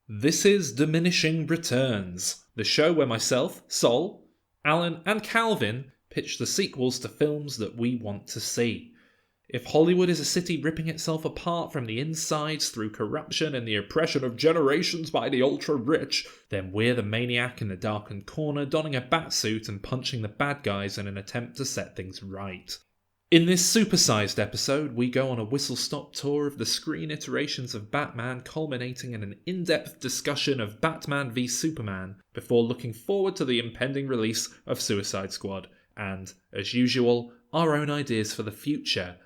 This is Diminishing Returns, the show where myself, Sol, Alan, and Calvin pitch the sequels to films that we want to see. If Hollywood is a city ripping itself apart from the insides through corruption and the oppression of generations by the ultra-rich, then we're the maniac in the darkened corner donning a batsuit and punching the bad guys in an attempt to set things right. In this supersized episode, we go on a whistle-stop tour of the screen iterations of Batman, culminating in an in-depth discussion of Batman v Superman, before looking forward to the impending release of Suicide Squad, and, as usual, our own ideas for the future.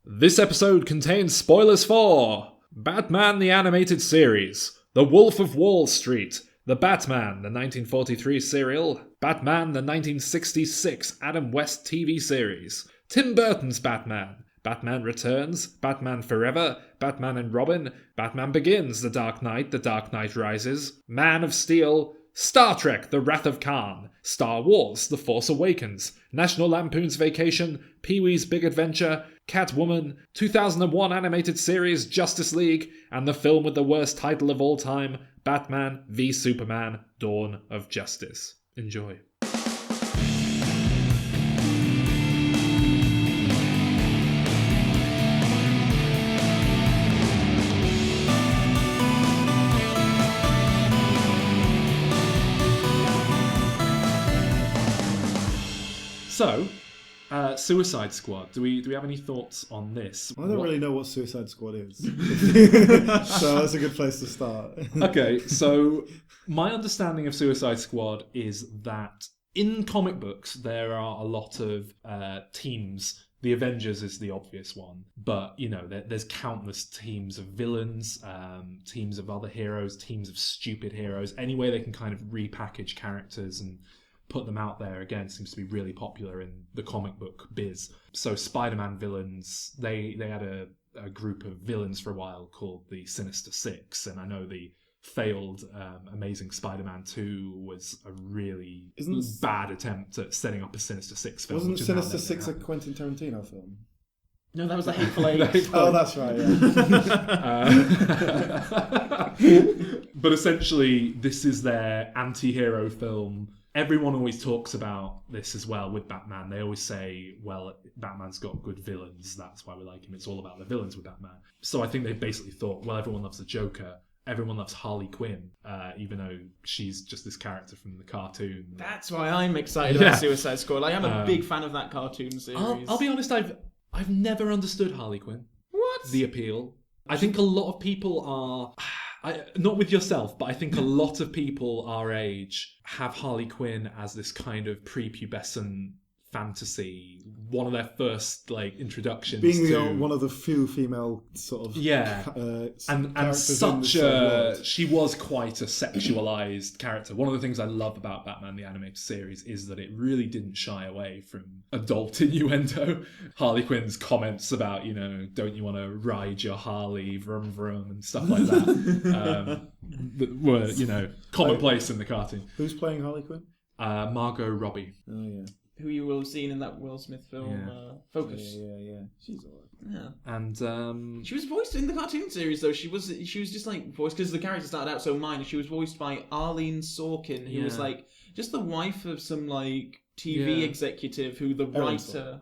This episode contains spoilers for Batman the Animated Series, The Wolf of Wall Street, The Batman, the 1943 serial, Batman the 1966 Adam West TV series, Tim Burton's Batman, Batman Returns, Batman Forever, Batman and Robin, Batman Begins, The Dark Knight Rises, Man of Steel, Star Trek, The Wrath of Khan, Star Wars, The Force Awakens, National Lampoon's Vacation, Pee-wee's Big Adventure, Catwoman, 2001 animated series Justice League, and the film with the worst title of all time, Batman v Superman, Dawn of Justice. Enjoy. So, Suicide Squad. Do we have any thoughts on this? I don't really know what Suicide Squad is. So that's a good place to start. Okay, so my understanding of Suicide Squad is that in comic books there are a lot of teams. The Avengers is the obvious one, but you know there's countless teams of villains, teams of other heroes, teams of stupid heroes. Any way they can kind of repackage characters and put them out there again seems to be really popular in the comic book biz. So Spider-Man villains, they had a group of villains for a while called the Sinister Six, and I know the failed Amazing Spider-Man 2 was a really bad attempt at setting up a Sinister Six film. Wasn't Sinister Six a Quentin Tarantino film? No, that was the Hateful Eight. Oh, that's right, yeah. But essentially, this is their anti-hero film. Everyone always talks about this as well with Batman. They always say, well, Batman's got good villains, that's why we like him. It's all about the villains with Batman. So I think they basically thought, well, everyone loves the Joker. Everyone loves Harley Quinn, even though she's just this character from the cartoon. That's why I'm excited about Suicide Squad. I'm a big fan of that cartoon series. I'll be honest, I've never understood Harley Quinn. What? The appeal. I think a lot of people are... not with yourself, but I think a lot of people our age have Harley Quinn as this kind of prepubescent fantasy, one of their first introductions being one of the few female sort of and such a she was quite a sexualized character. One of the things I love about Batman the Animated Series is that it really didn't shy away from adult innuendo. Harley Quinn's comments about don't you want to ride your Harley vroom vroom and stuff like that that were commonplace in the cartoon. Who's playing Harley Quinn? Margot Robbie. Oh yeah. Who you will have seen in that Will Smith film, Focus. Yeah. She's alright. Yeah. And she was voiced in the cartoon series, though. She was just voiced, because the character started out so minor. She was voiced by Arlene Sorkin, who was just the wife of some TV executive who the writer.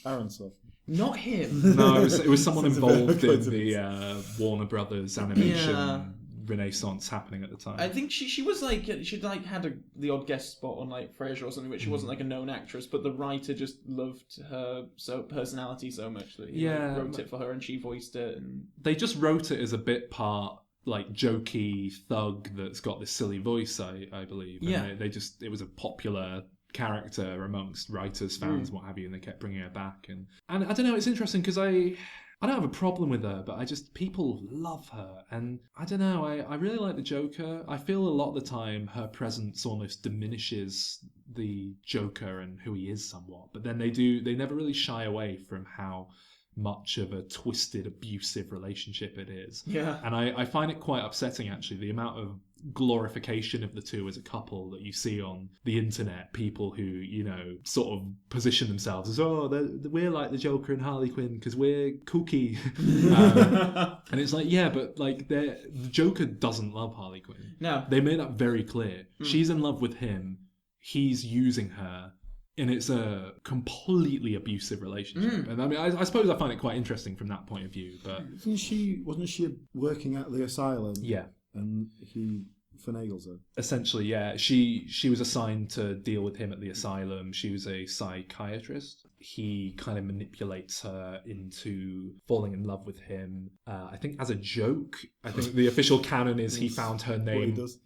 Aaron Sorkin. Not him. No, it was someone involved in the Warner Brothers animation renaissance happening at the time. I think she was she'd had the odd guest spot on Frasier or something, but she wasn't a known actress. But the writer just loved her personality so much that he wrote it for her and she voiced it. And they just wrote it as a bit part, jokey thug that's got this silly voice. I believe. And it was a popular character amongst writers, fans, what have you, and they kept bringing her back. And I don't know. It's interesting because I don't have a problem with her, but people love her. And I don't know, I really like the Joker. I feel a lot of the time her presence almost diminishes the Joker and who he is somewhat. But then they never really shy away from how much of a twisted, abusive relationship it is. Yeah. And I find it quite upsetting, actually, the amount of glorification of the two as a couple that you see on the internet. People who, you know, sort of position themselves as, oh, we're like the Joker and Harley Quinn because we're kooky. And it's like, yeah, but like the Joker doesn't love Harley Quinn. No. They made that very clear. She's in love with him. He's using her. And it's a completely abusive relationship. And I mean, I suppose I find it quite interesting from that point of view. But Wasn't she working at the asylum? yeah. And he finagles her. Essentially, yeah. She was assigned to deal with him at the asylum. She was a psychiatrist. He kind of manipulates her into falling in love with him. I think as a joke. I think the official canon is he found her name. What he does.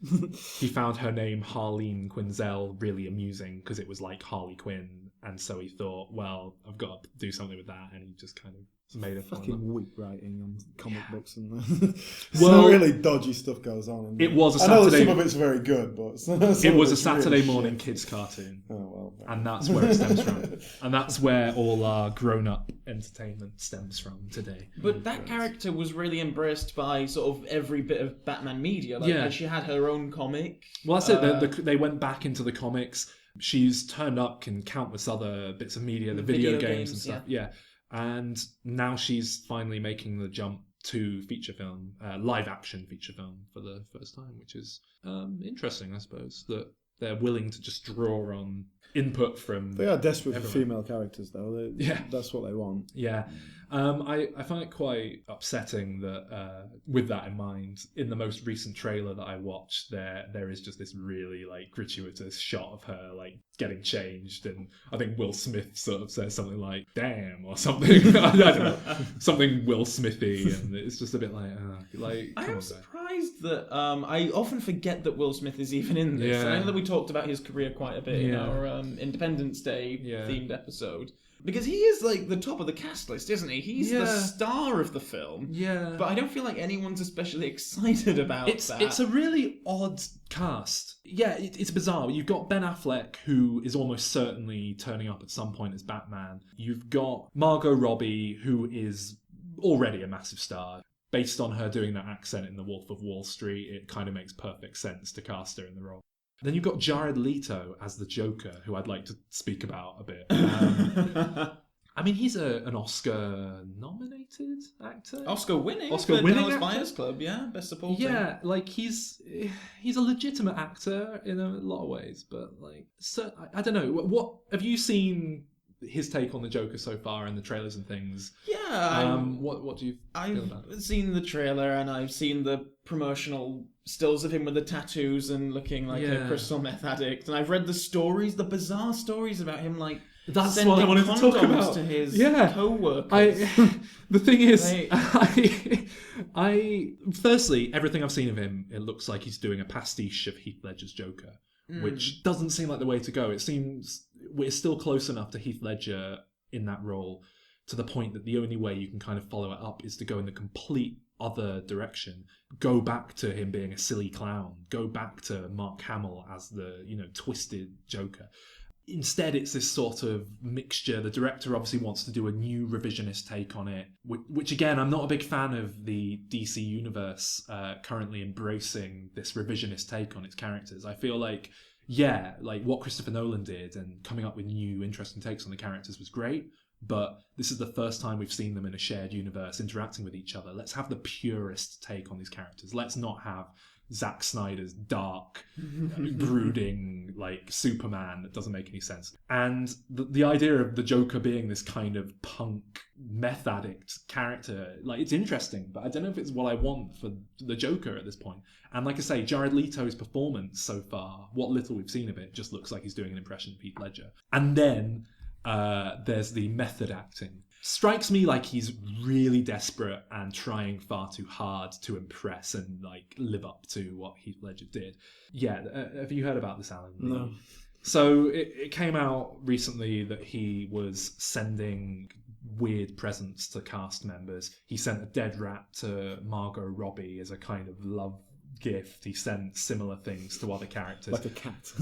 He found her name, Harleen Quinzel, really amusing because it was like Harley Quinn. And so he thought, well, I've got to do something with that. And he just kind of made it fucking weak writing on comic books and well, some really dodgy stuff goes on. It was a I know Saturday. some of it's very good, but It was a Saturday morning kids cartoon. Oh well, and that's where it stems from, and that's where all our grown-up entertainment stems from today. But that character was really embraced by sort of every bit of Batman media. Like, Yeah. she had her own comic. Well, that's it. They went back into the comics. She's turned up in countless other bits of media, the video games and stuff. Yeah. And now she's finally making the jump to feature film, live action feature film for the first time, which is interesting, I suppose, that they're willing to just draw on input from. They are desperate everyone. for female characters, though. That's what they want. Yeah. I find it quite upsetting that with that in mind, in the most recent trailer that I watched, there is just this really like gratuitous shot of her like getting changed, and I think Will Smith sort of says something like "damn" or something. I don't know, something Will Smithy, and it's just a bit like I am surprised that I often forget that Will Smith is even in this. Yeah. I know that we talked about his career quite a bit in our Independence Day themed episode. Because he is like the top of the cast list, isn't he? He's the star of the film. Yeah. But I don't feel like anyone's especially excited about that. It's a really odd cast. Yeah, it's bizarre. You've got Ben Affleck, who is almost certainly turning up at some point as Batman. You've got Margot Robbie, who is already a massive star. Based on her doing that accent in The Wolf of Wall Street, it kind of makes perfect sense to cast her in the role. Then you've got Jared Leto as the Joker, who I'd like to speak about a bit. I mean, he's an Oscar-nominated actor. Oscar-winning Oscar-winning Buyers Club, best supporting. Yeah, like he's a legitimate actor in a lot of ways, but like, I don't know. What have you seen his take on the Joker so far in the trailers and things? Yeah. What do you feel about it? I've seen the trailer and I've seen the promotional stills of him with the tattoos and looking like a crystal meth addict, and I've read the bizarre stories about him like that's sending what I wanted to talk condoms about to his The co-workers. thing is, I firstly, everything I've seen of him, it looks like he's doing a pastiche of Heath Ledger's Joker, which doesn't seem like the way to go. It seems we're still close enough to Heath Ledger in that role to the point that the only way you can kind of follow it up is to go in the complete other direction. Go back to him being a silly clown. Go back to Mark Hamill as the, twisted Joker. Instead, it's this sort of mixture. The director obviously wants to do a new revisionist take on it, which again, I'm not a big fan of the DC universe currently embracing this revisionist take on its characters. I feel like, like what Christopher Nolan did and coming up with new interesting takes on the characters was great, but this is the first time we've seen them in a shared universe interacting with each other. Let's have the purest take on these characters. Let's not have Zack Snyder's dark, brooding, like Superman that doesn't make any sense. And the idea of the Joker being this kind of punk meth addict character, like, it's interesting, but I don't know if it's what I want for the Joker at this point. And like I say, Jared Leto's performance so far, what little we've seen of it, just looks like he's doing an impression of Heath Ledger. And then there's the method acting. Strikes me like he's really desperate and trying far too hard to impress and like live up to what Heath Ledger did. Yeah, have you heard about this, Alan? No. So it came out recently that he was sending weird presents to cast members. He sent a dead rat to Margot Robbie as a kind of love gift, he sent similar things to other characters. Like a cat.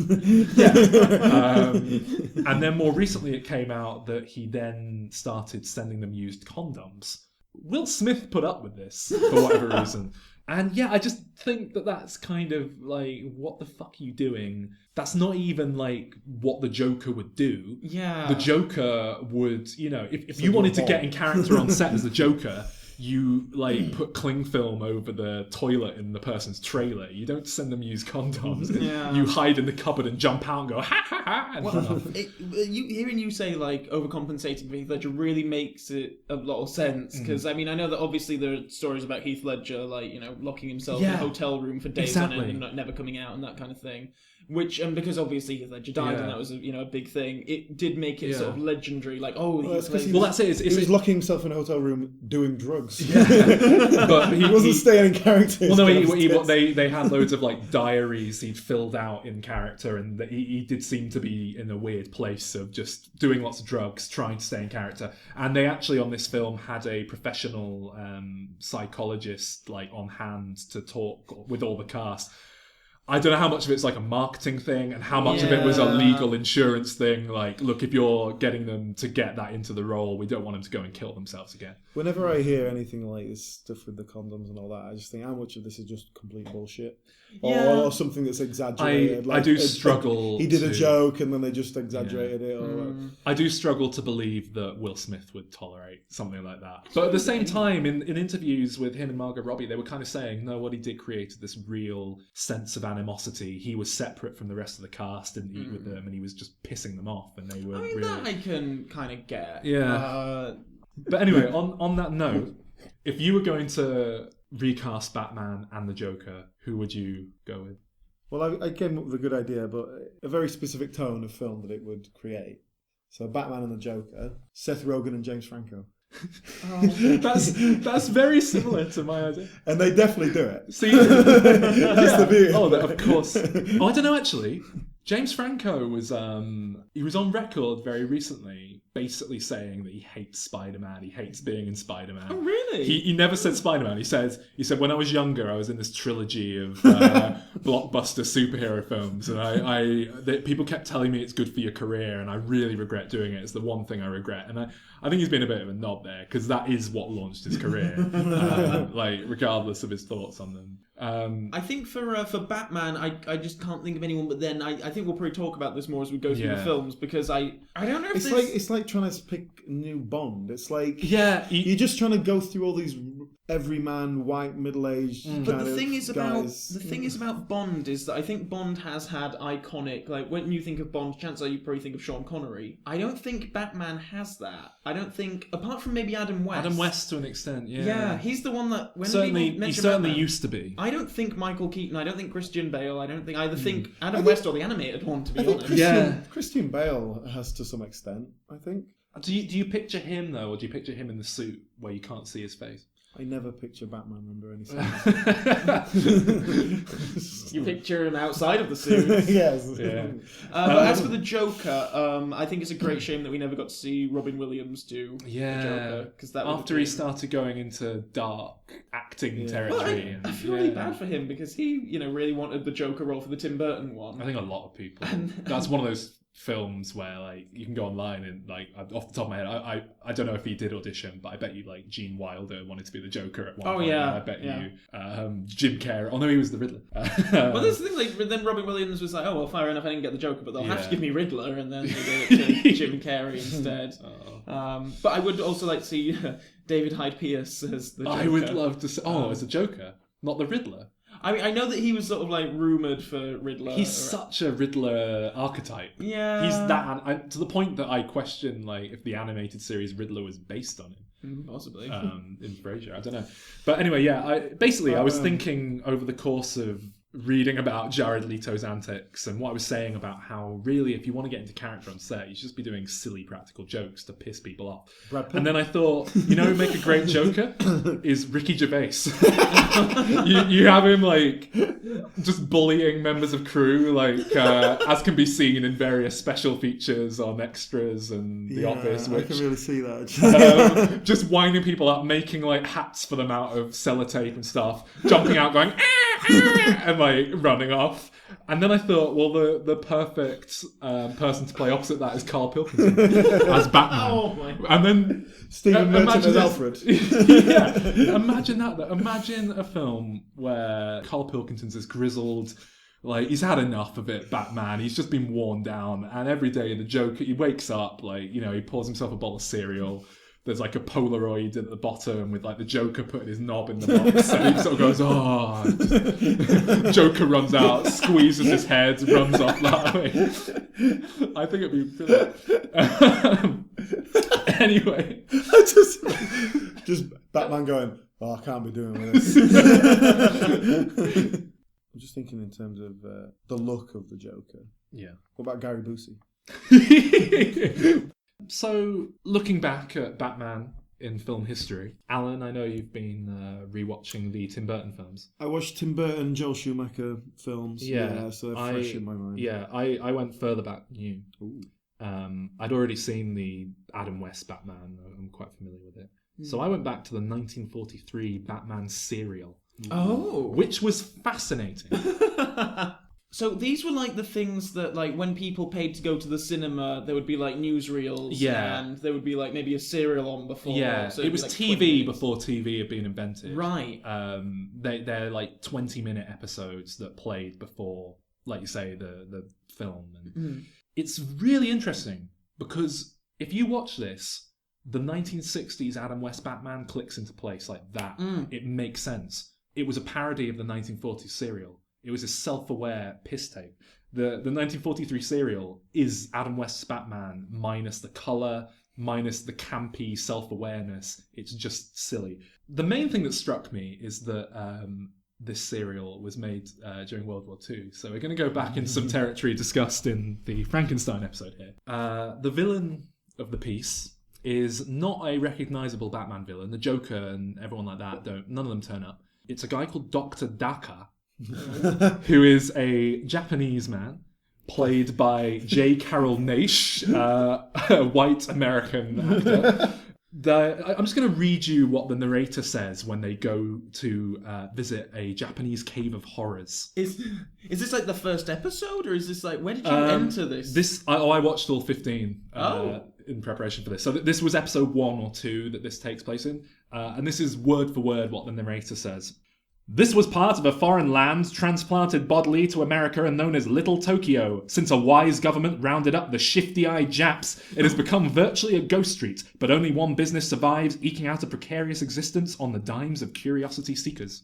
And then more recently it came out that he then started sending them used condoms. Will Smith put up with this for whatever reason. And yeah, I just think that that's kind of like, what the fuck are you doing? That's not even like what the Joker would do. Yeah. The Joker would, if you wanted to get in character on set as the Joker, you like put cling film over the toilet in the person's trailer. You don't send them used condoms. Yeah. You hide in the cupboard and jump out and go ha ha ha. And Hearing you say like overcompensating for Heath Ledger really makes it a lot of sense, because I mean, I know that obviously there are stories about Heath Ledger like locking himself in a hotel room for days on end and never coming out and that kind of thing. Which, and because obviously Heath Ledger died and that was a big thing, it did make it sort of legendary. Like, that's it. He was locking himself in a hotel room doing drugs. Yeah. But he wasn't staying in character. Well, no, they had loads of like diaries he'd filled out in character, and he did seem to be in a weird place of just doing lots of drugs, trying to stay in character. And they actually on this film had a professional psychologist like on hand to talk with all the cast. I don't know how much of it's like a marketing thing and how much of it was a legal insurance thing. Like, look, if you're getting them to get that into the role, we don't want them to go and kill themselves again. Whenever I hear anything like this stuff with the condoms and all that, I just think how much of this is just complete bullshit. Or something that's exaggerated. I do struggle. He did a joke and then they just exaggerated it. Or I do struggle to believe that Will Smith would tolerate something like that. But at the same time, in interviews with him and Margot Robbie, they were kind of saying, no, what he did created this real sense of animosity. He was separate from the rest of the cast, didn't eat with them, and he was just pissing them off. And they were that I can kind of get. Yeah. But anyway, on that note, if you were going to recast Batman and the Joker, who would you go with? Well, I came up with a good idea, but a very specific tone of film that it would create. So Batman and the Joker, Seth Rogen and James Franco. That's very similar to my idea. And they definitely do it. See, that's the beauty. Oh, of course. Oh, I don't know actually. James Franco was he was on record very recently basically saying that he hates Spider-Man. He hates being in Spider-Man. Oh, really? He never said Spider-Man. He said when I was younger, I was in this trilogy of blockbuster superhero films, and people kept telling me it's good for your career, and I really regret doing it. It's the one thing I regret, and I think he's been a bit of a knob there, because that is what launched his career, like regardless of his thoughts on them. I think for Batman, I just can't think of anyone. But then I think we'll probably talk about this more as we go through the films, because I don't know if it's like trying to pick a new Bond. It's like you're just trying to go through all these everyman white middle-aged. But the thing is about Bond is that I think Bond has had iconic, like when you think of Bond, chances are you probably think of Sean Connery. I don't think Batman has that. I don't think, apart from maybe Adam West. Adam West to an extent, yeah. Yeah, he's the one that he certainly Batman, used to be. I don't think Michael Keaton. I don't think Christian Bale. I don't think either think Adam West or the animated one. To be honest, Christian Bale has to some extent. I think. Do you picture him though, or do you picture him in the suit where you can't see his face? I never picture Batman under any suit. You picture him outside of the suit. Yes. Yeah. But as for the Joker, I think it's a great shame that we never got to see Robin Williams do the Joker. Because after he started going into dark acting territory. Well, I feel really bad for him, because he, really wanted the Joker role for the Tim Burton one. I think a lot of people. That's one of those films where like you can go online and like off the top of my head, I don't know if he did audition, but I bet you like Gene Wilder wanted to be the Joker at one point. Yeah, I bet you Jim Carrey. Oh no, he was the Riddler. Well, this thing, like then Robin Williams was like, oh well, fair enough, I didn't get the Joker, but they'll have to give me Riddler, and then they gave it to Jim Carrey instead. But I would also like to see David Hyde Pierce as the Joker. I would love to see, as a Joker, not the Riddler. I mean, I know that he was sort of like rumoured for Riddler. He's such a Riddler archetype. Yeah. He's that, to the point that I question like if the animated series Riddler was based on him. Possibly. In Frasier, I don't know. But anyway, I was thinking over the course of reading about Jared Leto's antics and what I was saying about how really if you want to get into character on set, you should just be doing silly practical jokes to piss people off. And then I thought, who'd make a great Joker is Ricky Gervais. you have him like just bullying members of crew, like as can be seen in various special features on Extras and The Office. I can really see that. Just winding people up, making like hats for them out of sellotape and stuff, jumping out going, and like running off. And then I thought, well, the perfect person to play opposite that is Carl Pilkington as Batman. Oh my! And then Stephen Merchant as this- Alfred. Yeah, imagine that. Imagine a film where Carl Pilkington's this grizzled, like he's had enough of it, Batman. He's just been worn down, and every day the Joker, he wakes up, like, you know, he pours himself a bowl of cereal. There's like a Polaroid at the bottom with like the Joker putting his knob in the box, and he sort of goes, "Oh." Joker runs out, squeezes his head, runs off that way. I think it'd be brilliant. Anyway, just Batman going, "Oh, I can't be doing with this." I'm just thinking in terms of the look of the Joker. yeah. What about Gary Busey? So, looking back at Batman in film history, Alan, I know you've been rewatching the Tim Burton films. I watched Tim Burton, Joel Schumacher films. Yeah, So they're fresh in my mind. Yeah, I went further back than you. Ooh. I'd already seen the Adam West Batman. I'm quite familiar with it. So I went back to the 1943 Batman serial, which was fascinating. So these were like the things that, like, when people paid to go to the cinema, there would be like newsreels, and there would be like maybe a serial on before. Yeah, so it was like TV before TV had been invented. Right. They're like 20-minute episodes that played before, like you say, the film. And it's really interesting because if you watch this, the 1960s Adam West Batman clicks into place like that. It makes sense. It was a parody of the 1940s serial. It was a self-aware piss take. The 1943 serial is Adam West's Batman minus the colour, minus the campy self-awareness. It's just silly. The main thing that struck me is that this serial was made during World War II. So we're going to go back in some territory discussed in the Frankenstein episode here. The villain of the piece is not a recognisable Batman villain. The Joker and everyone like that none of them turn up. It's a guy called Dr. Daka, who is a Japanese man, played by J. Carroll Naish, a white American actor. I'm just going to read you what the narrator says when they go to visit a Japanese cave of horrors. Is this like the first episode, or is this like, where did you enter this? I watched all 15 in preparation for this. So this was episode 1 or 2 that this takes place in. And this is word for word what the narrator says. This was part of a foreign land transplanted bodily to America and known as Little Tokyo. Since a wise government rounded up the shifty-eyed Japs, it has become virtually a ghost street, but only one business survives, eking out a precarious existence on the dimes of curiosity seekers.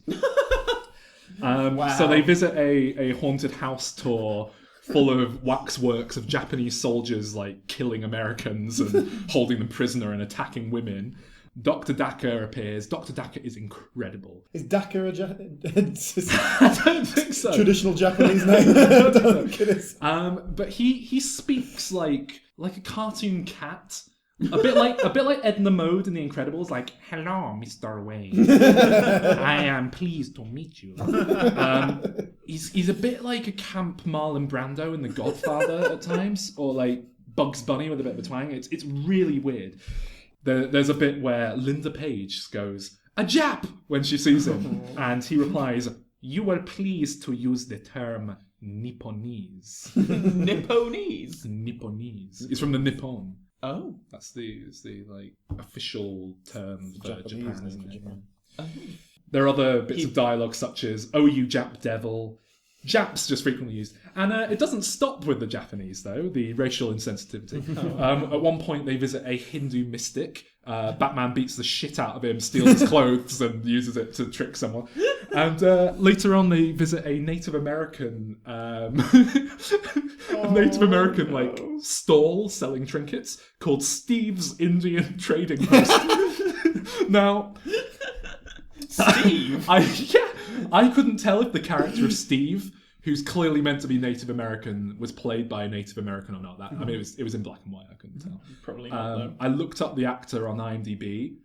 Wow. So they visit a haunted house tour full of waxworks of Japanese soldiers like killing Americans and holding them prisoner and attacking women. Dr. Daka appears. Dr. Daka is incredible. Is Daka a I don't think so. traditional Japanese name? I don't think it is. But he speaks like a cartoon cat. A bit like Edna Mode in The Incredibles, like, "Hello, Mr. Wayne. I am pleased to meet you." He's a bit like a camp Marlon Brando in The Godfather at times, or like Bugs Bunny with a bit of a twang. It's really weird. There's a bit where Linda Page goes, "A Jap!" when she sees him, and he replies, "You were pleased to use the term Nipponese." Nipponese? Nipponese. It's from the Nippon. Oh. That's the like official term for Japanese Japan, name isn't for it? Japan. There are other bits of dialogue such as, "Oh, you Jap devil." Japs just frequently used. And it doesn't stop with the Japanese, though, the racial insensitivity. At one point, they visit a Hindu mystic. Batman beats the shit out of him, steals his clothes, and uses it to trick someone. And later on, they visit a Native American stall selling trinkets called Steve's Indian Trading Post. Now, Steve? I couldn't tell if the character of Steve, who's clearly meant to be Native American, was played by a Native American or not. It was in black and white. I couldn't tell. Probably not, though. I looked up the actor on IMDb,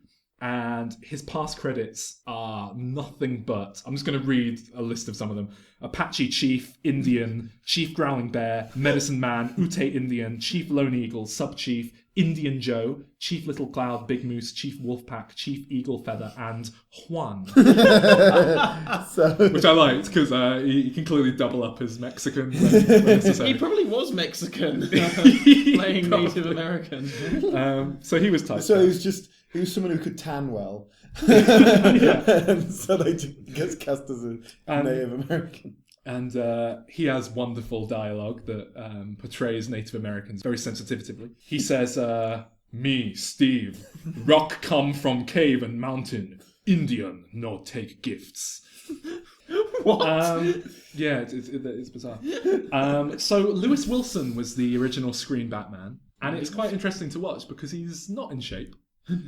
And his past credits are nothing but, I'm just going to read a list of some of them. Apache Chief, Indian, Chief Growling Bear, Medicine Man, Ute Indian, Chief Lone Eagle, Sub-Chief, Indian Joe, Chief Little Cloud, Big Moose, Chief Wolfpack, Chief Eagle Feather, and Juan. Which I liked, because he can clearly double up as Mexican when necessary. He probably was Mexican, playing Native American. So he was typed. So he was someone who could tan well. And so they gets cast as a Native American. And he has wonderful dialogue that portrays Native Americans very sensitively. He says, me, Steve, rock come from cave and mountain, Indian, no take gifts. What? Yeah, it's bizarre. So Lewis Wilson was the original screen Batman, and it's quite interesting to watch because he's not in shape.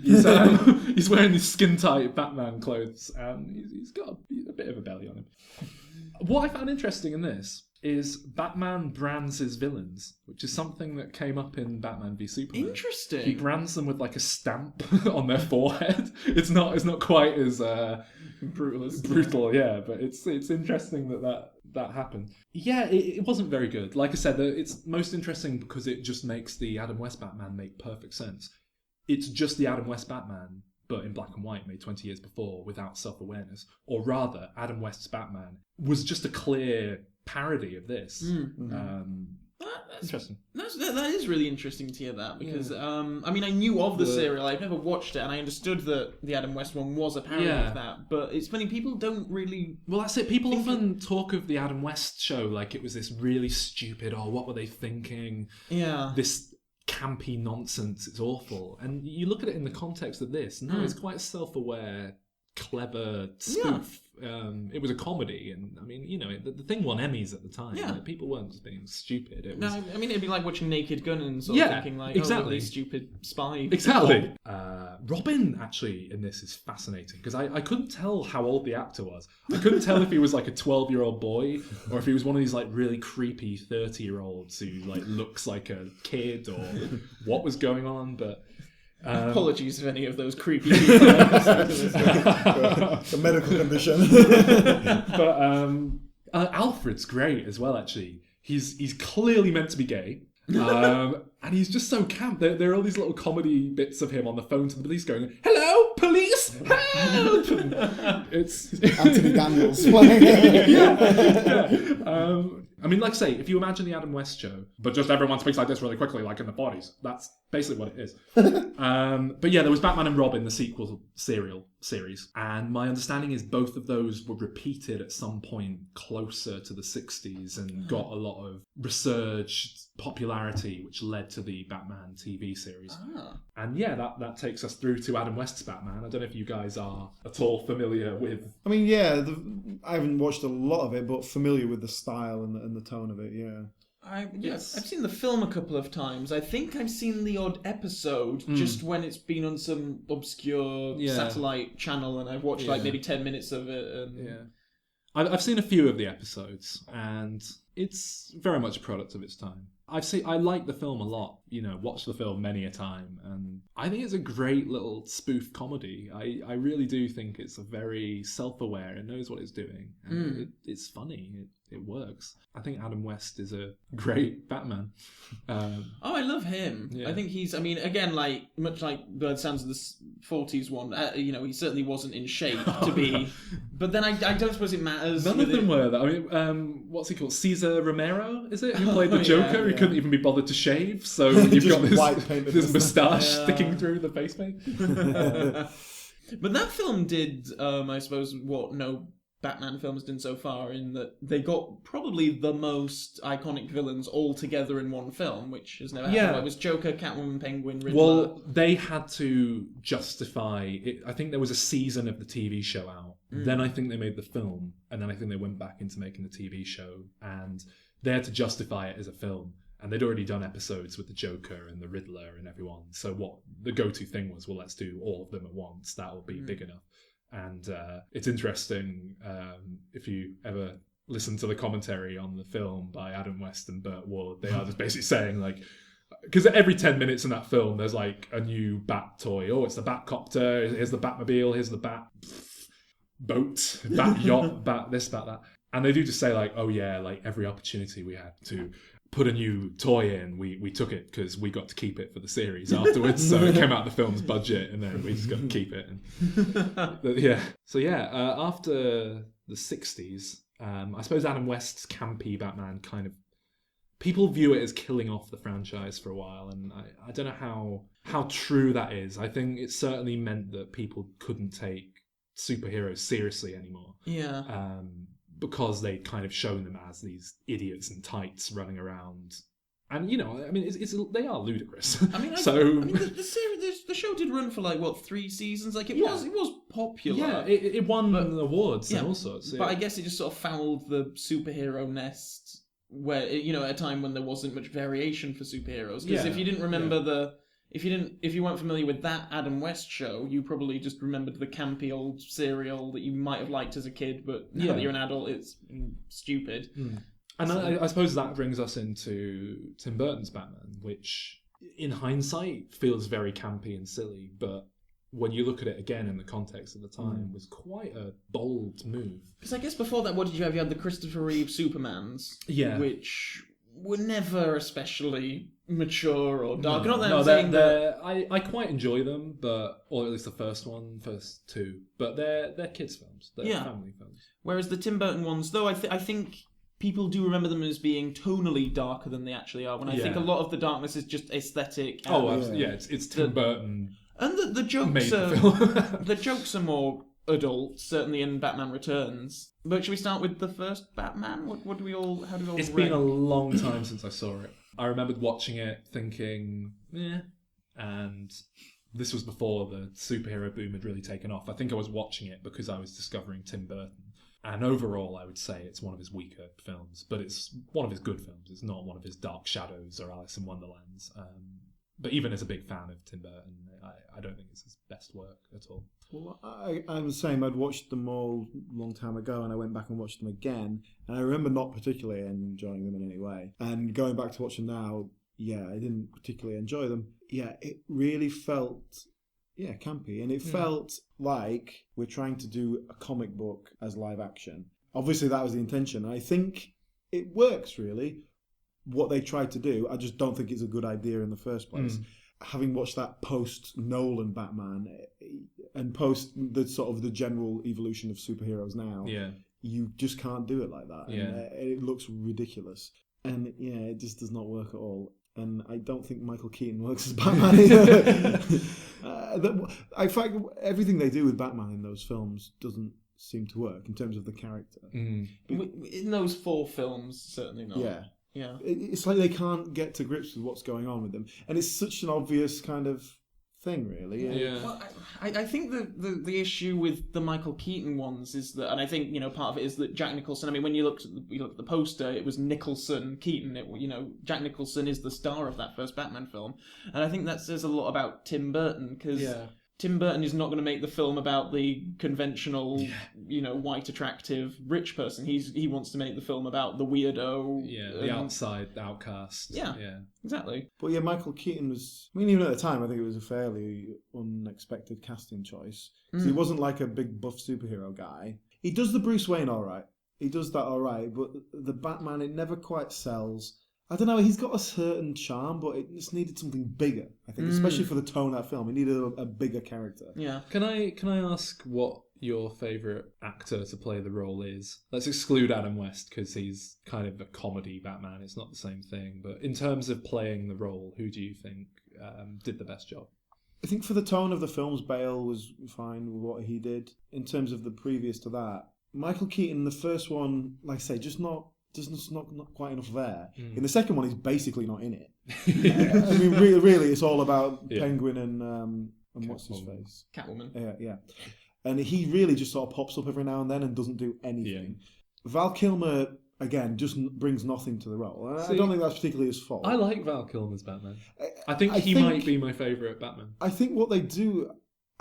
He's wearing these skin-tight Batman clothes, and he's got a bit of a belly on him. What I found interesting in this is Batman brands his villains, which is something that came up in Batman v Superman. Interesting. He brands them with like a stamp on their forehead. It's not quite as brutal, yeah, but it's interesting that happened. Yeah, it wasn't very good. Like I said, it's most interesting because it just makes the Adam West Batman make perfect sense. It's just the Adam West Batman, but in black and white, made 20 years before, without self-awareness. Or rather, Adam West's Batman was just a clear parody of this. That's Interesting. That is really interesting to hear that, because I mean, I knew of the serial, I've never watched it, and I understood that the Adam West one was a parody of that, but it's funny, people don't really... Well, that's it. People often talk of the Adam West show like it was this really stupid, what were they thinking? Yeah. This campy nonsense, it's awful. And you look at it in the context of this, it's quite a self-aware, clever spoof. It was a comedy, and I mean, the thing won Emmys at the time. Yeah. Like, people weren't just being stupid. It was... No, I mean, it'd be like watching Naked Gun and sort of thinking like, exactly. Oh, stupid spy. Exactly. Robin, actually, in this is fascinating, because I couldn't tell how old the actor was. I couldn't tell if he was like a 12-year-old boy, or if he was one of these like really creepy 30-year-olds who like looks like a kid, or what was going on, but... Apologies if any of those creepy people It's a medical condition. But Alfred's great as well, actually. He's clearly meant to be gay. And he's just so camp. There are all these little comedy bits of him on the phone to the police going, "Hello, police, help!" It's Anthony Daniels. I mean, like I say, if you imagine the Adam West show, but just everyone speaks like this really quickly, like in the 40s, that's basically what it is. But yeah, there was Batman and Robin, the sequel series, and my understanding is both of those were repeated at some point closer to the 60s and got a lot of resurged popularity, which led to the Batman TV series. And yeah, that takes us through to Adam West's Batman. I don't know if you guys are at all familiar with... I mean, yeah, I haven't watched a lot of it, but familiar with the style and the tone of it, yeah. I've seen the film a couple of times. I think I've seen the odd episode just when it's been on some obscure satellite channel, and I've watched like maybe 10 minutes of it. And... I've seen a few of the episodes, and it's very much a product of its time. I like the film a lot, watched the film many a time, and I think it's a great little spoof comedy. I really do think it's a very self-aware, it knows what it's doing, and it's funny, it works. I think Adam West is a great Batman. I love him. Yeah. I think he's, I mean, again, like, much like Bird Sounds of the 40s one, he certainly wasn't in shape to be, but then I don't suppose it matters. None of them were, though. I mean, what's he called? Cesar Romero, is it? Who played the Joker? He couldn't even be bothered to shave, so you've got this moustache sticking through the face paint. But that film did, I suppose, what no Batman film has done so far, in that they got probably the most iconic villains all together in one film, which has never happened. It was Joker, Catwoman, Penguin, Riddler. Well, they had to justify it. I think there was a season of the TV show out. Then I think they made the film, and then I think they went back into making the TV show, and they had to justify it as a film. And they'd already done episodes with the Joker and the Riddler and everyone. So what the go-to thing was, well, let's do all of them at once. That'll be big enough. And it's interesting, if you ever listen to the commentary on the film by Adam West and Burt Ward, they are just basically saying, like, Because every 10 minutes in that film, there's like a new Bat toy. Oh, it's the Batcopter. Here's the Batmobile. Here's the Bat boat, Bat yacht, Bat this, Bat that. And they do just say like, oh yeah, like every opportunity we had to put a new toy in, we took it because we got to keep it for the series afterwards. So it came out of the film's budget, and then we just got to keep it. And, yeah. So yeah, after the 60s, I suppose Adam West's campy Batman kind of, people view it as killing off the franchise for a while, and I don't know how true that is. I think it certainly meant that people couldn't take superheroes seriously anymore. Yeah. Because they'd kind of shown them as these idiots in tights running around. And, you know, I mean, they are ludicrous. I mean, the series, the show did run for like, what, 3 seasons? Like, it was popular. Yeah, it won awards and all sorts. Yeah. But I guess it just sort of fouled the superhero nest, where, you know, at a time when there wasn't much variation for superheroes. Because if you didn't remember if you weren't familiar with that Adam West show, you probably just remembered the campy old serial that you might have liked as a kid, but now that you're an adult, it's stupid. And I suppose that brings us into Tim Burton's Batman, which, in hindsight, feels very campy and silly, but when you look at it again in the context of the time, was quite a bold move. Because I guess before that, what did you have? You had the Christopher Reeve Supermans, which were never especially mature or dark. I quite enjoy them, or at least the first two, but they're kids' films, they're family films. Whereas the Tim Burton ones, though, I think people do remember them as being tonally darker than they actually are. When I think a lot of the darkness is just aesthetic. It's Tim Burton. And the jokes the jokes are more adult, certainly in Batman Returns. But should we start with the first Batman? How do we all It's been a long time since I saw it. I remembered watching it thinking, and this was before the superhero boom had really taken off. I think I was watching it because I was discovering Tim Burton. And overall, I would say it's one of his weaker films, but it's one of his good films. It's not one of his Dark Shadows or Alice in Wonderlands. But even as a big fan of Tim Burton, I don't think it's his best work at all. Well, I'm the same. I'd watched them all a long time ago, and I went back and watched them again, and I remember not particularly enjoying them in any way. And going back to watch them now, I didn't particularly enjoy them. Yeah, it really felt campy, and it felt like we're trying to do a comic book as live action. Obviously, that was the intention. I think it works, really, what they tried to do. I just don't think it's a good idea in the first place. Having watched that post-Nolan Batman and post the sort of the general evolution of superheroes now, you just can't do it like that. Yeah. And, it looks ridiculous. And, it just does not work at all. And I don't think Michael Keaton works as Batman either. In fact, everything they do with Batman in those films doesn't seem to work in terms of the character. In those 4 films, certainly not. Yeah. Yeah. It's like they can't get to grips with what's going on with them. And it's such an obvious kind of thing, really. Yeah. Well, I think the issue with the Michael Keaton ones is that, and I think, part of it is that Jack Nicholson, I mean, when you look at the poster, it was Nicholson, Keaton. Jack Nicholson is the star of that first Batman film. And I think that says a lot about Tim Burton, because Tim Burton is not going to make the film about the conventional, white, attractive, rich person. He wants to make the film about the weirdo. Yeah, the outside, the outcast. Yeah, exactly. But Michael Keaton was, even at the time, I think it was a fairly unexpected casting choice. He wasn't like a big buff superhero guy. He does the Bruce Wayne all right. He does that all right, but the Batman, it never quite sells. I don't know, he's got a certain charm, but it just needed something bigger, I think, especially for the tone of that film. It needed a bigger character. Yeah. Can I ask what your favourite actor to play the role is? Let's exclude Adam West, because he's kind of a comedy Batman. It's not the same thing. But in terms of playing the role, who do you think did the best job? I think for the tone of the films, Bale was fine with what he did. In terms of the previous to that, Michael Keaton, the first one, like I say, just not quite enough there. In the second one, he's basically not in it. I mean, really, it's all about Penguin and what's his face? Catwoman. Yeah. And he really just sort of pops up every now and then and doesn't do anything. Val Kilmer, again, just brings nothing to the role. I don't think that's particularly his fault. I like Val Kilmer's Batman. I think he might be my favourite Batman. I think what they do,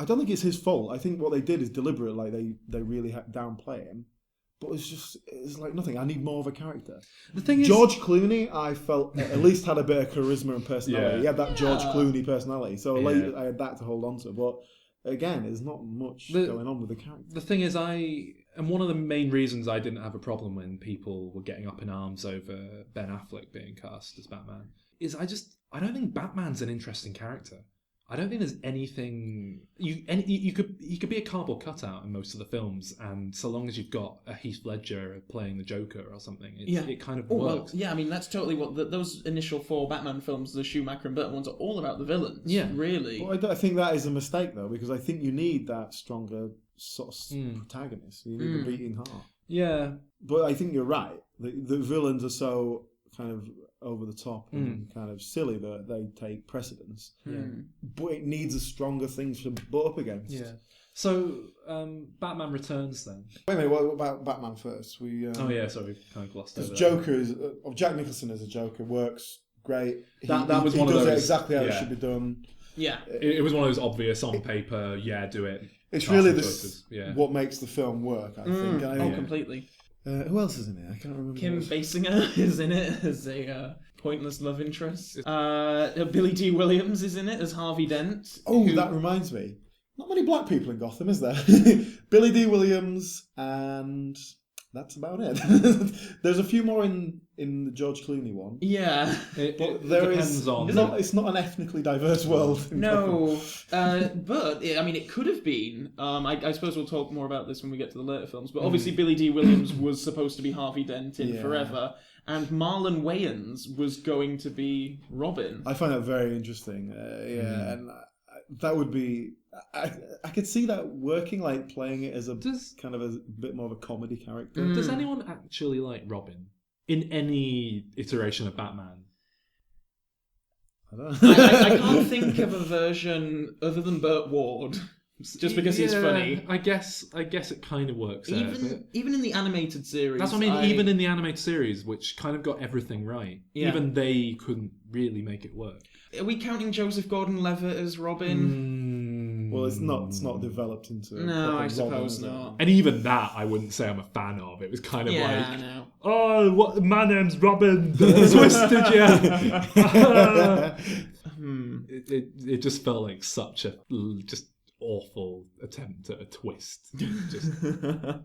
I don't think it's his fault. I think what they did is deliberate. Like they really downplay him. But it's like nothing. I need more of a character. The thing is, George Clooney, I felt at least had a bit of charisma and personality. Yeah. He had that George Clooney personality. So Yeah. I had that to hold on to. But again, there's not much going on with the character. the thing is, and one of the main reasons I didn't have a problem when people were getting up in arms over Ben Affleck being cast as Batman is I don't think Batman's an interesting character. I don't think there's anything he could be a cardboard cutout in most of the films, and so long as you've got a Heath Ledger playing the Joker or something, it kind of works. Well, yeah, I mean that's totally what those initial 4 Batman films, the Schumacher and Burton ones, are all about the villains. Yeah, really. But I think that is a mistake though, because I think you need that stronger sort of protagonist. You need a beating heart. Yeah, but I think you're right. The villains are so kind of over the top and kind of silly that they take precedence. Yeah. But it needs a stronger thing to butt up against. Yeah. So, Batman Returns then. Wait a minute, what about Batman first? Oh yeah, sorry, we've kind of glossed over that. Joker is Jack Nicholson as a Joker works great. That was he one of does those it exactly how it should be done. Yeah. It was one of those obvious on paper, do it. It's really choices. what makes the film work, I think. Completely. Who else is in it? I can't remember. Kim Basinger is in it as a pointless love interest. Billy D. Williams is in it as Harvey Dent. That reminds me. Not many black people in Gotham, is there? Billy D. Williams, and that's about it. There's a few more in the George Clooney one. Yeah. It depends on... It's not an ethnically diverse world. No. But, I mean, it could have been. I suppose we'll talk more about this when we get to the later films. But obviously Billy D. Williams was supposed to be Harvey Dent in Forever. And Marlon Wayans was going to be Robin. I find that very interesting. And that would be... I could see that working, like playing it as kind of a bit more of a comedy character. Does anyone actually like Robin in any iteration of Batman? I don't know. I can't think of a version other than Burt Ward, just because he's funny. I guess it kind of works. Even in the animated series. That's what I mean. Even in the animated series, which kind of got everything right, even they couldn't really make it work. Are we counting Joseph Gordon-Levitt as Robin? Well, it's not develed into. No, I suppose not. And even that, I wouldn't say I'm a fan of. It was kind of I know. oh, my name's Robin. Twisted you. It just felt like such a just awful attempt at a twist. But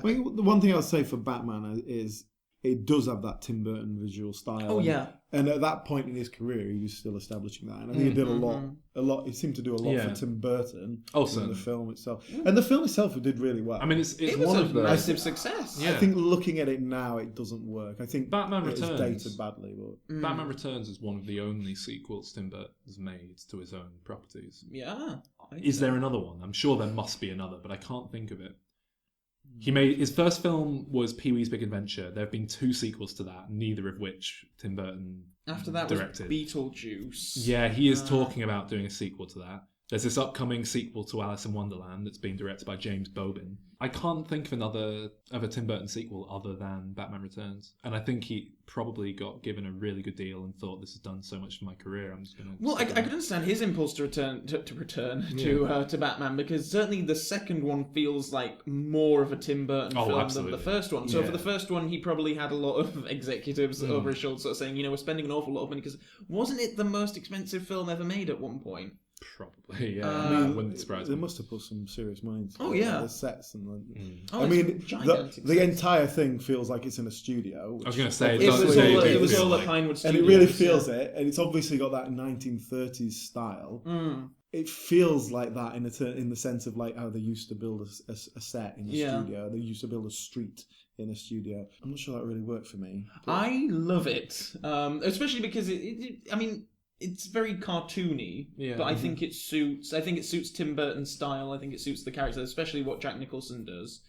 the one thing I'll say for Batman is it does have that Tim Burton visual style. Oh yeah. And at that point in his career, he was still establishing that, and I think he did a lot. He seemed to do a lot for Tim Burton. in the film itself, and the film itself did really well. I mean, it's it one was of the massive success. I think looking at it now, it doesn't work. I think Batman Returns is dated badly. But Batman Returns is one of the only sequels Tim Burton has made to his own properties. Yeah. Is there another one? I'm sure there must be another, but I can't think of it. He made his first film was Pee-wee's Big Adventure. There have been 2 sequels to that, neither of which Tim Burton After that directed. was Beetlejuice. Yeah, he is talking about doing a sequel to that. There's this upcoming sequel to Alice in Wonderland that's being directed by James Bobin. I can't think of a Tim Burton sequel other than Batman Returns. And I think he probably got given a really good deal and thought, this has done so much for my career, I'm just going to... Well, I could understand his impulse to return to Batman, because certainly the second one feels like more of a Tim Burton film than the first one. So for the first one, he probably had a lot of executives over his shoulder sort of saying, we're spending an awful lot of money, because wasn't it the most expensive film ever made at one point? Probably, yeah. I wouldn't surprise me. They must have put some serious money into the sets and the entire thing feels like it's in a studio. I was going to say it was all a Pinewood studio, and it really feels it, and it's obviously got that 1930s style. It feels like that in the sense of like how they used to build a set in a studio. They used to build a street in a studio. I'm not sure that really worked for me. I love it, especially because it's very cartoony, but I think it suits. I think it suits Tim Burton's style. I think it suits the character, especially what Jack Nicholson does.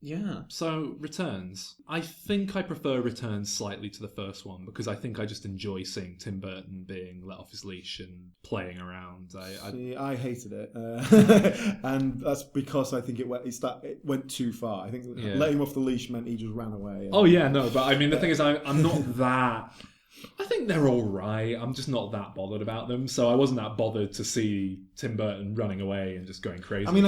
Yeah. So Returns, I think I prefer Returns slightly to the first one because I think I just enjoy seeing Tim Burton being let off his leash and playing around. I hated it, and that's because I think it went too far. I think letting him off the leash meant he just ran away. Oh yeah, no, but I mean the thing is, I'm not that. I think they're all right. I'm just not that bothered about them. So I wasn't that bothered to see Tim Burton running away and just going crazy. I mean,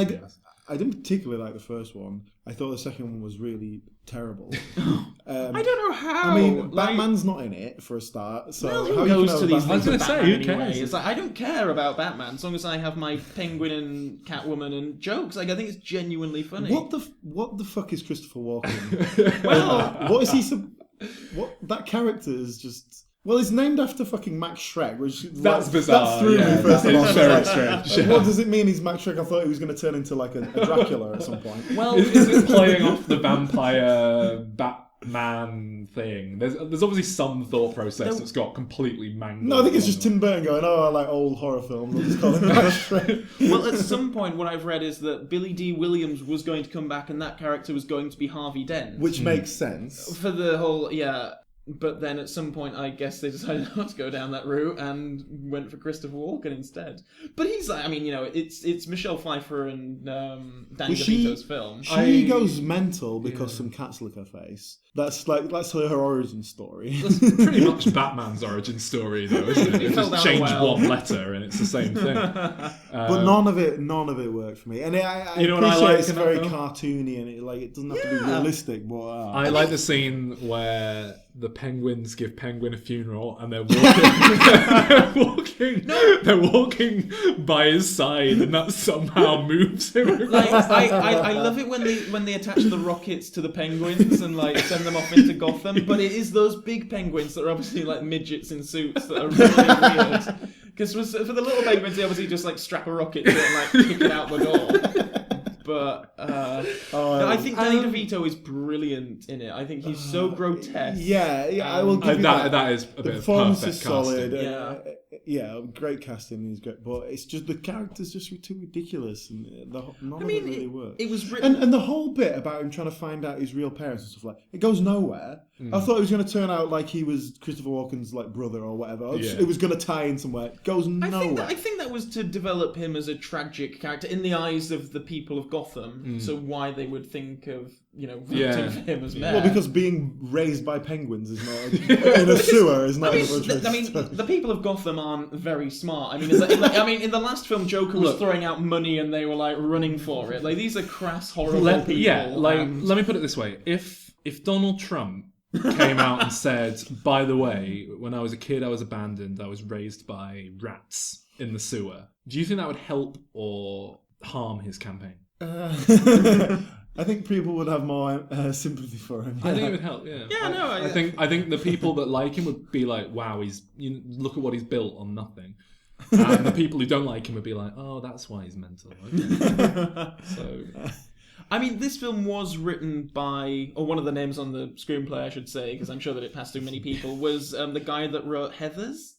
I didn't particularly like the first one. I thought the second one was really terrible. I don't know how. I mean, Batman's not in it for a start, so Well, how who you goes know to these Batman- I was things gonna with say, Batman who anyway? cares? It's like, I don't care about Batman as long as I have my Penguin and Catwoman and jokes. Like, I think it's genuinely funny. What the fuck is Christopher Walken? Well, what is he? What that character is just. Well, it's named after fucking Max Schreck, which That's bizarre. That threw yeah, me first of all. it's very strange. What does it mean? He's Max Schreck? I thought he was going to turn into like a Dracula at some point. Well, Is it playing off the vampire Batman thing? There's obviously some thought process that's got completely mangled. No, I think it's just Tim Burton going, "Oh, I like old horror films. I'll just call him Max Schreck." well, at some point, what I've read is that Billy D. Williams was going to come back, and that character was going to be Harvey Dent. Which makes sense. For the whole, yeah. But then at some point, I guess they decided not to go down that route and went for Christopher Walken instead. But he's like, I mean, it's Michelle Pfeiffer and Danny DeVito's film. She goes mental because some cats lick her face. That's her origin story. That's pretty much Batman's origin story, though, isn't it? He You fell just down a change well. one letter and it's the same thing. But none of it worked for me. And I You know what I appreciate like it's in that very film? cartoony and it doesn't have to be realistic. But I like the scene where the penguins give Penguin a funeral and they're walking, they're walking by his side, and that somehow moves him. Like, I love it when they attach the rockets to the penguins and like send them off into Gotham. But it is those big penguins that are obviously like midgets in suits that are really weird. Because for the little penguins, they obviously just like strap a rocket to it and like kick it out the door. But I think Danny DeVito is brilliant in it. I think he's so grotesque. Yeah, I will give you that. That is a The bit of performance perfect is solid. casting. Yeah, great casting. He's great, but it's just the characters just were too ridiculous, and none of it really worked. It was written. And the whole bit about him trying to find out his real parents and stuff like it goes nowhere. I thought it was going to turn out like he was Christopher Walken's like brother or whatever. It was going to tie in somewhere. It goes nowhere. I think that was to develop him as a tragic character in the eyes of the people of Gotham. So why they would think of voting for him as mayor. Well, because being raised by penguins is not in a sewer is not. The people of Gotham aren't very smart. I mean, in the last film, Joker was throwing out money and they were like running for it. Like these are crass, horrible people. Yeah, let me put it this way: if Donald Trump came out and said, "By the way, when I was a kid, I was abandoned. I was raised by rats in the sewer," do you think that would help or harm his campaign? I think people would have more sympathy for him. I think it would help. Yeah. Yeah, no. I think the people that like him would be like, "Wow, look at what he's built on nothing," and the people who don't like him would be like, "Oh, that's why he's mental." Okay. So. I mean, this film was written by, or one of the names on the screenplay, I should say, because I'm sure that it passed through many people, was the guy that wrote Heathers,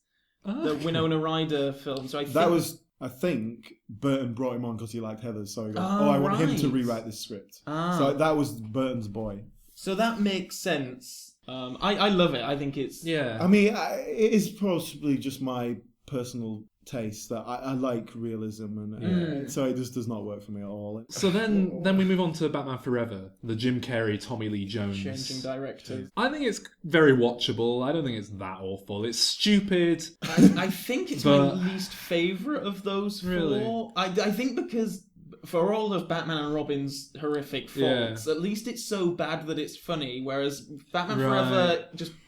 the Winona Ryder film. So I think Burton brought him on because he liked Heathers, so he goes, I want him to rewrite this script. So that was Burton's boy. So that makes sense. I love it. I think it's... Yeah. I mean, it is possibly just my personal taste that I like realism, and so it just does not work for me at all. So then we move on to Batman Forever, the Jim Carrey, Tommy Lee Jones. Changing director. I think it's very watchable. I don't think it's that awful. It's stupid. I think it's my least favourite of those four. Really? I think because for all of Batman and Robin's horrific faults, at least it's so bad that it's funny, whereas Batman Forever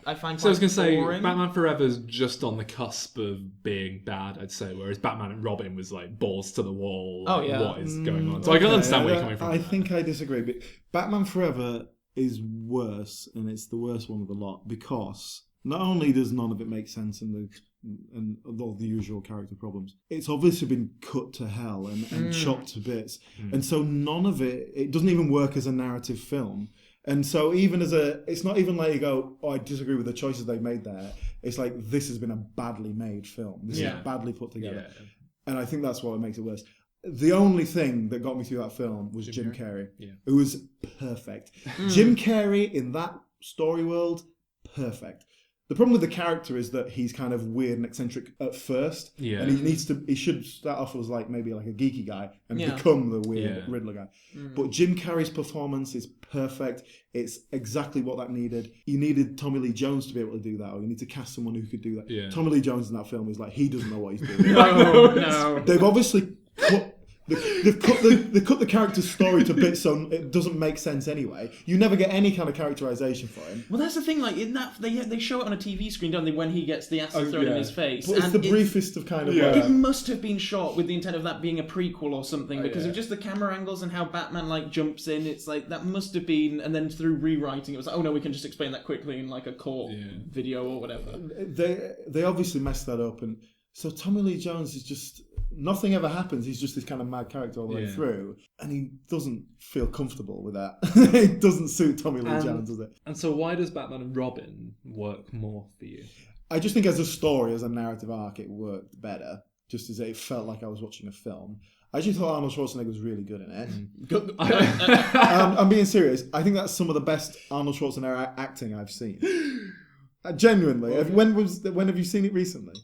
I find quite So I was going to say, boring. Batman Forever's just on the cusp of being bad, I'd say, whereas Batman and Robin was like balls to the wall. Oh, yeah. What is going on? So I can understand where you're coming from. I think I disagree, but Batman Forever is worse, and it's the worst one of the lot, because not only does none of it make sense and all the usual character problems, it's obviously been cut to hell and chopped to bits, and so none of it doesn't even work as a narrative film. And so even it's not even like you go, I disagree with the choices they've made there. It's like, this has been a badly made film. This is badly put together. Yeah. And I think that's what makes it worse. The only thing that got me through that film was Jim Carrey. Yeah. It was perfect. Jim Carrey in that story world, perfect. The problem with the character is that he's kind of weird and eccentric at first, and he should start off as maybe like a geeky guy and become the weird Riddler guy. But Jim Carrey's performance is perfect. It's exactly what that needed. You needed Tommy Lee Jones to be able to do that, or you need to cast someone who could do that. Tommy Lee Jones in that film is like, he doesn't know what he's doing. No. They've obviously They cut the character's story to bits so it doesn't make sense anyway. You never get any kind of characterization for him. Well, that's the thing. Like in that, they show it on a TV screen, don't they? When he gets the acid thrown in his face, But it's the briefest of kind of. It must have been shot with the intent of that being a prequel or something, because of just the camera angles and how Batman like jumps in. It's like that must have been, and then through rewriting, it was like, oh no, we can just explain that quickly in like a court video or whatever. They obviously messed that up, and so Tommy Lee Jones is just. Nothing ever happens. He's just this kind of mad character all the way through, and he doesn't feel comfortable with that. It doesn't suit Tommy Lee Jones, does it? And so, why does Batman and Robin work more for you? I just think, as a story, as a narrative arc, it worked better. Just as it felt like I was watching a film. I actually thought Arnold Schwarzenegger was really good in it. I'm being serious. I think that's some of the best Arnold Schwarzenegger acting I've seen. Genuinely. When have you seen it recently?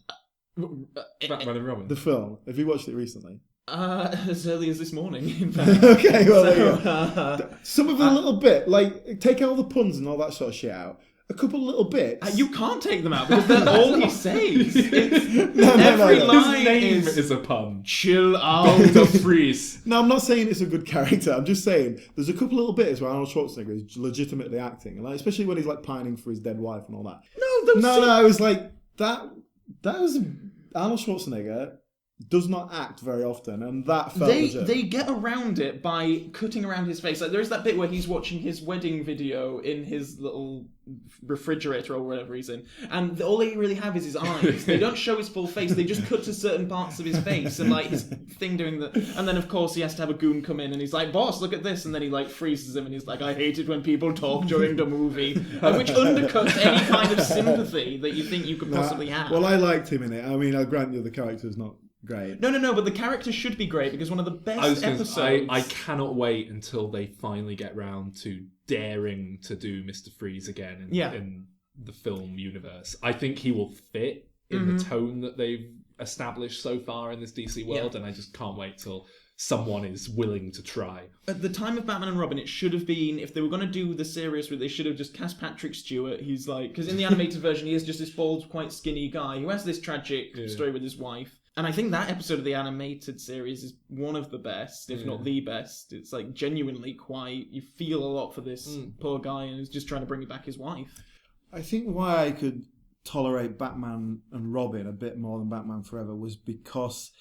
Batman and Robin. The film. Have you watched it recently? As early as this morning, in fact. Okay, well, there you go. Some of it a little bit, like, take all the puns and all that sort of shit out. A couple little bits. You can't take them out because they're all he says. Every line His name is a pun. Chill out. Freeze. No, I'm not saying it's a good character. I'm just saying there's a couple little bits where Arnold Schwarzenegger is legitimately acting, and like, especially when he's like pining for his dead wife and all that. No, I was like that was Arnold Schwarzenegger does not act very often, and that felt legit. They get around it by cutting around his face. Like there's that bit where he's watching his wedding video in his little refrigerator or whatever he's in, and all they really have is his eyes. They don't show his full face. They just cut to certain parts of his face and like his thing doing the. And then of course he has to have a goon come in, and he's like, "Boss, look at this," and then he like freezes him, and he's like, "I hate it when people talk during the movie," which undercuts any kind of sympathy that you think you could possibly have. Well, I liked him in it. I mean, I'll grant you the character's not great. No, but the character should be great because one of the best episodes. I cannot wait until they finally get round to daring to do Mr. Freeze again in the film universe. I think he will fit in the tone that they've established so far in this DC world, and I just can't wait till someone is willing to try. At the time of Batman and Robin, it should have been, if they were going to do the serious route, they should have just cast Patrick Stewart. He's like, because in the animated version, he is just this bald, quite skinny guy who has this tragic story with his wife. And I think that episode of the animated series is one of the best, if not the best. It's like genuinely quite, you feel a lot for this poor guy, and he's just trying to bring back his wife. I think why I could tolerate Batman and Robin a bit more than Batman Forever was because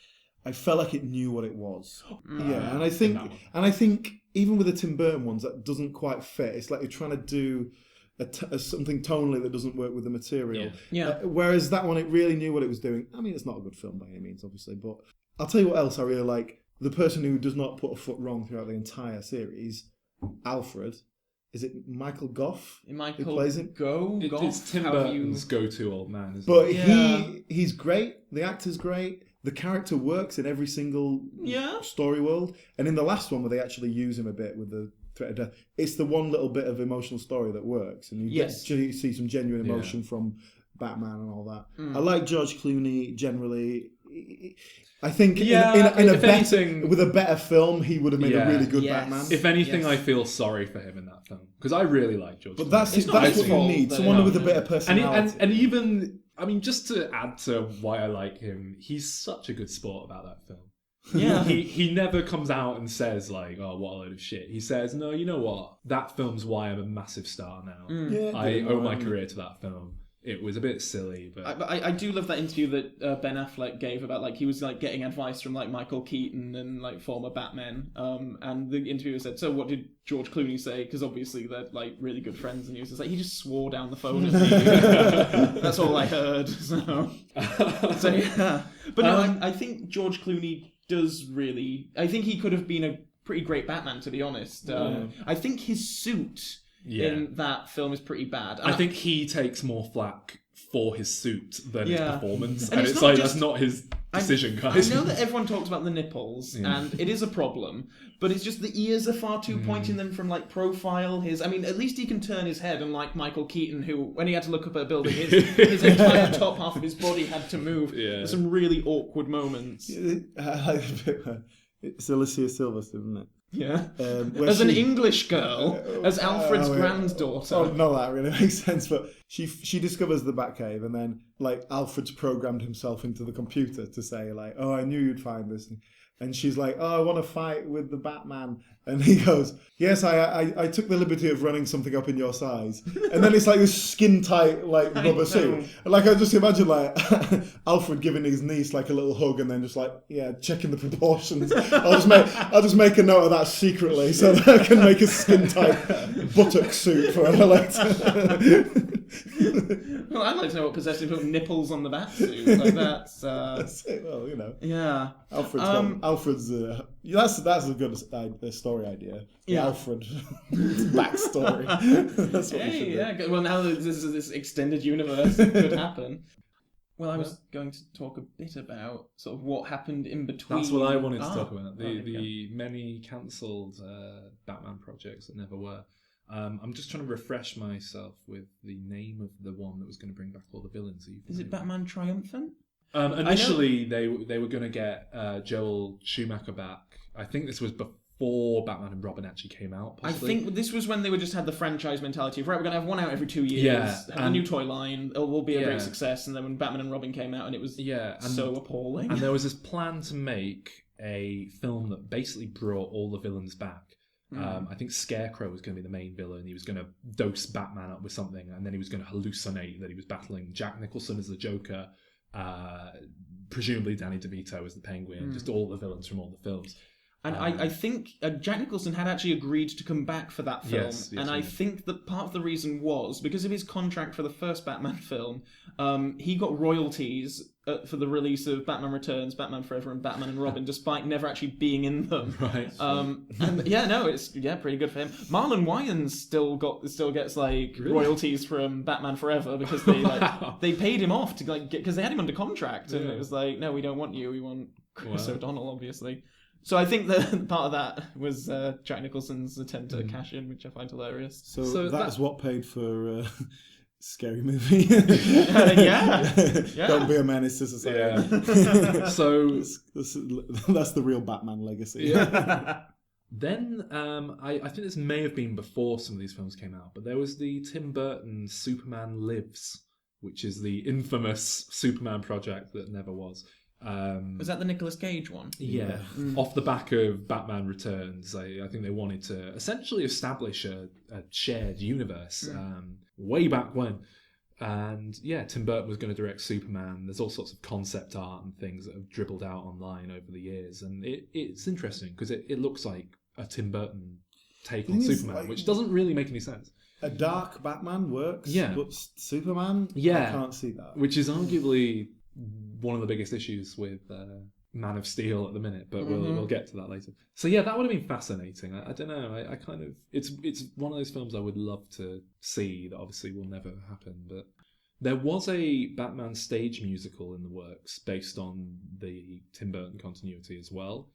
I felt like it knew what it was. And I think even with the Tim Burton ones, that doesn't quite fit. It's like you're trying to do something tonally that doesn't work with the material. Whereas that one, it really knew what it was doing. I mean, it's not a good film by any means, obviously, but I'll tell you what else I really like. The person who does not put a foot wrong throughout the entire series, Alfred. Is it Michael Gough who plays him? It's Tim Burton's go-to old man, isn't but he's great. The actor's great. The character works in every single story world. And in the last one where they actually use him a bit with the threat of death, it's the one little bit of emotional story that works. And you see some genuine emotion from Batman and all that. I like George Clooney generally. I think with a better film, he would have made a really good Batman. If anything, I feel sorry for him in that film because I really like George. But that's what you need. Someone with a bit of personality. And even, I mean, just to add to why I like him, he's such a good sport about that film. Yeah. He never comes out and says like, "Oh, what a load of shit." He says, "No, you know what? That film's why I'm a massive star now. I owe my career to that film. It was a bit silly, but I do love that interview that Ben Affleck gave about like he was like getting advice from like Michael Keaton and like former Batman. And the interviewer said, "So what did George Clooney say?" Because obviously they're like really good friends, and he was just like, he just swore down the phone at me. That's all I heard. So yeah, but no, I think George Clooney does really. I think he could have been a pretty great Batman, to be honest. I think his suit. In that film is pretty bad. I think he takes more flack for his suit than his performance. And it's like, that's not his decision, guys. I know that everyone talks about the nipples, and it is a problem, but it's just the ears are far too pointing them from like profile. I mean, at least he can turn his head, unlike Michael Keaton, who, when he had to look up at a building, his entire top half of his body had to move. There's some really awkward moments. I like the bit where it's Alicia Silverstone, isn't it? Yeah. As an English girl, as Alfred's granddaughter. Oh, no, that really makes sense. But she discovers the Batcave, and then like Alfred's programmed himself into the computer to say like, "Oh, I knew you'd find this." And she's like, "Oh, I want to fight with the Batman." And he goes, "Yes, I took the liberty of running something up in your size." And then it's like this skin tight like rubber suit. And like I just imagine like Alfred giving his niece like a little hug and then just like checking the proportions. I'll just make a note of that secretly so that I can make a skin tight buttock suit for her later. Well, I'd like to know what possessed him to put nipples on the bat suit. Like that's it. Well, yeah. Alfred's that's a good story idea. Yeah. Alfred backstory. That's what we should do. Yeah. Well, now that this extended universe could happen. Well, I was going to talk a bit about sort of what happened in between. That's what I wanted to talk about. The many cancelled Batman projects that never were. I'm just trying to refresh myself with the name of the one that was going to bring back all the villains. Is it Batman Triumphant? Initially, they were going to get Joel Schumacher back. I think this was before Batman and Robin actually came out. Possibly. I think this was when they just had the franchise mentality of, right, we're going to have one out every 2 years, have a new toy line, it will be a great success. And then when Batman and Robin came out, and it was so appalling. And there was this plan to make a film that basically brought all the villains back. I think Scarecrow was going to be the main villain. He was going to dose Batman up with something, and then he was going to hallucinate that he was battling Jack Nicholson as the Joker, presumably Danny DeVito as the Penguin, just all the villains from all the films. And I think Jack Nicholson had actually agreed to come back for that film. I think that part of the reason was because of his contract for the first Batman film, he got royalties for the release of Batman Returns, Batman Forever, and Batman and Robin, despite never actually being in them. Right. It's pretty good for him. Marlon Wayans still gets like royalties from Batman Forever because they paid him off to because they had him under contract, and it was like, no, we don't want you, we want Chris O'Donnell, obviously. So I think that part of that was Jack Nicholson's attempt to cash in, which I find hilarious. So that's what paid for Scary Movie. Don't be a menace to society. Yeah. So that's the real Batman legacy. Yeah. Then I think this may have been before some of these films came out, but there was the Tim Burton Superman Lives, which is the infamous Superman project that never was. Was that the Nicolas Cage one? Yeah. Off the back of Batman Returns, I think they wanted to essentially establish a shared universe way back when. And Tim Burton was going to direct Superman. There's all sorts of concept art and things that have dribbled out online over the years. And it's interesting because it looks like a Tim Burton take on Superman, which doesn't really make any sense. A dark Batman works, but Superman? I can't see that. Which is arguably one of the biggest issues with Man of Steel at the minute, but we'll get to that later. So that would have been fascinating. I don't know. I kind of it's one of those films I would love to see that obviously will never happen. But there was a Batman stage musical in the works based on the Tim Burton continuity as well.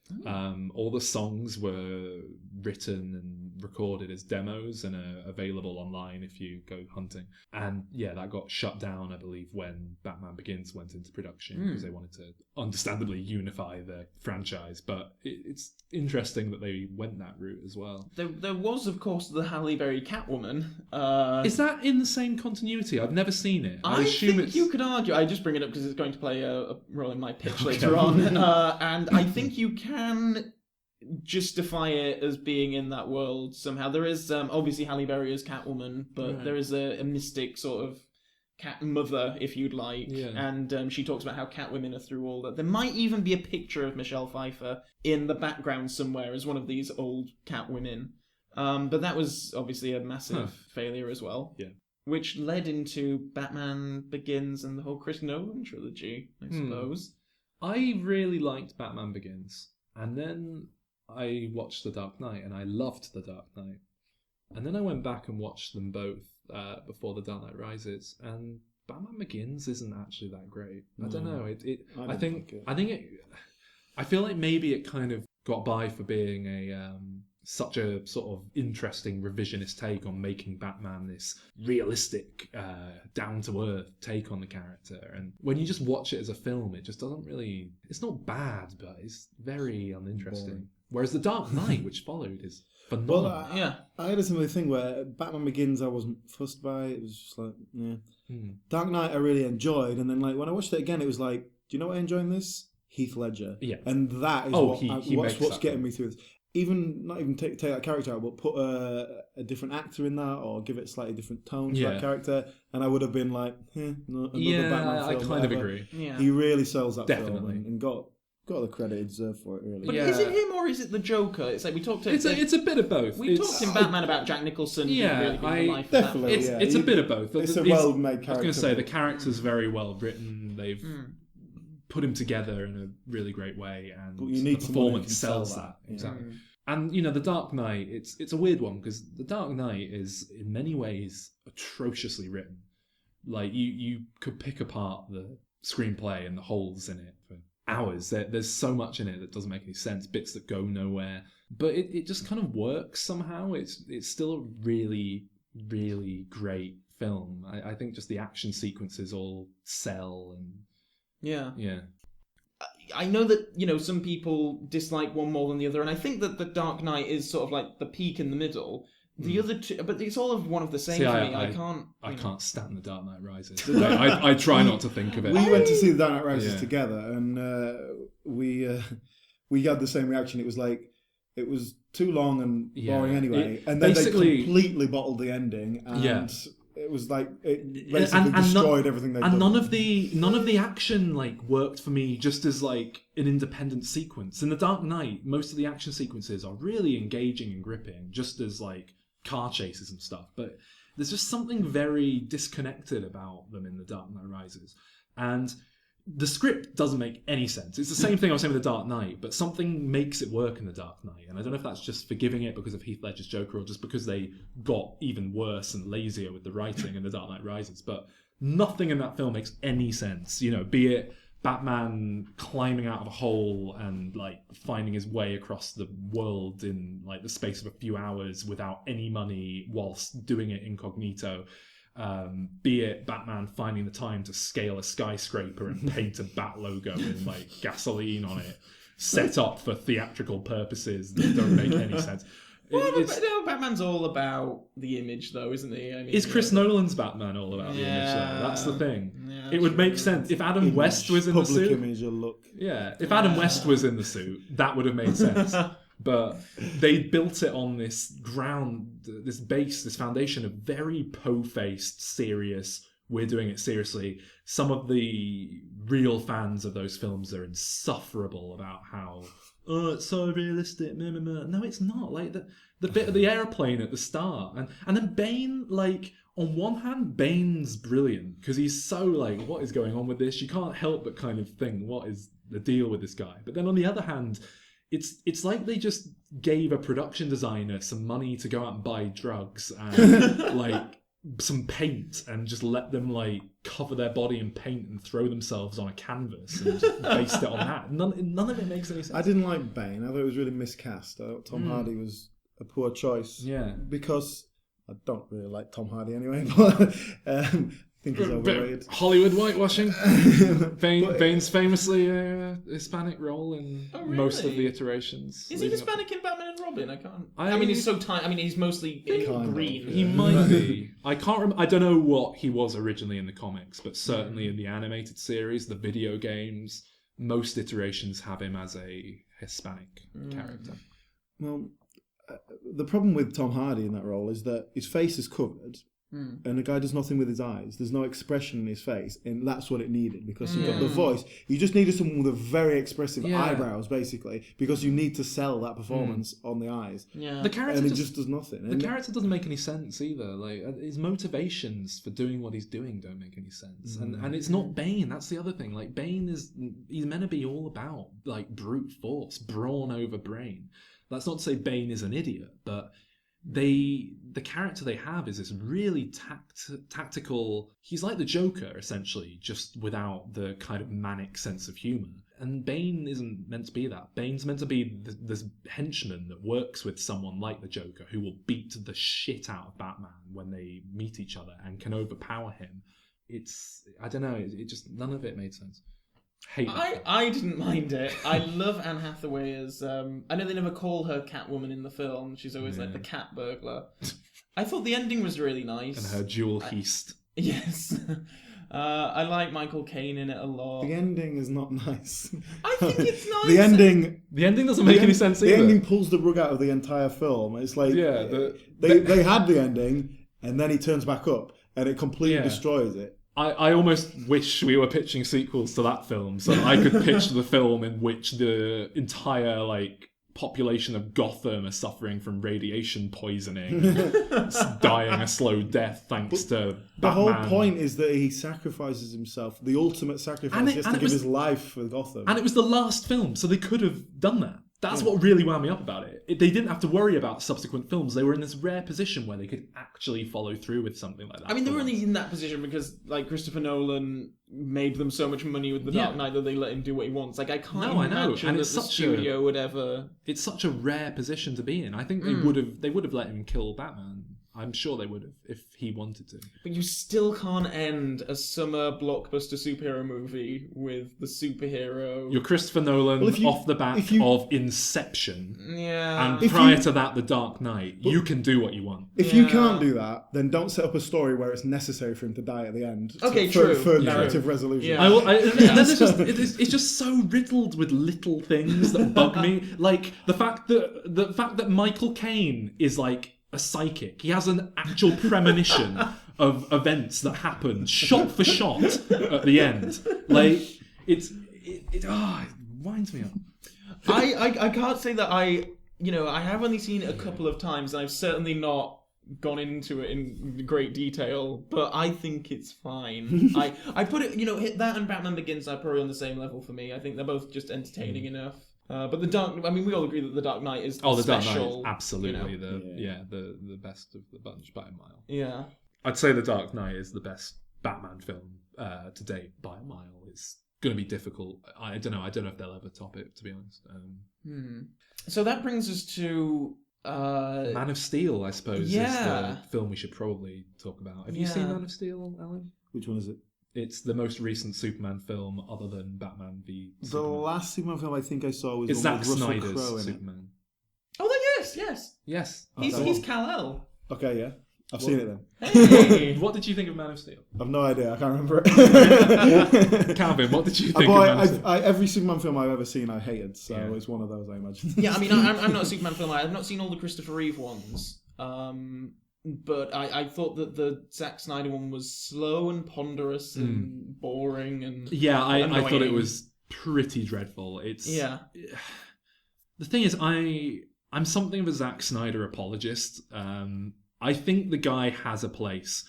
All the songs were written and recorded as demos and are available online if you go hunting. And that got shut down, I believe, when Batman Begins went into production because they wanted to understandably unify the franchise. But it's interesting that they went that route as well. There was, of course, the Halle Berry Catwoman. Is that in the same continuity? I've never seen it. I think you could argue. I just bring it up because it's going to play a role in my pitch later on. And I think you can justify it as being in that world somehow. There is obviously Halle Berry as Catwoman, but there is a mystic sort of cat mother, if you'd like. And she talks about how Catwomen are through all that. There might even be a picture of Michelle Pfeiffer in the background somewhere as one of these old Catwomen. But that was obviously a massive failure as well. Yeah. Which led into Batman Begins and the whole Chris Nolan trilogy, I suppose. I really liked Batman Begins. And then I watched The Dark Knight, and I loved The Dark Knight. And then I went back and watched them both before The Dark Knight Rises, and Batman Begins isn't actually that great. I don't know. I feel like maybe it kind of got by for being a such a sort of interesting revisionist take on making Batman this realistic, down-to-earth take on the character. And when you just watch it as a film, it just doesn't really... It's not bad, but it's very uninteresting. Boring. Whereas The Dark Knight, which followed, is phenomenal. Well, I had a similar thing where Batman Begins I wasn't fussed by. It was just like, Dark Knight I really enjoyed. And then like when I watched it again, it was like, do you know what I enjoy in this? Heath Ledger. Yeah. And that is he makes what's that getting me through this. Not even take that character out, but put a different actor in that, or give it a slightly different tone to that character, and I would have been like, another Batman film. I kind of agree. Yeah. He really sells that Definitely. film and got the credit he deserved for it, really. But is it him or is it the Joker? It's like we talked. It's a bit of both. We talked in Batman about Jack Nicholson. Yeah, really the life of definitely. that film. It's a bit of both. It's a well-made character. I was going to say the character's very well written. They've put him together in a really great way, and but you need the performance sells that. Exactly. And The Dark Knight, it's a weird one because The Dark Knight is in many ways atrociously written. Like you could pick apart the screenplay and the holes in it for hours. There's so much in it that doesn't make any sense, bits that go nowhere. But it just kind of works somehow. It's still a really, really great film. I think just the action sequences all sell and Yeah. yeah. I know that, some people dislike one more than the other, and I think that The Dark Knight is sort of like the peak in the middle. The other two, but it's all of one of the same for me. I can't stand The Dark Knight Rises. I try not to think of it. We went to see The Dark Knight Rises together, and we had the same reaction. It was like it was too long and boring anyway, and then they completely bottled the ending, and it was like it basically destroyed everything they'd done. And none of the action worked for me just as an independent sequence. In The Dark Knight, most of the action sequences are really engaging and gripping, just as car chases and stuff. But there's just something very disconnected about them in The Dark Knight Rises. And the script doesn't make any sense. It's the same thing I was saying with The Dark Knight, but something makes it work in The Dark Knight. And I don't know if that's just forgiving it because of Heath Ledger's Joker or just because they got even worse and lazier with the writing in The Dark Knight Rises. But nothing in that film makes any sense. Be it Batman climbing out of a hole and finding his way across the world in the space of a few hours without any money whilst doing it incognito. Be it Batman finding the time to scale a skyscraper and paint a bat logo with gasoline on it, set up for theatrical purposes that don't make any sense. Batman's all about the image, though, isn't he? Is Chris Nolan's Batman all about the image, though? That's the thing. Yeah, it would make sense if Adam West was in the suit. Public image or look. Yeah, if Adam West was in the suit, that would have made sense. But they built it on this ground, this base, this foundation of very po-faced, serious, we're doing it seriously. Some of the real fans of those films are insufferable about how, it's so realistic. No, it's not. The bit of the airplane at the start. And then Bane, on one hand, Bane's brilliant because he's so what is going on with this? You can't help but kind of think, what is the deal with this guy? But then on the other hand, it's like they just gave a production designer some money to go out and buy drugs and some paint and just let them cover their body in paint and throw themselves on a canvas and just based it on that. None of it makes any sense. I didn't like Bane. I thought it was really miscast. I thought Tom Hardy was a poor choice. Yeah. Because I don't really like Tom Hardy anyway, but I think he's overrated. Hollywood whitewashing. Bane's famously a Hispanic role in most of the iterations. Is he Hispanic in Batman and Robin? I can't. I mean, he's so tiny. I mean, he's mostly in green. He might be. I can't. I don't know what he was originally in the comics, but certainly in the animated series, the video games, most iterations have him as a Hispanic character. Well, the problem with Tom Hardy in that role is that his face is covered. And the guy does nothing with his eyes. There's no expression in his face, and that's what it needed because he got the voice. You just needed someone with a very expressive eyebrows, basically, because you need to sell that performance on the eyes. Yeah, the character and it just does nothing. The character doesn't make any sense either. His motivations for doing what he's doing don't make any sense, and it's not Bane. That's the other thing. Bane he's meant to be all about brute force, brawn over brain. That's not to say Bane is an idiot, but the character they have is this really tactical. He's like the Joker essentially, just without the kind of manic sense of humor. And Bane isn't meant to be that. Bane's meant to be this henchman that works with someone like the Joker who will beat the shit out of Batman when they meet each other and can overpower him. I don't know. It just none of it made sense. I didn't mind it. I love Anne Hathaway as I know they never call her Catwoman in the film. She's always the cat burglar. I thought the ending was really nice. And her jewel heist. Yes. I like Michael Caine in it a lot. The ending is not nice. I think it's nice. The ending. The ending doesn't make any sense The either. ending pulls the rug out of the entire film. It's like Yeah, they had the ending, and then he turns back up, and it completely Yeah. destroys it. I almost wish we were pitching sequels to that film so that I could pitch the film in which the entire population of Gotham are suffering from radiation poisoning, dying a slow death thanks to The Batman. whole point is that he sacrifices himself. The ultimate sacrifice. He has to give his life for Gotham. And it was the last film, so they could have done that. That's what really wound me up about it. They didn't have to worry about subsequent films. They were in this rare position where they could actually follow through with something like that. I mean, they were only in that position because, Christopher Nolan made them so much money with The Dark Knight that they let him do what he wants. I can't imagine and that it's the studio would ever... It's such a rare position to be in. I think they would have let him kill Batman. I'm sure they would have if he wanted to. But you still can't end a summer blockbuster superhero movie with the superhero... You're Christopher Nolan off the back of Inception. Yeah. And prior to that, The Dark Knight. You can do what you want. If you can't do that, then don't set up a story where it's necessary for him to die at the end. True. For narrative resolution. Yeah. It's just so riddled with little things that bug me. Like the fact that Michael Caine is a psychic. He has an actual premonition of events that happen, shot for shot, at the end. It winds me up. I can't say that I have only seen it a couple of times, and I've certainly not gone into it in great detail, but I think it's fine. I put it, hit that and Batman Begins are probably on the same level for me. I think they're both just entertaining enough. But we all agree that The Dark Knight is the special. Dark Knight is absolutely the best of the bunch by a mile. Yeah. I'd say The Dark Knight is the best Batman film to date by a mile. It's going to be difficult. I don't know if they'll ever top it, to be honest. So that brings us to... Man of Steel, I suppose, is Yeah. the film we should probably talk about. Have you seen Man of Steel, Alan? Which one is it? It's the most recent Superman film other than Batman v The Superman. last Superman film I think I saw was It's the one Zack with Russell Snyder's Crowe in it. Superman. Oh, yes. Yes. He's Kal-El. Okay, yeah. I've seen it then. Hey. What did you think of Man of Steel? I've no idea. I can't remember it. Calvin, what did you think of Man of Steel? Every Superman film I've ever seen, I hated. So Yeah. it's one of those, I imagine. Yeah, I mean, I'm not a Superman film. I've not seen all the Christopher Reeve ones. But I thought that the Zack Snyder one was slow and ponderous and boring and Yeah, I thought it annoying. was pretty dreadful. It's Yeah. The thing is, I'm something of a Zack Snyder apologist. I think the guy has a place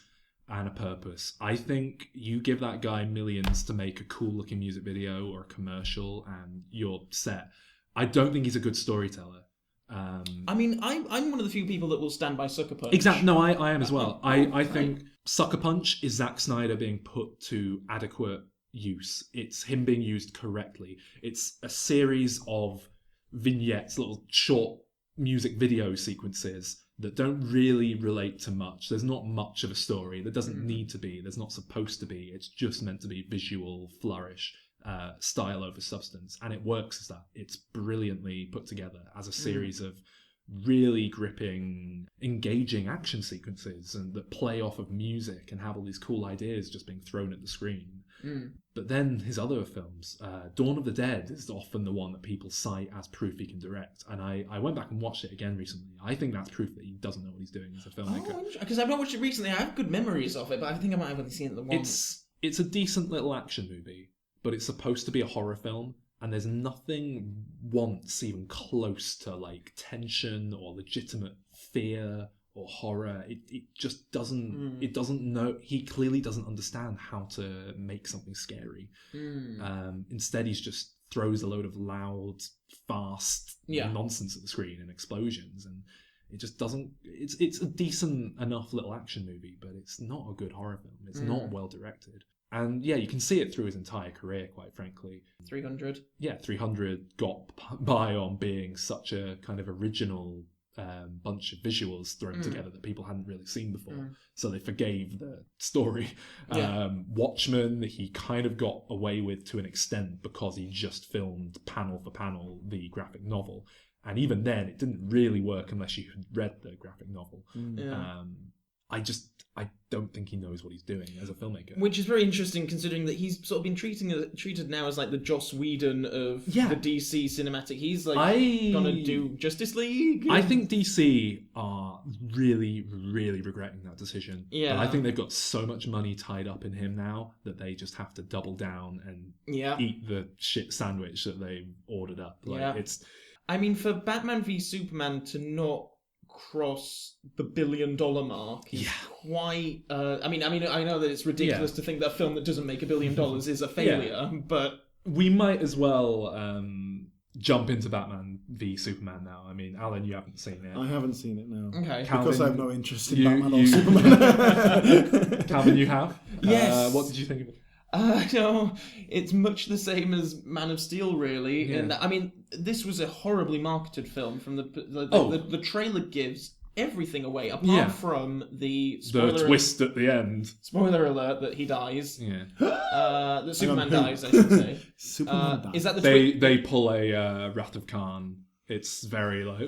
and a purpose. I think you give that guy millions to make a cool looking music video or a commercial and you're set. I don't think he's a good storyteller. I mean, I'm one of the few people that will stand by Sucker Punch. Exactly. No, I am as well. I think Sucker Punch is Zack Snyder being put to adequate use. It's him being used correctly. It's a series of vignettes, little short music video sequences that don't really relate to much. There's not much of a story. There doesn't need to be. There's not supposed to be. It's just meant to be visual flourish, style over substance. And it works as that. It's brilliantly put together as a series of really gripping, engaging action sequences and that play off of music and have all these cool ideas just being thrown at the screen. But then his other films, Dawn of the Dead is often the one that people cite as proof he can direct. And I went back and watched it again recently. I think that's proof that he doesn't know what he's doing as a filmmaker. Because I've not watched it recently. I have good memories of it, but I think I might have only seen it the once. It's a decent little action movie, but it's supposed to be a horror film. And there's nothing once even close to tension or legitimate fear or horror. It just doesn't. It doesn't know. He clearly doesn't understand how to make something scary. Instead, he's just throws a load of loud, fast nonsense at the screen and explosions, and it just doesn't. It's a decent enough little action movie, but it's not a good horror film. It's not well directed. And yeah, you can see it through his entire career, quite frankly. 300. Yeah, 300 got by on being such a kind of original bunch of visuals thrown together that people hadn't really seen before. So they forgave the story. Watchmen, he kind of got away with to an extent because he just filmed panel for panel the graphic novel. And even then, it didn't really work unless you had read the graphic novel. I don't think he knows what he's doing as a filmmaker. Which is very interesting, considering that he's sort of been treated now as like the Joss Whedon of the DC cinematic. He's like gonna do Justice League. I think DC are really, really regretting that decision. Yeah, but I think they've got so much money tied up in him now that they just have to double down and eat the shit sandwich that they ordered up. It's. I mean, for Batman v Superman to not cross the $1 billion mark is quite I mean I know that it's ridiculous to think that a film that doesn't make $1 billion is a failure, but we might as well jump into Batman v Superman now. I mean, Alan, you haven't seen it. I haven't seen it now. Okay. Calvin, because I have no interest in Batman or Superman. Calvin, you have? Yes. What did you think of it? No, it's much the same as Man of Steel, really. In that, I mean, this was a horribly marketed film. From the trailer gives everything away, apart from the twist at the end. Spoiler alert that he dies. Yeah. That Superman dies, I should say. Superman dies. Is that the they pull a Wrath of Khan. It's very like,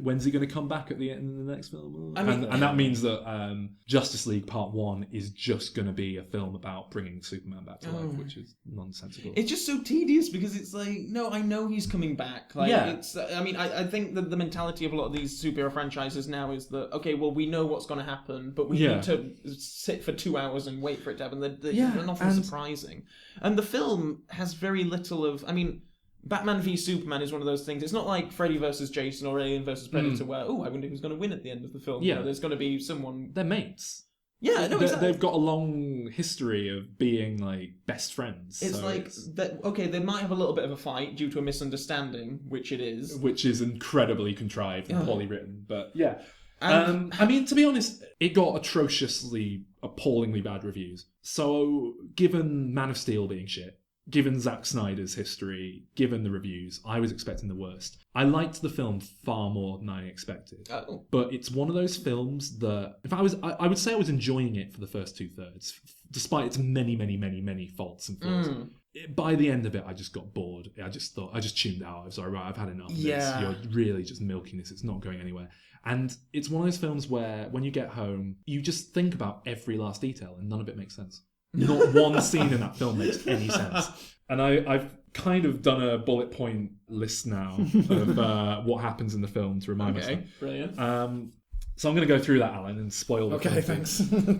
when's he gonna come back at the end of the next film? And that means that Justice League Part 1 is just gonna be a film about bringing Superman back to life, which is nonsensical. It's just so tedious because it's like, no, I know he's coming back. Like, it's. I mean, I think that the mentality of a lot of these superhero franchises now is that, okay, well, we know what's going to happen, but we need to sit for 2 hours and wait for it to happen. They're nothing surprising. And the film has very little of. I mean, Batman v Superman is one of those things. It's not like Freddy versus Jason or Alien versus Predator, where I wonder who's going to win at the end of the film. Yeah, there's going to be someone. They're mates. Yeah, no, exactly. They've got a long history of being like best friends. It's that. Okay, they might have a little bit of a fight due to a misunderstanding, which it is, which is incredibly contrived and poorly written. But yeah, I mean, to be honest, it got atrociously, appallingly bad reviews. So, given Man of Steel being shit. Given Zack Snyder's history, given the reviews, I was expecting the worst. I liked the film far more than I expected. But it's one of those films that, if I would say I was enjoying it for the first 2/3, despite its many, many, many, many faults and flaws. By the end of it, I just got bored. I just tuned out. I was like, right, I've had enough of this. You're really just milking this. It's not going anywhere. And it's one of those films where, when you get home, you just think about every last detail and none of it makes sense. Not one scene in that film makes any sense. And I've kind of done a bullet point list now of what happens in the film to remind myself. Okay, brilliant. So I'm going to go through that, Alan, and spoil the film. Okay, thanks.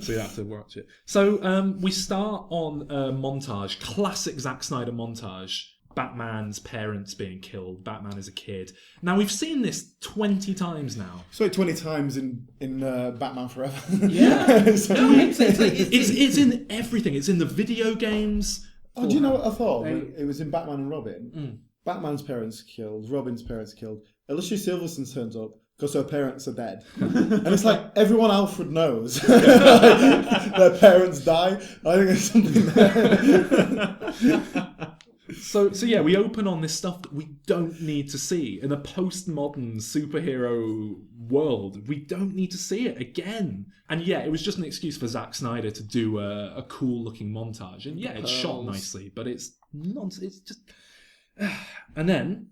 So you have to watch it. So we start on a montage, classic Zack Snyder montage. Batman's parents being killed. Batman is a kid. Now, we've seen this 20 times now. So 20 times in Batman Forever. Yeah. It's in everything. It's in the video games. Oh, do you know what I thought? It was in Batman and Robin. Batman's parents killed. Robin's parents killed. Alicia Silverstone turns up because her parents are dead. And it's like, everyone Alfred knows. Their parents die. I think there's something there. So yeah, we open on this stuff that we don't need to see. In a postmodern superhero world, we don't need to see it again. And yeah, it was just an excuse for Zack Snyder to do a cool-looking montage. And yeah, it's shot nicely, but it's nonsense. It's just... And then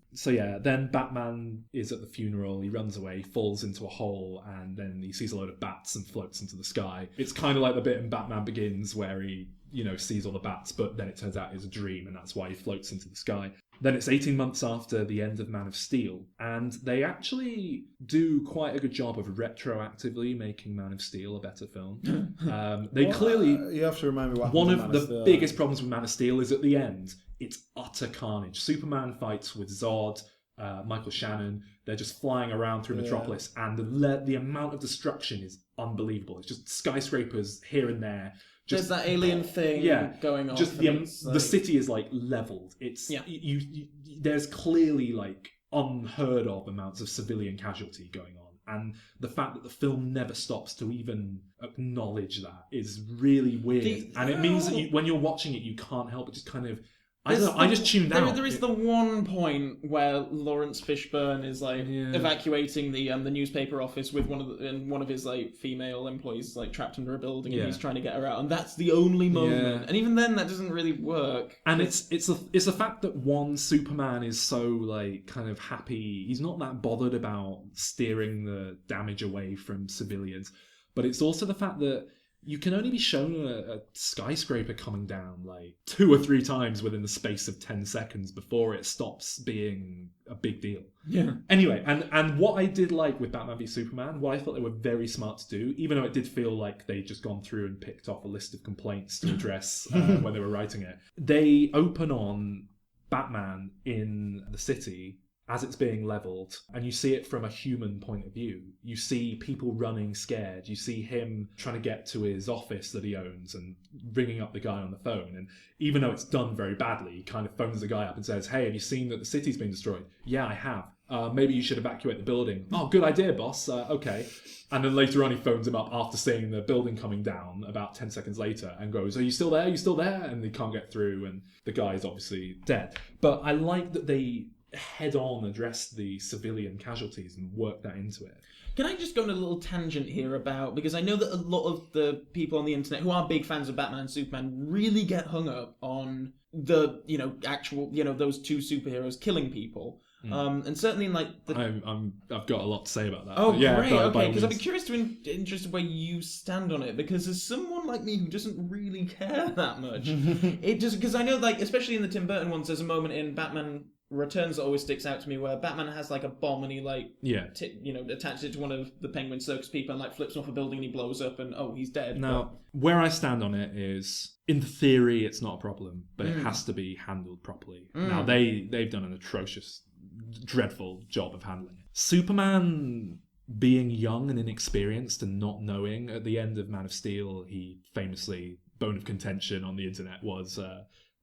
Batman is at the funeral, he runs away, falls into a hole, and then he sees a load of bats and floats into the sky. It's kind of like the bit in Batman Begins where he, sees all the bats, but then it turns out it's a dream, and that's why he floats into the sky. Then it's 18 months after the end of Man of Steel, and they actually do quite a good job of retroactively making Man of Steel a better film. You have to remind me what one of the biggest problems with Man of Steel is at the end, it's utter carnage. Superman fights with Zod, Michael Shannon. They're just flying around through Metropolis, and the amount of destruction is unbelievable. It's just skyscrapers here and there. There's that alien thing going on. Just the city is like leveled. It's there's clearly like unheard of amounts of civilian casualty going on, and the fact that the film never stops to even acknowledge that is really weird. And it means that when you're watching it, you can't help but just kind of I don't know, I just tuned out. There is the one point where Lawrence Fishburne is like evacuating the newspaper office with one of his like female employees like trapped under a building and he's trying to get her out, and that's the only moment. And even then, that doesn't really work. And it's the fact that one Superman is so like kind of happy. He's not that bothered about steering the damage away from civilians, but it's also the fact that you can only be shown a skyscraper coming down like 2 or 3 times within the space of 10 seconds before it stops being a big deal. Yeah. Anyway, and what I did like with Batman v Superman, what I thought they were very smart to do, even though it did feel like they'd just gone through and picked off a list of complaints to address when they were writing it, they open on Batman in the city as it's being leveled, and you see it from a human point of view. You see people running scared. You see him trying to get to his office that he owns and ringing up the guy on the phone. And even though it's done very badly, he kind of phones the guy up and says, "Hey, have you seen that the city's been destroyed?" "Yeah, I have. Maybe you should evacuate the building." "Oh, good idea, boss. Okay." And then later on he phones him up after seeing the building coming down about 10 seconds later and goes, "Are you still there? Are you still there?" And they can't get through and the guy's obviously dead. But I like that they head-on address the civilian casualties and work that into it. Can I just go on a little tangent here about, because I know that a lot of the people on the internet who are big fans of Batman and Superman really get hung up on the, actual, those two superheroes killing people. And certainly in like I've got a lot to say about that. Oh, yeah, great. Okay, because I'd be curious to interested where you stand on it, because as someone like me who doesn't really care that much, it just, because I know, like, especially in the Tim Burton ones, there's a moment in Batman Returns that always sticks out to me where Batman has like a bomb and he like attaches it to one of the Penguin Circus people and like flips him off a building and he blows up and he's dead. Now, where I stand on it is, in theory it's not a problem, but it has to be handled properly. Now they've done an atrocious, dreadful job of handling it. Superman being young and inexperienced and not knowing, at the end of Man of Steel, he famously, bone of contention on the internet was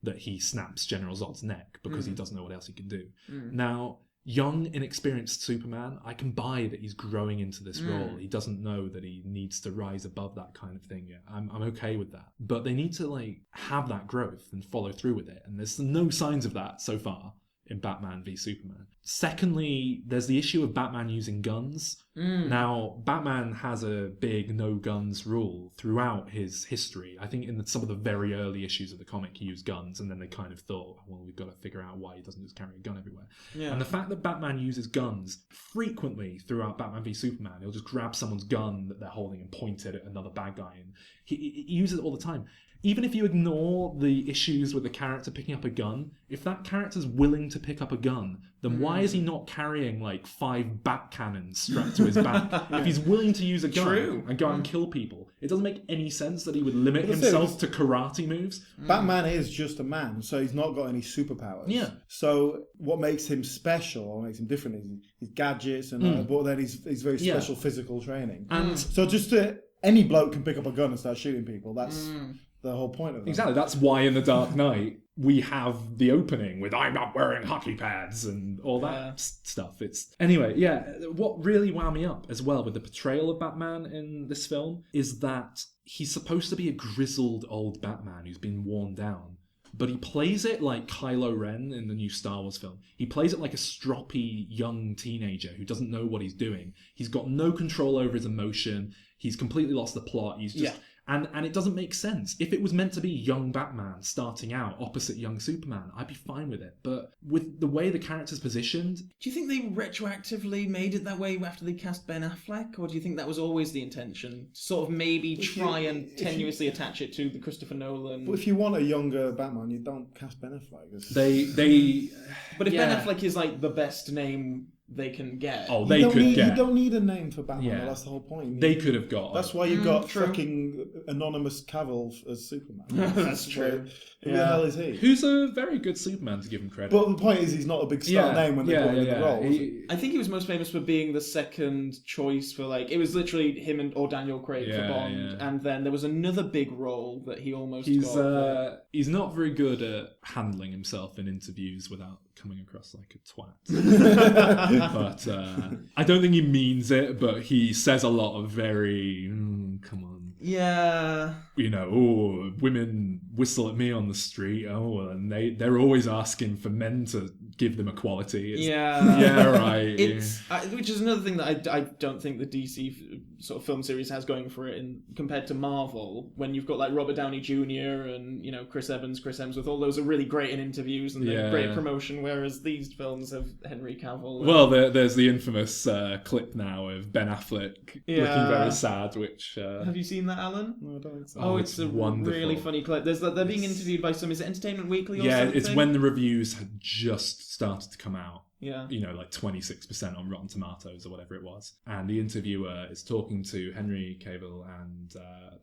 that he snaps General Zod's neck because he doesn't know what else he can do. Now, young, inexperienced Superman, I can buy that he's growing into this role. He doesn't know that he needs to rise above that kind of thing yet. I'm okay with that. But they need to like have that growth and follow through with it. And there's no signs of that so far in Batman v Superman. Secondly, there's the issue of Batman using guns. Now, Batman has a big no guns rule throughout his history. I think in some of the very early issues of the comic he used guns, and then they kind of thought, well, we've got to figure out why he doesn't just carry a gun everywhere. Yeah. And the fact that Batman uses guns frequently throughout Batman v Superman, he'll just grab someone's gun that they're holding and point it at another bad guy, and he uses it all the time. Even if you ignore the issues with the character picking up a gun, if that character's willing to pick up a gun, then why is he not carrying like 5 bat cannons strapped to his back? If he's willing to use a gun and go out and kill people, it doesn't make any sense that he would limit himself to karate moves. Batman is just a man, so he's not got any superpowers. Yeah. So what makes him special, what makes him different, is his gadgets and but then he's very special physical training. And so just any bloke can pick up a gun and start shooting people. That's the whole point of that. Exactly. That's why in The Dark Knight we have the opening with "I'm not wearing hockey pads" and all that stuff. Anyway, what really wound me up as well with the portrayal of Batman in this film is that he's supposed to be a grizzled old Batman who's been worn down, but he plays it like Kylo Ren in the new Star Wars film. He plays it like a stroppy young teenager who doesn't know what he's doing. He's got no control over his emotion. He's completely lost the plot. He's just... And it doesn't make sense. If it was meant to be young Batman starting out opposite young Superman, I'd be fine with it. But with the way the character's positioned... Do you think they retroactively made it that way after they cast Ben Affleck? Or do you think that was always the intention? To sort of maybe try and tenuously attach it to the Christopher Nolan... But if you want a younger Batman, you don't cast Ben Affleck. But if Ben Affleck is like the best name they can get... Oh, you don't need a name for Batman. Yeah. That's the whole point. They could have got... That's why you got fucking anonymous Cavill as Superman. That's true. Who the hell is he? Who's a very good Superman, to give him credit. But the point is, he's not a big star name when they put him in the role. I think he was most famous for being the second choice for like... It was literally him or Daniel Craig for Bond. Yeah. And then there was another big role that he almost got. He's not very good at handling himself in interviews without coming across like a twat. But I don't think he means it, but he says a lot of very come on Yeah. Women whistle at me on the street. And they're always asking for men to give them equality. Yeah, right. Which is another thing that I don't think the DC sort of film series has going for it compared to Marvel, when you've got like Robert Downey Jr. and Chris Evans, Chris Hemsworth. All those are really great in interviews and they're great promotion, whereas these films have Henry Cavill. Well, there's the infamous clip now of Ben Affleck looking very sad. Which have you seen that, Alan? No, I don't think so. Oh, it's a wonderful. really funny clip. They're being interviewed by is it Entertainment Weekly or something? Yeah, it's when the reviews had just started to come out. Yeah. Like 26% on Rotten Tomatoes or whatever it was. And the interviewer is talking to Henry Cavill and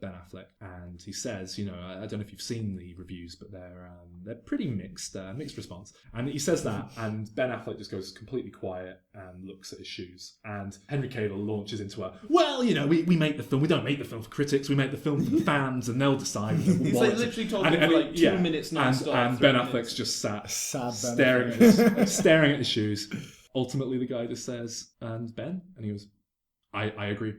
Ben Affleck, and he says, I don't know if you've seen the reviews, but they're pretty mixed response. And he says that, and Ben Affleck just goes completely quiet and looks at his shoes. And Henry Cavill launches into we make the film. We don't make the film for critics. We make the film for the fans, and they'll decide. He's literally talking for like 2 minutes non-stop. And Ben Affleck's just sat staring at his shoes. Ultimately, the guy just says, "And Ben," and he goes, "I agree."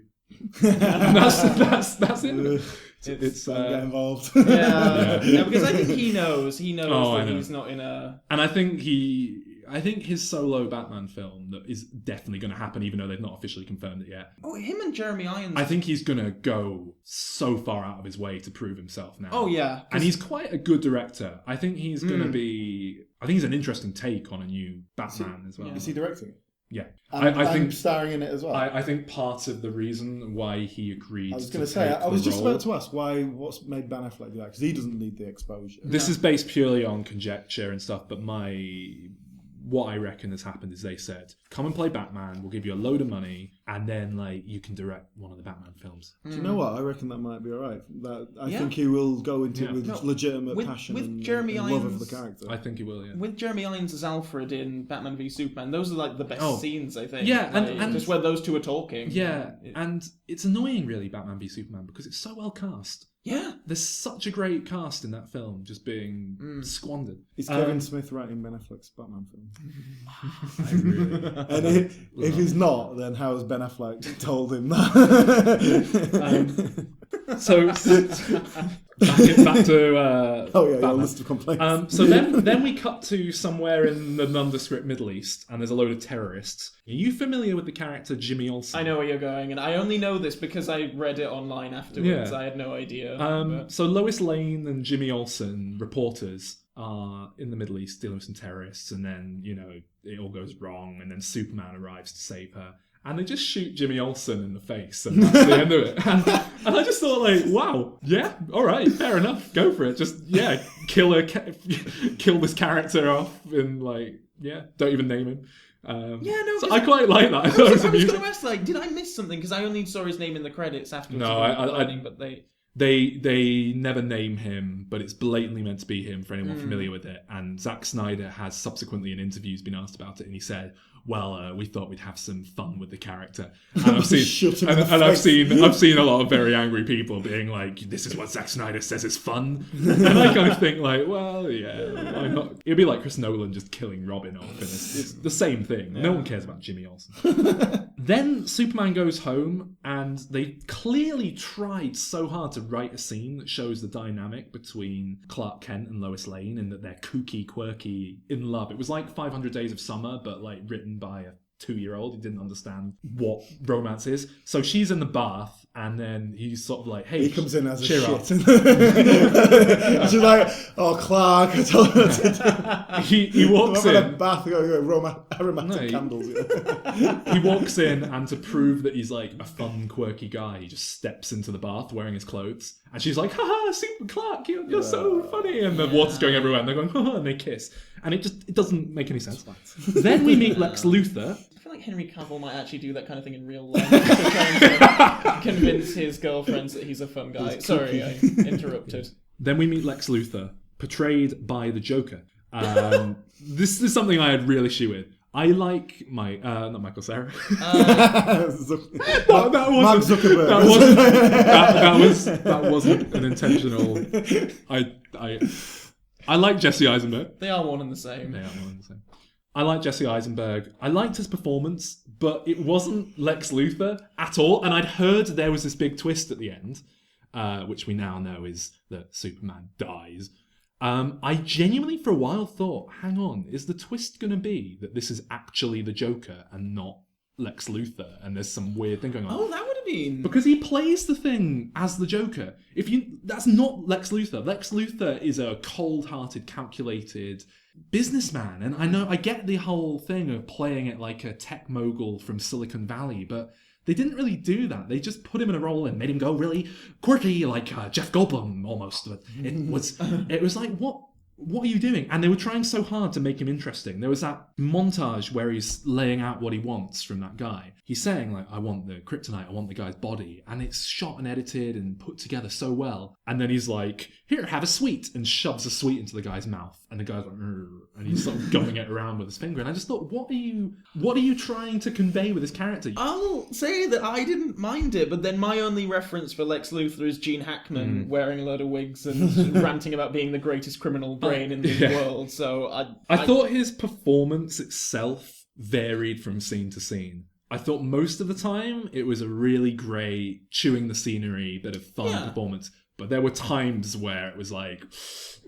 And that's it. It's get involved. Yeah, because I think he knows that he's not in a. And I think his solo Batman film that is definitely going to happen, even though they've not officially confirmed it yet. Oh, him and Jeremy Irons. I think he's going to go so far out of his way to prove himself now. Oh yeah, and he's quite a good director. I think he's going to be. I think he's an interesting take on a new Batman as well. Is he directing it? Yeah. I think starring in it as well. I think part of the reason why he agreed. I was going to say, I was just about to ask what's made Ben Affleck do that, because he doesn't need the exposure. This is based purely on conjecture and stuff, but what I reckon has happened is they said, come and play Batman, we'll give you a load of money, and then you can direct one of the Batman films. Do you know what? I reckon that might be alright. I think he will go into it with legitimate passion and love of the character. I think he will, yeah. With Jeremy Irons as Alfred in Batman v Superman, those are like the best scenes, I think. Yeah, and just where those two are talking. Yeah, and it's annoying, really, Batman v Superman, because it's so well cast. Yeah. There's such a great cast in that film, just being squandered. Is Kevin Smith writing Ben Affleck's Batman film? I really... And if he's not, then how has Ben Affleck told him that? So back to your list of complaints. So then we cut to somewhere in the nondescript Middle East, and there's a load of terrorists. Are you familiar with the character Jimmy Olsen? I know where you're going, and I only know this because I read it online afterwards. Yeah. I had no idea. So Lois Lane and Jimmy Olsen, reporters, are in the Middle East dealing with some terrorists, and then it all goes wrong, and then Superman arrives to save her. And they just shoot Jimmy Olsen in the face, and that's the end of it. And I just thought, wow, yeah, all right, fair enough, go for it. Just, kill this character off, and don't even name him. So I quite like that. I was going to ask, did I miss something? Because I only saw his name in the credits afterwards. No, but They never name him, but it's blatantly meant to be him for anyone familiar with it. And Zack Snyder has subsequently in interviews been asked about it, and he said, "Well, we thought we'd have some fun with the character." And I've seen a lot of very angry people being like, "This is what Zack Snyder says is fun," and I kind of think why not? It'd be like Chris Nolan just killing Robin off, and it's the same thing. Yeah. No one cares about Jimmy Olsen. Then Superman goes home, and they clearly tried so hard to write a scene that shows the dynamic between Clark Kent and Lois Lane, and that they're kooky, quirky, in love. It was like 500 Days of Summer, but written by a 2-year-old who didn't understand what romance is. So she's in the bath, and then he's sort of like, "Hey," he comes in as a cheer shit. Up. She's like, "Oh, Clark, I told her to do." He walks in. I'm in a bath, aromatic candles. He walks in, and to prove that he's a fun, quirky guy, he just steps into the bath wearing his clothes. And she's like, "Haha, Super Clark, you're so funny." And the water's going everywhere, and they're going, "Haha," and they kiss. And it doesn't make any sense. Then we meet Lex Luthor. I feel like Henry Cavill might actually do that kind of thing in real life, to convince his girlfriends that he's a fun guy. Sorry, I interrupted. Then we meet Lex Luthor, portrayed by the Joker. This is something I had real issue with. I like not Michael Cera. Mark Zuckerberg. That wasn't an intentional. I like Jesse Eisenberg. They are one and the same. I like Jesse Eisenberg. I liked his performance, but it wasn't Lex Luthor at all. And I'd heard there was this big twist at the end. which we now know is that Superman dies. I genuinely, for a while, thought, hang on, is the twist going to be that this is actually the Joker and not Lex Luthor, and there's some weird thing going on? Oh, that would have been... Because he plays the thing as the Joker. That's not Lex Luthor. Lex Luthor is a cold-hearted, calculated businessman, and I get the whole thing of playing it like a tech mogul from Silicon Valley, but they didn't really do that. They just put him in a role and made him go really quirky, like Jeff Goldblum almost. But it was like, what are you doing? And they were trying so hard to make him interesting. There was that montage where he's laying out what he wants from that guy. He's saying, like, I want the kryptonite, I want the guy's body. And it's shot and edited and put together so well. And then he's like, here, have a sweet, and shoves a sweet into the guy's mouth. And the guy's like, and he's sort of gumming it around with his finger. And I just thought, what are you trying to convey with this character? I'll say that I didn't mind it, but then my only reference for Lex Luthor is Gene Hackman wearing a load of wigs and ranting about being the greatest criminal brain in the world. So I thought his performance itself varied from scene to scene. I thought most of the time it was a really great, chewing the scenery, bit of fun performance. But there were times where it was like,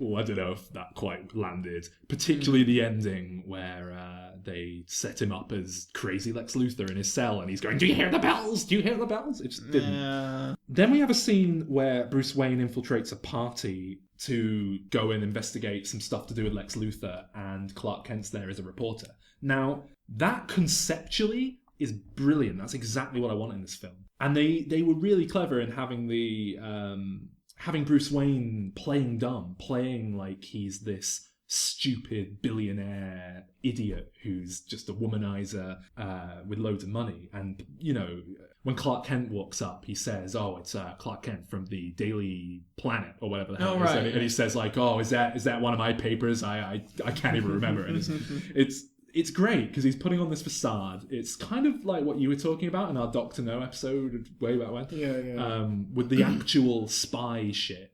oh, I don't know if that quite landed. Particularly the ending where they set him up as crazy Lex Luthor in his cell and he's going, do you hear the bells? Do you hear the bells? It just didn't. Yeah. Then we have a scene where Bruce Wayne infiltrates a party to go and investigate some stuff to do with Lex Luthor, and Clark Kent's there as a reporter. Now, that conceptually is brilliant. That's exactly what I want in this film. And they were really clever in having having Bruce Wayne playing dumb, playing like he's this stupid billionaire idiot who's just a womanizer with loads of money. And, you know, when Clark Kent walks up, he says, oh, it's Clark Kent from the Daily Planet or whatever the hell it is. Right. And he says, like, oh, is that one of my papers? I can't even remember it. It's great because he's putting on this facade. It's kind of like what you were talking about in our Dr. No episode way back when. Yeah. With the actual spy shit.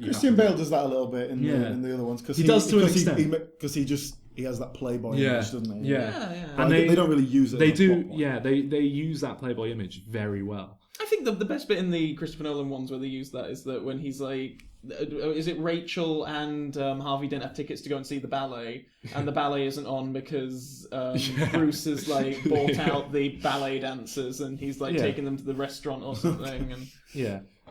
Christian Bale does that a little bit in the other ones. He does to an extent. Because he has that Playboy image, doesn't he? Yeah. And they don't really use it. They do, they use that Playboy image very well. I think the best bit in the Christopher Nolan ones where they use that is that when he's like, is it Rachel and Harvey didn't have tickets to go and see the ballet, and the ballet isn't on because Bruce has like bought out the ballet dancers and he's like taking them to the restaurant or something.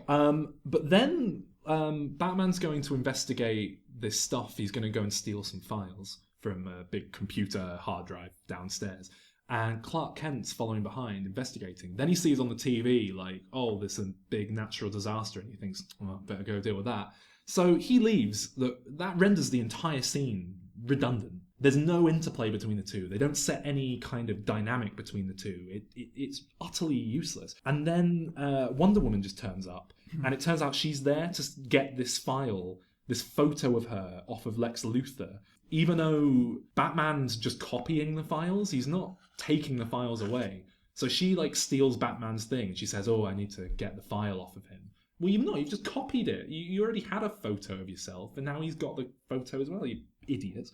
And but then Batman's going to investigate this stuff. He's going to go and steal some files from a big computer hard drive downstairs. And Clark Kent's following behind, investigating. Then he sees on the TV, like, oh, there's a big natural disaster, and he thinks, well, I better go deal with that. So he leaves. That renders the entire scene redundant. There's no interplay between the two. They don't set any kind of dynamic between the two. It's utterly useless. And then Wonder Woman just turns up, and it turns out she's there to get this file, this photo of her off of Lex Luthor. Even though Batman's just copying the files, he's not taking the files away. So she like steals Batman's thing. She says, oh, I need to get the file off of him. Well, you've just copied it. You already had a photo of yourself, and now he's got the photo as well, you idiot.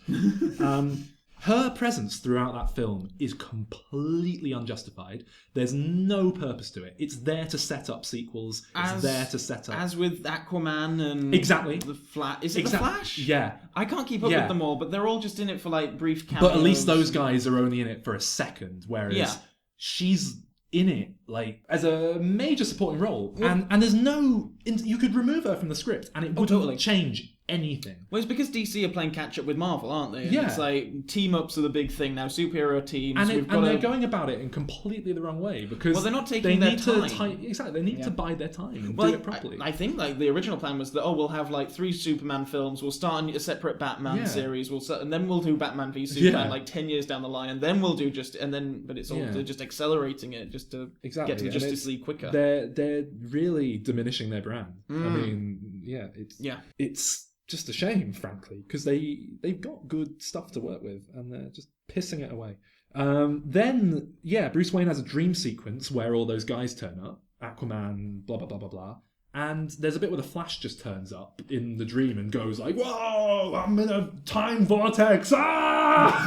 Her presence throughout that film is completely unjustified. There's no purpose to it. It's there to set up sequels. It's there to set up... As with Aquaman and... Exactly. The Flash. Is it The Flash? Yeah. I can't keep up with them all, but they're all just in it for like brief cameos. But at least those guys are only in it for a second, whereas she's in it like as a major supporting role. Well, and there's no... You could remove her from the script and it wouldn't change anything. Well, it's because DC are playing catch up with Marvel, aren't they? And yeah. It's like team ups are the big thing now. Superhero teams, and they're going about it in completely the wrong way because they're not taking their time. Exactly, they need to bide their time and do it properly. I think like the original plan was that we'll have like 3 Superman films. We'll start a separate Batman series. And then we'll do Batman v Superman like 10 years down the line, and then we'll do but it's all they're just accelerating it just to get to Justice League quicker. They're really diminishing their brand. I mean, it's just a shame, frankly, because they've got good stuff to work with, and they're just pissing it away. Then Bruce Wayne has a dream sequence where all those guys turn up, Aquaman, blah, blah, blah, blah, blah. And there's a bit where the Flash just turns up in the dream and goes like, "Whoa, I'm in a time vortex!" Ah!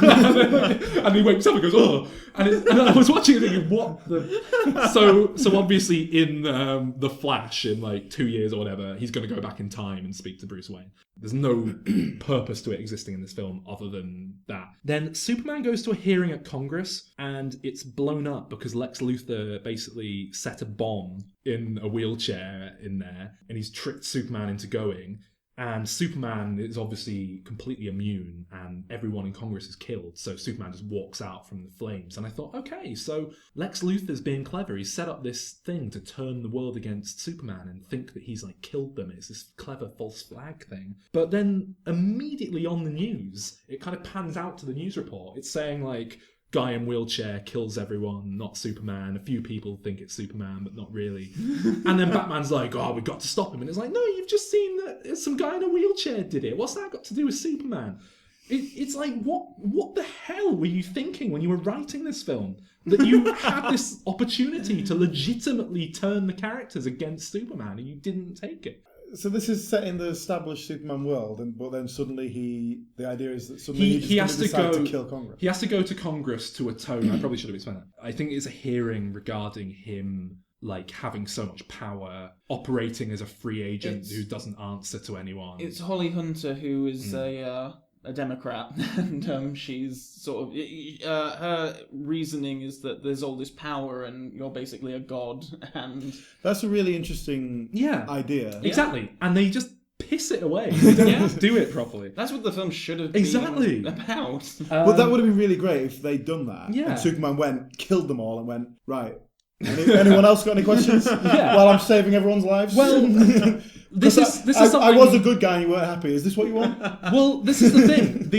And he wakes up and goes, "Oh!" And I was watching it thinking, "What the?" So obviously in the Flash, in like 2 years or whatever, he's going to go back in time and speak to Bruce Wayne. There's no purpose to it existing in this film other than that. Then Superman goes to a hearing at Congress, and it's blown up because Lex Luthor basically set a bomb in a wheelchair in there, and he's tricked Superman into going. And Superman is obviously completely immune, and everyone in Congress is killed, so Superman just walks out from the flames. And I thought, okay, so Lex Luthor's being clever. He's set up this thing to turn the world against Superman and think that he's like killed them. It's this clever false flag thing. But then immediately on the news, it kind of pans out to the news report. It's saying like, guy in wheelchair kills everyone, not Superman. A few people think it's Superman, but not really. And then Batman's like, "Oh, we've got to stop him." And it's like, no, you've just seen that some guy in a wheelchair did it. What's that got to do with Superman? It's like, what the hell were you thinking when you were writing this film? That you had this opportunity to legitimately turn the characters against Superman and you didn't take it. So this is set in the established Superman world, but then suddenly the idea is that suddenly he has to go to kill Congress. He has to go to Congress to atone. I probably should have explained that. I think it's a hearing regarding him like having so much power, operating as a free agent who doesn't answer to anyone. It's Holly Hunter, who is a Democrat, and she's sort of her reasoning is that there's all this power and you're basically a god, and that's a really interesting idea. Exactly, and they just piss it away. They don't do it properly. That's what the film should have been about. But that would have been really great if they'd done that. Yeah. And Superman killed them all, and went, right. Anyone else got any questions? Yeah. While I'm saving everyone's lives? Well, this is something... I was a good guy and you weren't happy. Is this what you want? Well, this is the thing.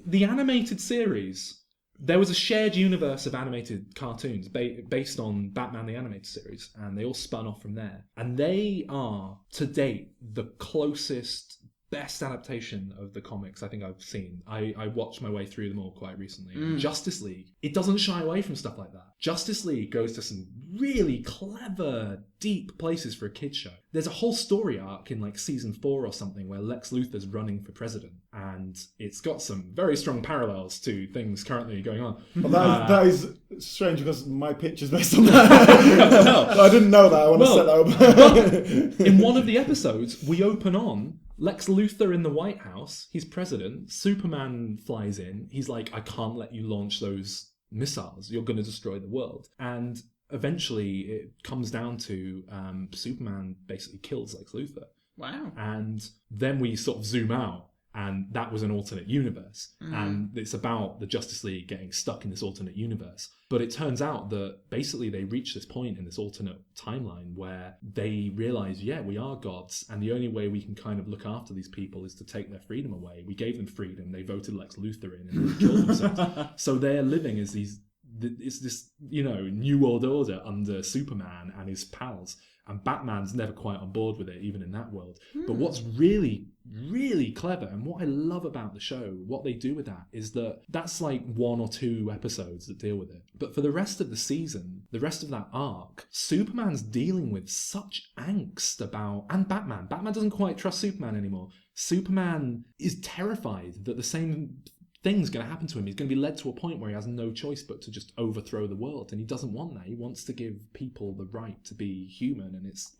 The animated series, there was a shared universe of animated cartoons based on Batman the Animated Series, and they all spun off from there. And they are, to date, the closest, best adaptation of the comics I think I've seen. I watched my way through them all quite recently. Justice League, it doesn't shy away from stuff like that. Justice League goes to some really clever, deep places for a kid's show. There's a whole story arc in like season 4 or something where Lex Luthor's running for president, and it's got some very strong parallels to things currently going on. Well, that is strange because my pitch is based on that. No. I didn't know that. I want to set that up. In one of the episodes, we open on Lex Luthor in the White House. He's president. Superman flies in. He's like, "I can't let you launch those missiles. You're going to destroy the world." And eventually it comes down to Superman basically kills Lex Luthor. Wow. And then we sort of zoom out, and that was an alternate universe. And it's about the Justice League getting stuck in this alternate universe. But it turns out that basically they reach this point in this alternate timeline where they realise, we are gods, and the only way we can kind of look after these people is to take their freedom away. We gave them freedom, they voted Lex Luthor in, and they killed themselves. So they're living as this new world order under Superman and his pals. And Batman's never quite on board with it, even in that world. But what's really, really clever, and what I love about the show, what they do with that, is that that's like 1 or 2 episodes that deal with it. But for the rest of the season, the rest of that arc, Superman's dealing with such angst about... And Batman. Batman doesn't quite trust Superman anymore. Superman is terrified that the same... thing's going to happen to him. He's going to be led to a point where he has no choice but to just overthrow the world, and he doesn't want that. He wants to give people the right to be human, and it's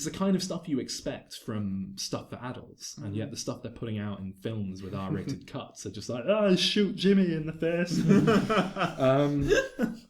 the kind of stuff you expect from stuff for adults, and yet the stuff they're putting out in films with R-rated cuts are just like, shoot Jimmy in the face.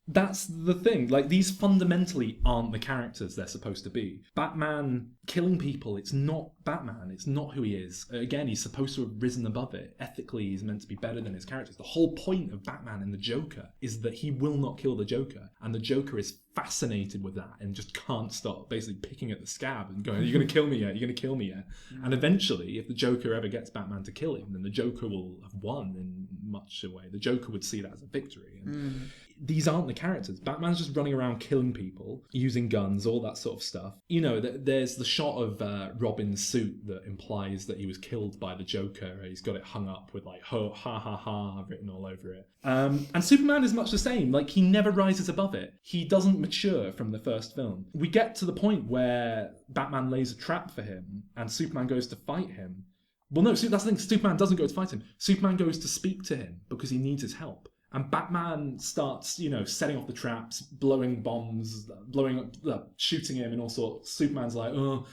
That's the thing. Like, these fundamentally aren't the characters they're supposed to be. Batman killing people, it's not Batman. It's not who he is. Again, he's supposed to have risen above it. Ethically, he's meant to be better than his characters. The whole point of Batman and the Joker is that he will not kill the Joker, and the Joker is fascinated with that and just can't stop basically picking at the scab and going, "Are you going to kill me yet? Are you going to kill me yet?" And eventually, if the Joker ever gets Batman to kill him, then the Joker will have won in much a way. The Joker would see that as a victory. And these aren't the characters. Batman's just running around killing people, using guns, all that sort of stuff. You know, there's the shot of Robin's suit that implies that he was killed by the Joker. He's got it hung up with like ha ha ha written all over it. And Superman is much the same. Like, he never rises above it. He doesn't mature from the first film. We get to the point where Batman lays a trap for him and Superman goes to fight him. Well, no, that's the thing. Superman doesn't go to fight him. Superman goes to speak to him because he needs his help. And Batman starts, you know, setting off the traps, blowing bombs, shooting him and all sorts. Superman's like, oh.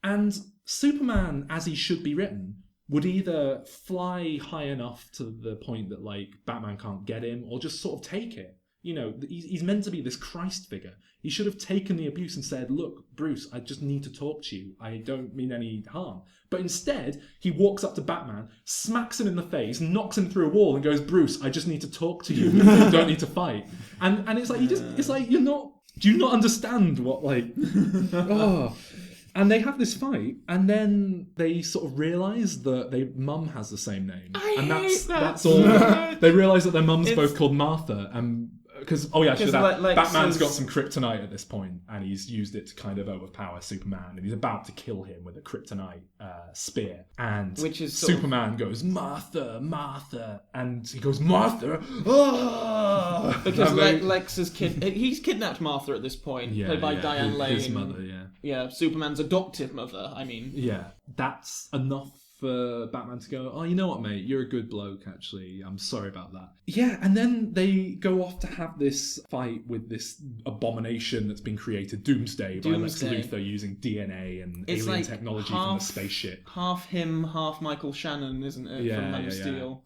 And Superman, as he should be written, would either fly high enough to the point that, like, Batman can't get him, or just sort of take it. You know, he's meant to be this Christ figure. He should have taken the abuse and said, look, Bruce, I just need to talk to you. I don't mean any harm. But instead, he walks up to Batman, smacks him in the face, knocks him through a wall and goes, Bruce, I just need to talk to you. You don't need to fight. And it's like, it's like, do you not understand what, like, oh. And they have this fight, and then they sort of realise that mum has the same name. That's all. They realise that their mum's both called Martha, and because Batman's got some kryptonite at this point, and he's used it to kind of overpower Superman, and he's about to kill him with a kryptonite spear, and Superman goes, Martha, Martha, and he goes, Martha, oh! Because Lex is he's kidnapped Martha at this point, played by Diane Lane, his mother, yeah, Superman's adoptive mother. I mean, yeah, that's enough for Batman to go, oh, you know what, mate, you're a good bloke, actually. I'm sorry about that. Yeah, and then they go off to have this fight with this abomination that's been created, Doomsday, by Lex Luthor using DNA and alien like technology from the spaceship. Half him, half Michael Shannon, isn't it, from Man of Steel?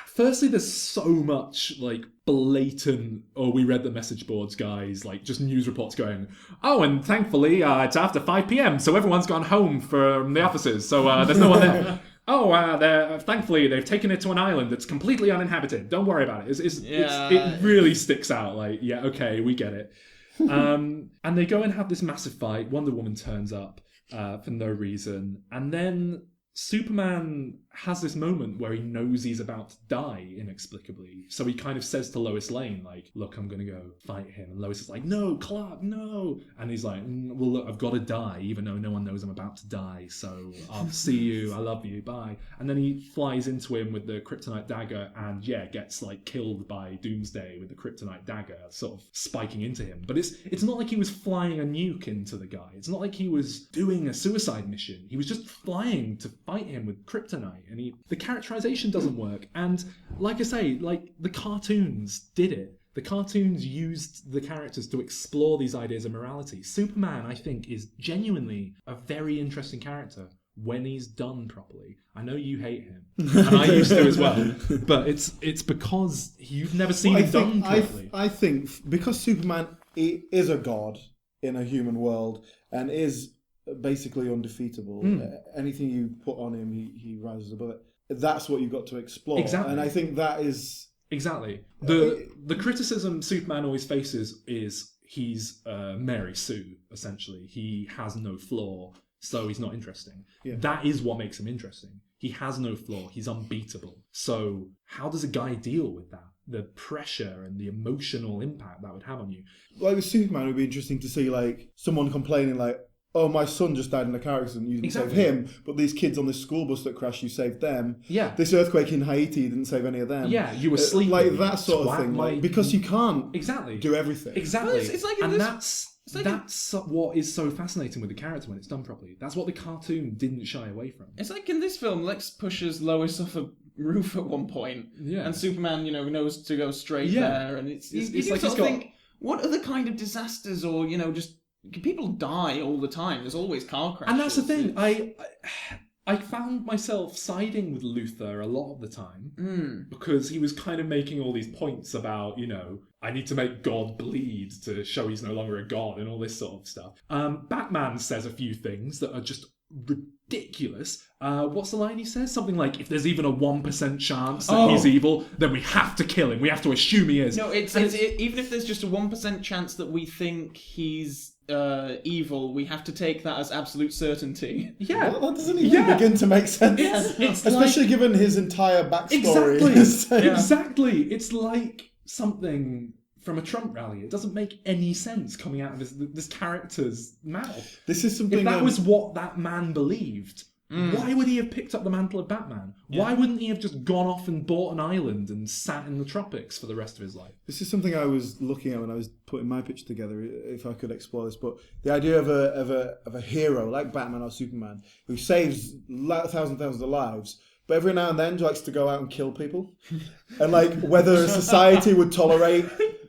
Firstly, there's so much, like, blatant, we read the message boards, guys, like, just news reports going, oh, and thankfully, it's after 5 p.m, so everyone's gone home from the offices, so there's no one there. Thankfully, they've taken it to an island that's completely uninhabited. Don't worry about it. It really sticks out, like, yeah, okay, we get it. And they go and have this massive fight. Wonder Woman turns up for no reason, and then Superman has this moment where he knows he's about to die inexplicably. So he kind of says to Lois Lane, like, look, I'm going to go fight him. And Lois is like, no, Clark, no. And he's like, well, look, I've got to die, even though no one knows I'm about to die. So I'll see you. I love you. Bye. And then he flies into him with the kryptonite dagger and, gets, like, killed by Doomsday with the kryptonite dagger sort of spiking into him. But it's not like he was flying a nuke into the guy. It's not like he was doing a suicide mission. He was just flying to fight him with kryptonite. And the characterization doesn't work. And like I say, like, the cartoons did it. The cartoons used the characters to explore these ideas of morality. Superman, I think, is genuinely a very interesting character when he's done properly. I know you hate him, and I used to as well, but it's because you've never seen him done properly. I think because Superman is a god in a human world and is basically undefeatable. Anything you put on him, he rises above it. That's what you've got to explore. Exactly. And I think that is... Exactly. The criticism Superman always faces is he's Mary Sue, essentially. He has no flaw, so he's not interesting. Yeah. That is what makes him interesting. He has no flaw. He's unbeatable. So how does a guy deal with that? The pressure and the emotional impact that would have on you. Like with Superman, it would be interesting to see, like, someone complaining, like, oh, my son just died in a car accident, you didn't save him, but these kids on this school bus that crashed, you saved them. Yeah. This earthquake in Haiti, you didn't save any of them. Yeah, you were sleeping. Like that sort of thing. Like, because you can't do everything. Exactly. Well, it's like that's what is so fascinating with the character when it's done properly. That's what the cartoon didn't shy away from. It's like in this film, Lex pushes Lois off a roof at one point, and Superman, knows to go straight there, and it's like he's think, what are the kind of disasters or, just... People die all the time. There's always car crashes. And that's the thing. I found myself siding with Luthor a lot of the time because he was kind of making all these points about, I need to make God bleed to show he's no longer a god and all this sort of stuff. Batman says a few things that are just ridiculous. What's the line he says? Something like, if there's even a 1% chance that he's evil, then we have to kill him. We have to assume he is. No, it's even if there's just a 1% chance that we think he's evil, we have to take that as absolute certainty. Yeah. That doesn't even begin to make sense. It's especially given his entire backstory. Exactly. It's like something from a Trump rally. It doesn't make any sense coming out of this character's mouth. This is something. If that was what that man believed, why would he have picked up the mantle of Batman? Yeah. Why wouldn't he have just gone off and bought an island and sat in the tropics for the rest of his life? This is something I was looking at when I was putting my pitch together, if I could explore this. But the idea of a hero like Batman or Superman who saves thousands of lives, but every now and then likes to go out and kill people, and like whether a society would tolerate.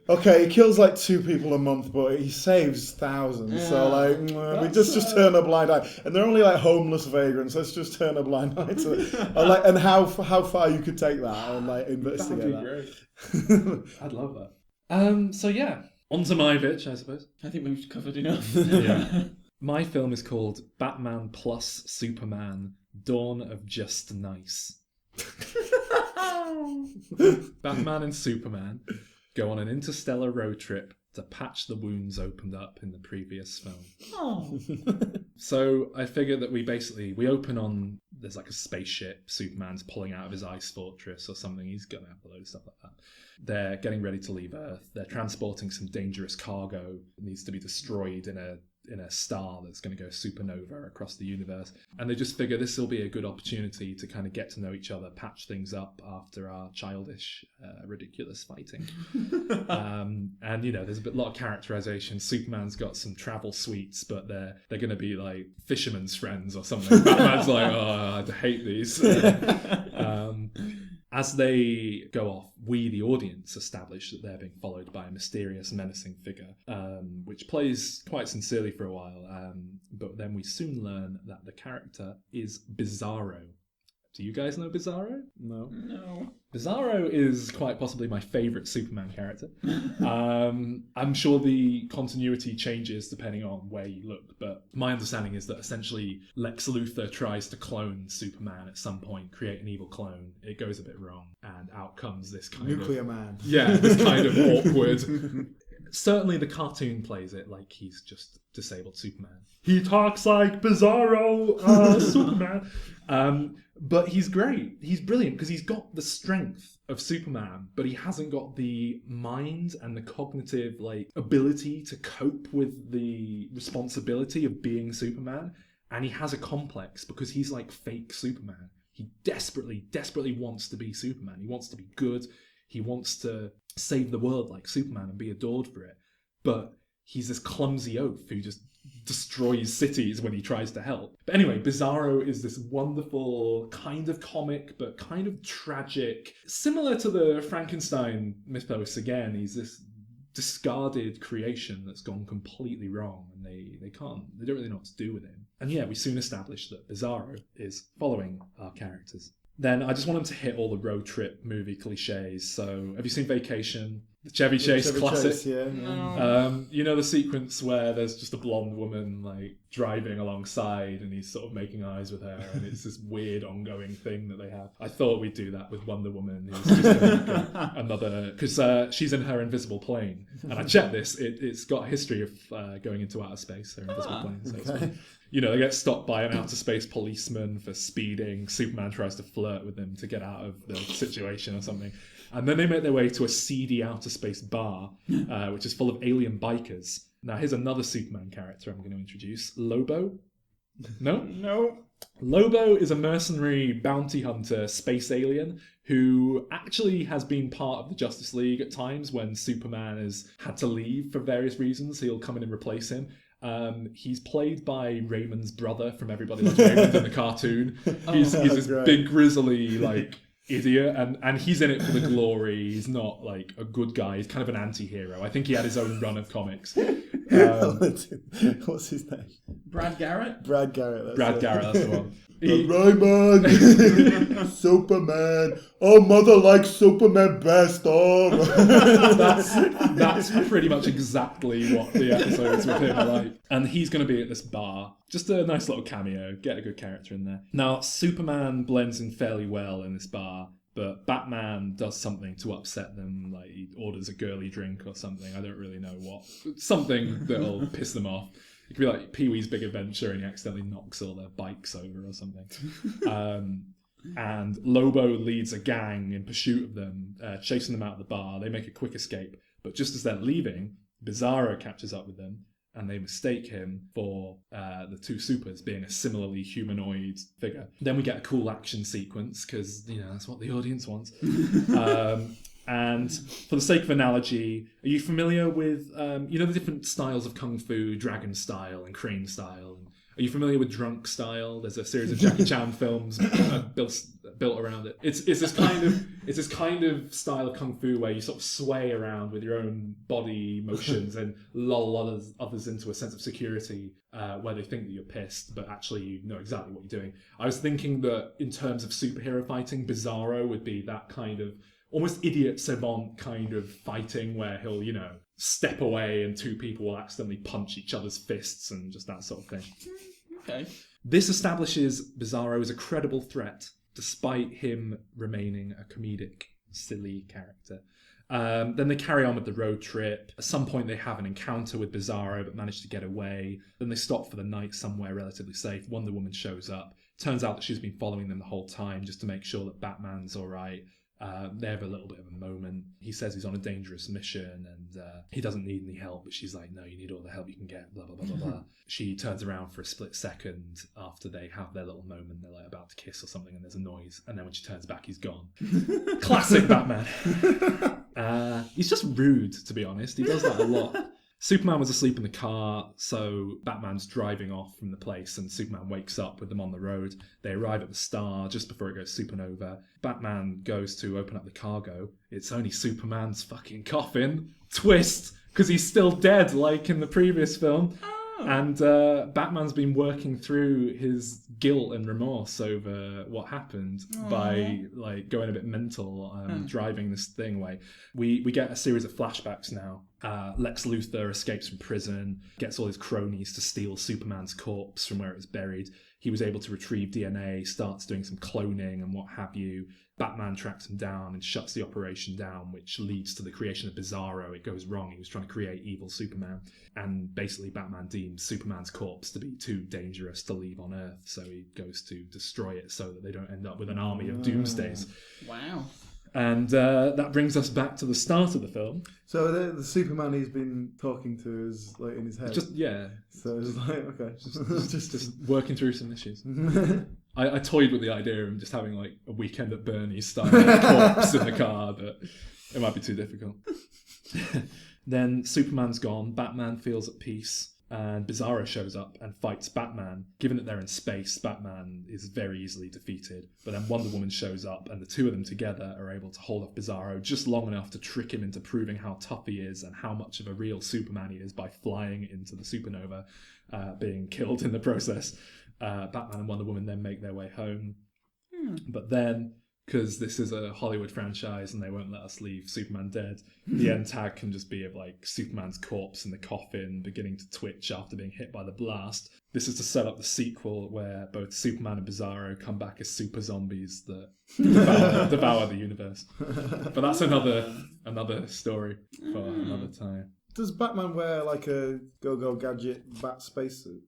Okay, he kills like 2 people a month, but he saves thousands. Yeah. So like, we just turn a blind eye, and they're only like homeless vagrants. Let's just turn a blind eye to it. And how far you could take that and like investigate that. That'd be great. I'd love that. So yeah, on to my pitch, I suppose. I think we've covered enough. Yeah. My film is called Batman plus Superman: Dawn of Just Nice. Batman and Superman go on an interstellar road trip to patch the wounds opened up in the previous film. Oh. So I figured that we open on, there's like a spaceship, Superman's pulling out of his ice fortress or something, he's going to have a load of stuff like that. They're getting ready to leave Earth, they're transporting some dangerous cargo that needs to be destroyed in a star that's going to go supernova across the universe. And they just figure this will be a good opportunity to kind of get to know each other, patch things up after our childish, ridiculous fighting. And, you know, there's a lot of characterization. Superman's got some travel suites, but they're going to be like fisherman's friends or something. Batman's like, oh, I hate these. As they go off, we, the audience, establish that they're being followed by a mysterious, menacing figure, which plays quite sincerely for a while, but then we soon learn that the character is Bizarro. Do you guys know Bizarro? No. Bizarro is quite possibly my favourite Superman character. I'm sure the continuity changes depending on where you look, but my understanding is that essentially Lex Luthor tries to clone Superman at some point, create an evil clone. It goes a bit wrong, and out comes this kind Nuclear Man. Yeah, this kind of awkward... Certainly the cartoon plays it like he's just disabled Superman. He talks like Bizarro Superman. But he's great. He's brilliant because he's got the strength of Superman, but he hasn't got the mind and the cognitive ability to cope with the responsibility of being Superman. And he has a complex because he's like fake Superman. He desperately wants to be Superman. He wants to be good. He wants to save the world like Superman and be adored for it. But he's this clumsy oaf who just destroys cities when he tries to help. But anyway, Bizarro is this wonderful kind of comic, but kind of tragic. Similar to the Frankenstein mythos again, he's this discarded creation that's gone completely wrong, and they don't really know what to do with him. And yeah, we soon establish that Bizarro is following our characters. Then I just want him to hit all the road trip movie cliches. So, have you seen Vacation? The Chevy Chase classic? Chase, yeah. No. You know the sequence where there's just a blonde woman driving alongside and he's sort of making eyes with her, and it's this weird ongoing thing that they have. I thought we'd do that with Wonder Woman. It's just another... Because she's in her invisible plane. And I checked this. It's got a history of going into outer space, her invisible plane. So it's cool. You know, they get stopped by an outer space policeman for speeding. Superman tries to flirt with them to get out of the situation or something. And then they make their way to a seedy outer space bar, which is full of alien bikers. Now, here's another Superman character I'm going to introduce. Lobo. No? No. Lobo is a mercenary bounty hunter space alien who actually has been part of the Justice League at times when Superman has had to leave for various reasons. He'll come in and replace him. He's played by Raymond's brother from Everybody Loves Raymond in the cartoon. He's this big grizzly idiot, and he's in it for the glory. He's not a good guy. He's kind of an anti-hero. I think he had his own run of comics. What's his name? Brad Garrett? Brad Garrett, that's the one. Raymond! Superman! Oh, mother likes Superman best. Oh. That's pretty much exactly what the episodes with him are like. And he's going to be at this bar. Just a nice little cameo. Get a good character in there. Now, Superman blends in fairly well in this bar, but Batman does something to upset them. He orders a girly drink or something. I don't really know what. Something that'll piss them off. It could be like Pee-wee's Big Adventure and he accidentally knocks all their bikes over or something. And Lobo leads a gang in pursuit of them, chasing them out of the bar. They make a quick escape. But just as they're leaving, Bizarro catches up with them, and they mistake him for the two supers being a similarly humanoid figure. Then we get a cool action sequence, because, that's what the audience wants. And for the sake of analogy, are you familiar with, the different styles of Kung Fu, Dragon style and Crane style? Are you familiar with Drunk style? There's a series of Jackie Chan films built around it. It's this kind of style of Kung Fu where you sort of sway around with your own body motions and lull others into a sense of security where they think that you're pissed, but actually you know exactly what you're doing. I was thinking that in terms of superhero fighting, Bizarro would be that kind of almost idiot savant kind of fighting where he'll, step away and two people will accidentally punch each other's fists and just that sort of thing. Okay. This establishes Bizarro as a credible threat, despite him remaining a comedic, silly character. Then they carry on with the road trip. At some point they have an encounter with Bizarro but manage to get away. Then they stop for the night somewhere relatively safe. Wonder Woman shows up. Turns out that she's been following them the whole time just to make sure that Batman's alright. They have a little bit of a moment. He says he's on a dangerous mission and he doesn't need any help, but she's like, no, you need all the help you can get, blah, blah, blah, blah, blah. She turns around for a split second after they have their little moment. They're like about to kiss or something and there's a noise. And then when she turns back, he's gone. Classic Batman. He's just rude, to be honest. He does that a lot. Superman was asleep in the car, so Batman's driving off from the place and Superman wakes up with them on the road. They arrive at the Star just before it goes supernova. Batman goes to open up the cargo. It's only Superman's fucking coffin. Twist! Because he's still dead, like in the previous film. And Batman's been working through his guilt and remorse over what happened by going a bit mental, driving this thing away. We get a series of flashbacks now. Lex Luthor escapes from prison, gets all his cronies to steal Superman's corpse from where it was buried. He was able to retrieve DNA, starts doing some cloning and what have you. Batman tracks him down and shuts the operation down, which leads to the creation of Bizarro. It goes wrong. He was trying to create evil Superman. And basically Batman deems Superman's corpse to be too dangerous to leave on Earth, so he goes to destroy it so that they don't end up with an army of Doomsdays. Wow. And that brings us back to the start of the film. So the Superman he's been talking to is like in his head. So it's like okay, just working through some issues. I toyed with the idea of just having like a Weekend at Bernie's style corpse in the car, but it might be too difficult. Then Superman's gone. Batman feels at peace. And Bizarro shows up and fights Batman. Given that they're in space, Batman is very easily defeated. But then Wonder Woman shows up and the two of them together are able to hold off Bizarro just long enough to trick him into proving how tough he is and how much of a real Superman he is by flying into the supernova, being killed in the process. Batman and Wonder Woman then make their way home. But then, because this is a Hollywood franchise and they won't let us leave Superman dead, the end tag can just be of like Superman's corpse in the coffin beginning to twitch after being hit by the blast. This is to set up the sequel where both Superman and Bizarro come back as super zombies that devour the universe. But that's another story for another time. Does Batman wear like a Go-Go Gadget bat spacesuit?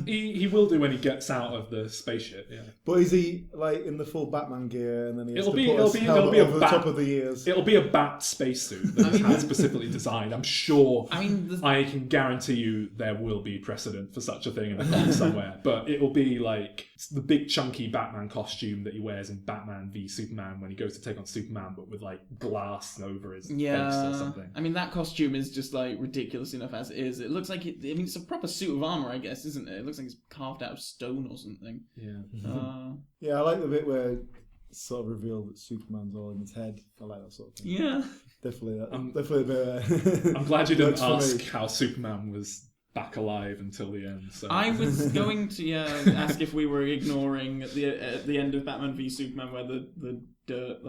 He will do when he gets out of the spaceship, yeah. But is he like in the full Batman gear and then he has It'll to be over the top of the ears? It'll be a bat spacesuit that is specifically designed. I'm sure. I can guarantee you there will be precedent for such a thing in a comic somewhere. But it will be like the big chunky Batman costume that he wears in Batman v Superman when he goes to take on Superman, but with like glass over his face or something. I mean, that costume is just like ridiculous enough as it is. It looks like it's a proper suit of armor, I guess, isn't it? It looks like it's carved out of stone or something. Yeah. Yeah, I like the bit where it's sort of revealed that Superman's all in his head. I like that sort of thing. Yeah. Definitely a bit. I'm glad you didn't ask how Superman was back alive until the end. So. I was going to ask if we were ignoring at the end of Batman v Superman where the dirt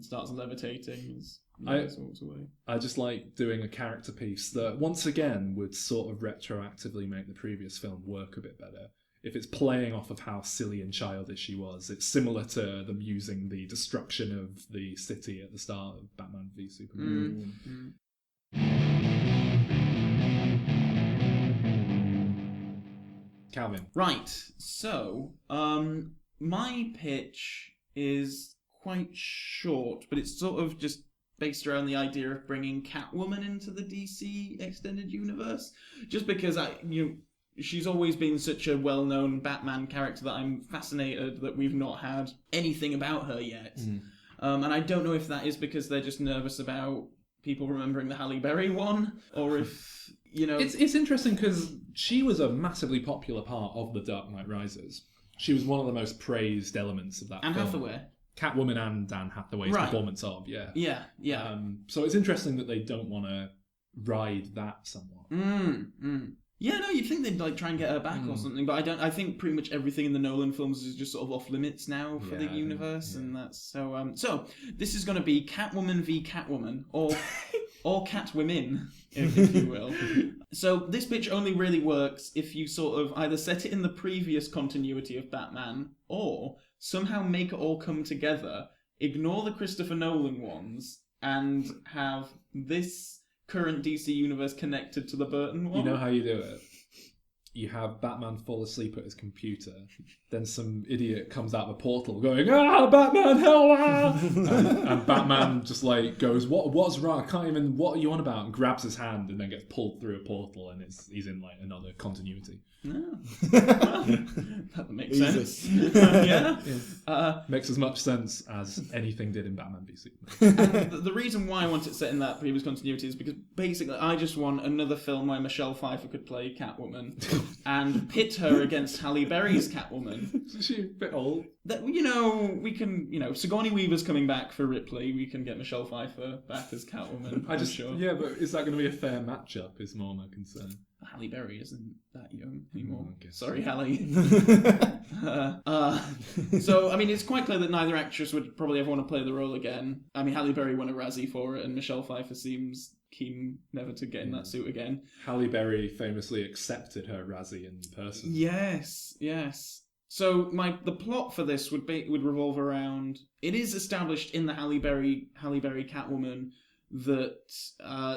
starts levitating. Walks away. I just like doing a character piece that once again would sort of retroactively make the previous film work a bit better. If it's playing off of how silly and childish he was, it's similar to them using the destruction of the city at the start of Batman v Superman. Calvin. Right, so my pitch is quite short, but it's sort of just based around the idea of bringing Catwoman into the DC extended universe. Just because she's always been such a well-known Batman character that I'm fascinated that we've not had anything about her yet. And I don't know if that is because they're just nervous about people remembering the Halle Berry one, or if, It's interesting because she was a massively popular part of The Dark Knight Rises. She was one of the most praised elements of that film. Anne Hathaway. Catwoman and Anne Hathaway's performance of, yeah. Yeah. So it's interesting that they don't want to ride that somewhat. Yeah, no, you'd think they'd try and get her back or something, but I don't. I think pretty much everything in the Nolan films is just sort of off limits now for the universe, and that's so. So this is going to be Catwoman v Catwoman, or Catwomen, if you will. So this pitch only really works if you sort of either set it in the previous continuity of Batman, or somehow make it all come together, ignore the Christopher Nolan ones, and have this current DC universe connected to the Burton one. You know how you do it? You have Batman fall asleep at his computer, then some idiot comes out of a portal going, Batman, help! and Batman just goes, what's wrong? I can't even, what are you on about? And grabs his hand and then gets pulled through a portal, and he's in another continuity. That makes sense. Makes as much sense as anything did in Batman v Superman. The reason why I want it set in that previous continuity is because basically I just want another film where Michelle Pfeiffer could play Catwoman and pit her against Halle Berry's Catwoman. Is she a bit old? That we can, Sigourney Weaver's coming back for Ripley. We can get Michelle Pfeiffer back as Catwoman. I'm sure. Yeah, but is that going to be a fair matchup? Is more my concern. Halle Berry isn't that young anymore. Sorry, Halle. So, I mean, it's quite clear that neither actress would probably ever want to play the role again. I mean, Halle Berry won a Razzie for it, and Michelle Pfeiffer seems keen never to get in that suit again. Halle Berry famously accepted her Razzie in person. Yes. So the plot for this would revolve around. It is established in the Halle Berry Catwoman that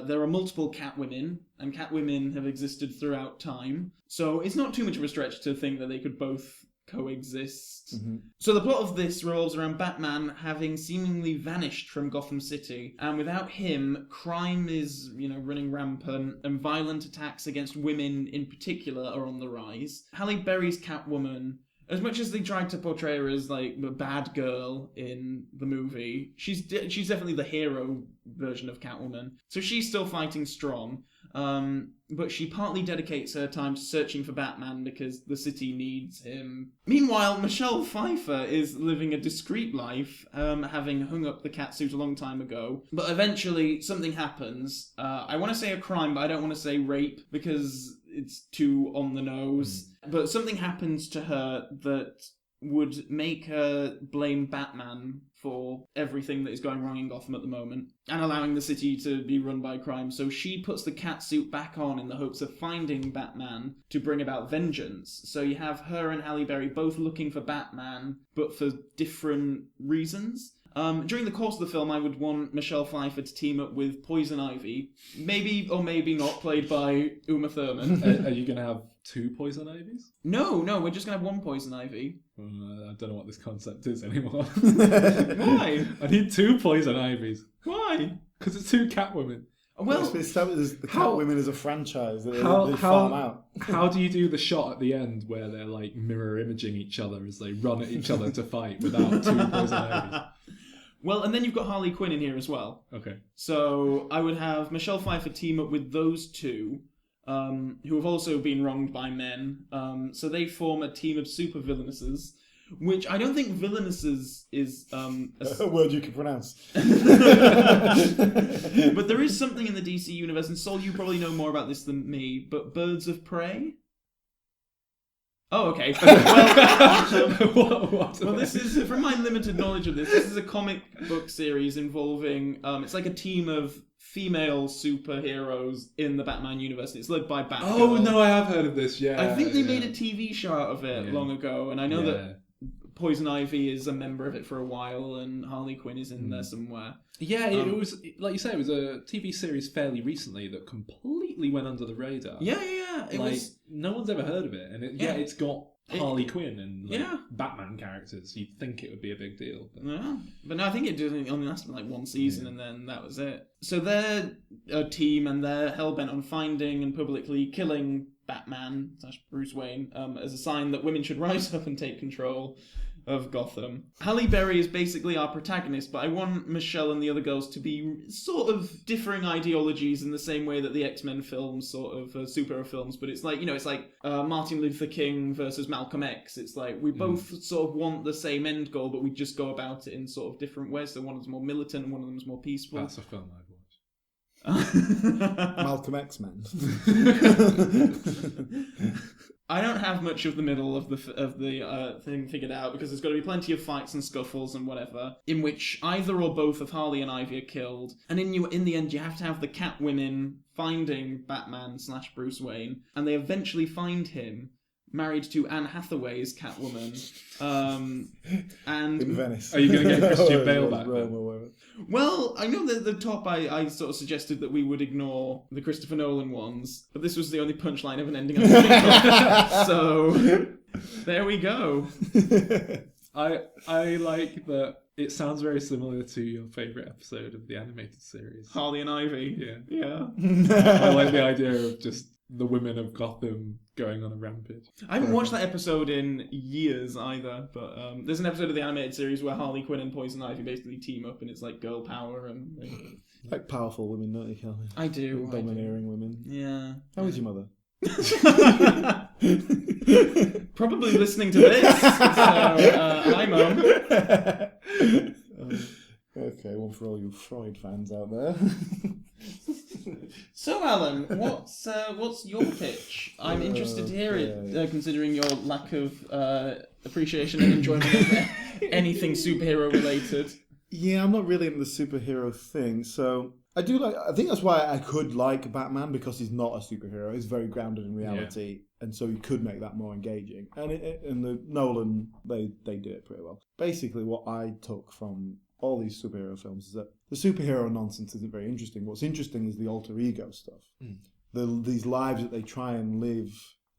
there are multiple Catwomen, and Catwomen have existed throughout time. So it's not too much of a stretch to think that they could both coexist. So the plot of this revolves around Batman having seemingly vanished from Gotham City, and without him, crime is, running rampant, and violent attacks against women in particular are on the rise. Halle Berry's Catwoman, as much as they tried to portray her as a bad girl in the movie, she's definitely the hero version of Catwoman. So she's still fighting strong, but she partly dedicates her time to searching for Batman because the city needs him. Meanwhile, Michelle Pfeiffer is living a discreet life, having hung up the catsuit a long time ago. But eventually, something happens. I want to say a crime, but I don't want to say rape because it's too on the nose. But something happens to her that would make her blame Batman for everything that is going wrong in Gotham at the moment and allowing the city to be run by crime. So she puts the catsuit back on in the hopes of finding Batman to bring about vengeance. So you have her and Halle Berry both looking for Batman, but for different reasons. During the course of the film, I would want Michelle Pfeiffer to team up with Poison Ivy, maybe or maybe not, played by Uma Thurman. Are you going to have two Poison Ivies? No, we're just going to have one Poison Ivy. I don't know what this concept is anymore. Why? I need two Poison Ivies. Why? Because it's two Catwomen. Well, it's established the Catwomen as a franchise that they farm out. How do you do the shot at the end where they're mirror imaging each other as they run at each other to fight without two Poison Ivies? Well, and then you've got Harley Quinn in here as well. Okay. So I would have Michelle Pfeiffer team up with those two, who have also been wronged by men. So they form a team of super villainesses, which I don't think villainesses is a word you can pronounce. But there is something in the DC universe, and Sol, you probably know more about this than me, but Birds of Prey? Oh, okay. Well, this is, from my limited knowledge of this is a comic book series involving, it's like a team of female superheroes in the Batman universe. It's led by Batgirl. Oh, no, I have heard of this, yeah. I think they made a TV show out of it long ago, and I know that Poison Ivy is a member of it for a while, and Harley Quinn is in there somewhere. Yeah, it was, like you say, it was a TV series fairly recently that completely went under the radar. Yeah. It was... No one's ever heard of it, and it's got Harley Quinn and Yeah. Batman characters, you'd think it would be a big deal. But... Yeah. But no, I think it only lasted like one season and then that was it. So they're a team and they're hell-bent on finding and publicly killing Batman / Bruce Wayne as a sign that women should rise up and take control of Gotham. Halle Berry is basically our protagonist, but I want Michelle and the other girls to be sort of differing ideologies in the same way that the X-Men films sort of superhero films, but it's like, it's like Martin Luther King versus Malcolm X. It's like we both sort of want the same end goal, but we just go about it in sort of different ways. So one of them's more militant and one of them's more peaceful. That's a film I've watched. Malcolm X-Men. I don't have much of the middle of the thing figured out because there's got to be plenty of fights and scuffles and whatever in which either or both of Harley and Ivy are killed, and in the end you have to have the Catwomen finding Batman / Bruce Wayne, and they eventually find him married to Anne Hathaway's Catwoman, and In Venice. Are you going to get Christian Bale back? Rome or wherever. well, I know that the top I sort of suggested that we would ignore the Christopher Nolan ones, but this was the only punchline of an ending I could think of. So there we go. I like that. It sounds very similar to your favourite episode of the animated series. Harley and Ivy. Yeah. Yeah. I like the idea of just the women of Gotham going on a rampage. I haven't watched that episode in years either, but there's an episode of the animated series where Harley Quinn and Poison Ivy basically team up and it's like girl power and... Like powerful women, don't you, Calvin? I do. Domineering women. Yeah. How is your mother? Probably listening to this. So, hi, Mum. Okay, one for all you Freud fans out there. So, Alan, what's your pitch? I'm interested to hear it, considering your lack of appreciation and enjoyment of anything superhero related. Yeah, I'm not really into the superhero thing, so I think that's why I could like Batman, because he's not a superhero. He's very grounded in reality, and so you could make that more engaging. And the Nolan, they do it pretty well. Basically, what I took from all these superhero films is that the superhero nonsense isn't very interesting. What's interesting is the alter ego stuff. These lives that they try and live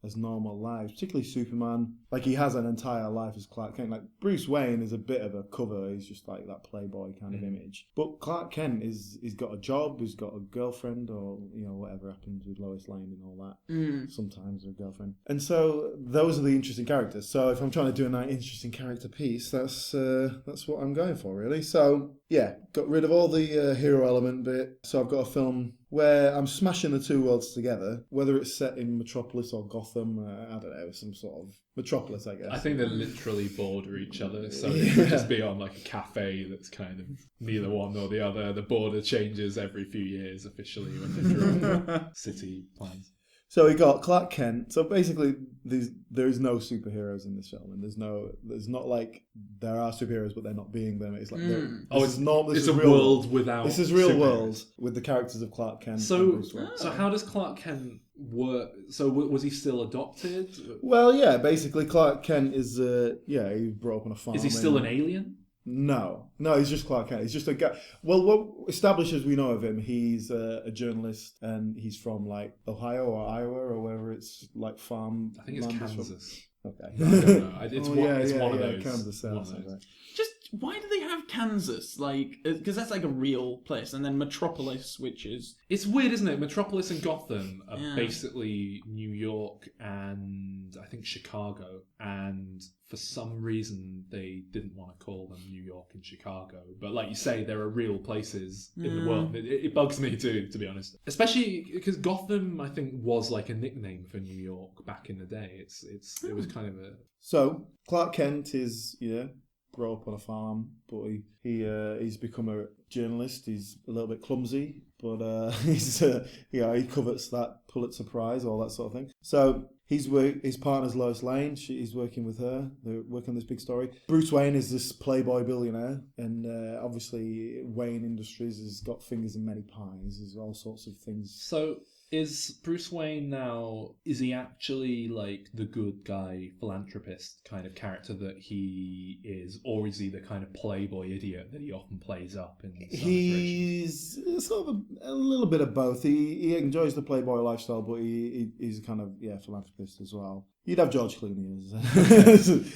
as normal lives, particularly Superman. Like, he has an entire life as Clark Kent. Like, Bruce Wayne is a bit of a cover. He's just like that playboy kind of image. But Clark Kent he's got a job, he's got a girlfriend, or, whatever happens with Lois Lane and all that. Sometimes a girlfriend. And so those are the interesting characters. So if I'm trying to do a interesting character piece, that's what I'm going for, really. So, yeah, got rid of all the hero element bit. So I've got a film where I'm smashing the two worlds together, whether it's set in Metropolis or Gotham, I don't know, some sort of Metropolis, I guess. I think they literally border each other, so it could just be on like a cafe that's kind of neither one nor the other. The border changes every few years officially when they draw city plans. So we got Clark Kent. So basically, there is no superheroes in this film, and there's not like there are superheroes, but they're not being them. It's like it's a world without. This is real superheroes. world with the characters of Clark Kent. So, and Bruce Wayne. so how does Clark Kent work? So was he still adopted? Well, yeah. Basically, Clark Kent is he brought up on a farm. Is he still an alien? No, he's just Clark Kent. He's just a guy. Well, what established as we know of him, he's a journalist, and he's from like Ohio or Iowa or wherever it's like farm. I think it's Kansas. Okay. I don't know. It's one of those. Kansas sounds one of those. right. Just, why do they have Kansas? Like, because that's like a real place. And then Metropolis, which is... It's weird, isn't it? Metropolis and Gotham are basically New York and I think Chicago. And for some reason, they didn't want to call them New York and Chicago. But like you say, there are real places in the world. It bugs me too, to be honest. Especially because Gotham, I think, was like a nickname for New York back in the day. It was kind of a... So, Clark Kent is, brought up on a farm, but he's become a journalist. He's a little bit clumsy, but he covets that Pulitzer Prize, all that sort of thing. So his partner's Lois Lane. He's working with her. They're working on this big story. Bruce Wayne is this playboy billionaire, and obviously Wayne Industries has got fingers in many pies. There's all sorts of things. So is Bruce Wayne now, is he actually like the good guy philanthropist kind of character that he is, or is he the kind of playboy idiot that he often plays up in some He's sort of a little bit of both. He enjoys the playboy lifestyle, but he's a kind of philanthropist as well. You'd have George Clooney as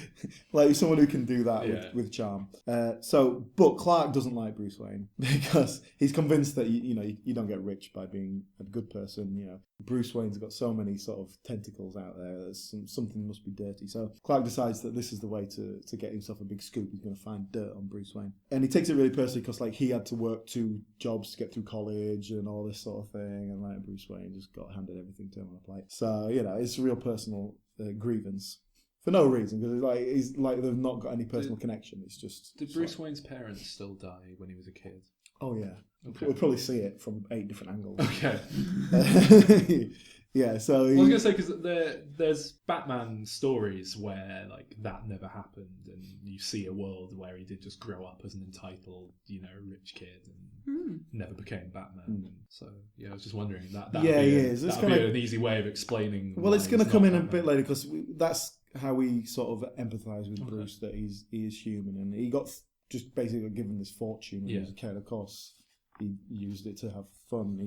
like someone who can do that with charm. But Clark doesn't like Bruce Wayne because he's convinced that you don't get rich by being a good person. Bruce Wayne's got so many sort of tentacles out there that something must be dirty. So Clark decides that this is the way to get himself a big scoop. He's going to find dirt on Bruce Wayne, and he takes it really personally because like he had to work 2 jobs to get through college and all this sort of thing, and like Bruce Wayne just got handed everything to him on a plate. So it's a real personal grievance for no reason because he's like they've not got any personal connection. It's just. Did Bruce Wayne's parents still die when he was a kid? Oh yeah, Okay. We'll probably see it from 8 different angles. Okay. Yeah, so I was gonna say because there's Batman stories where like that never happened, and you see a world where he did just grow up as an entitled, rich kid and never became Batman. And so I was just wondering that. That'd be an easy way of explaining. Well, it's going to come in a bit later because that's how we sort of empathise with Bruce, that he is human, and he got just basically given this fortune when he was a kid. Of course, he used it to have fun.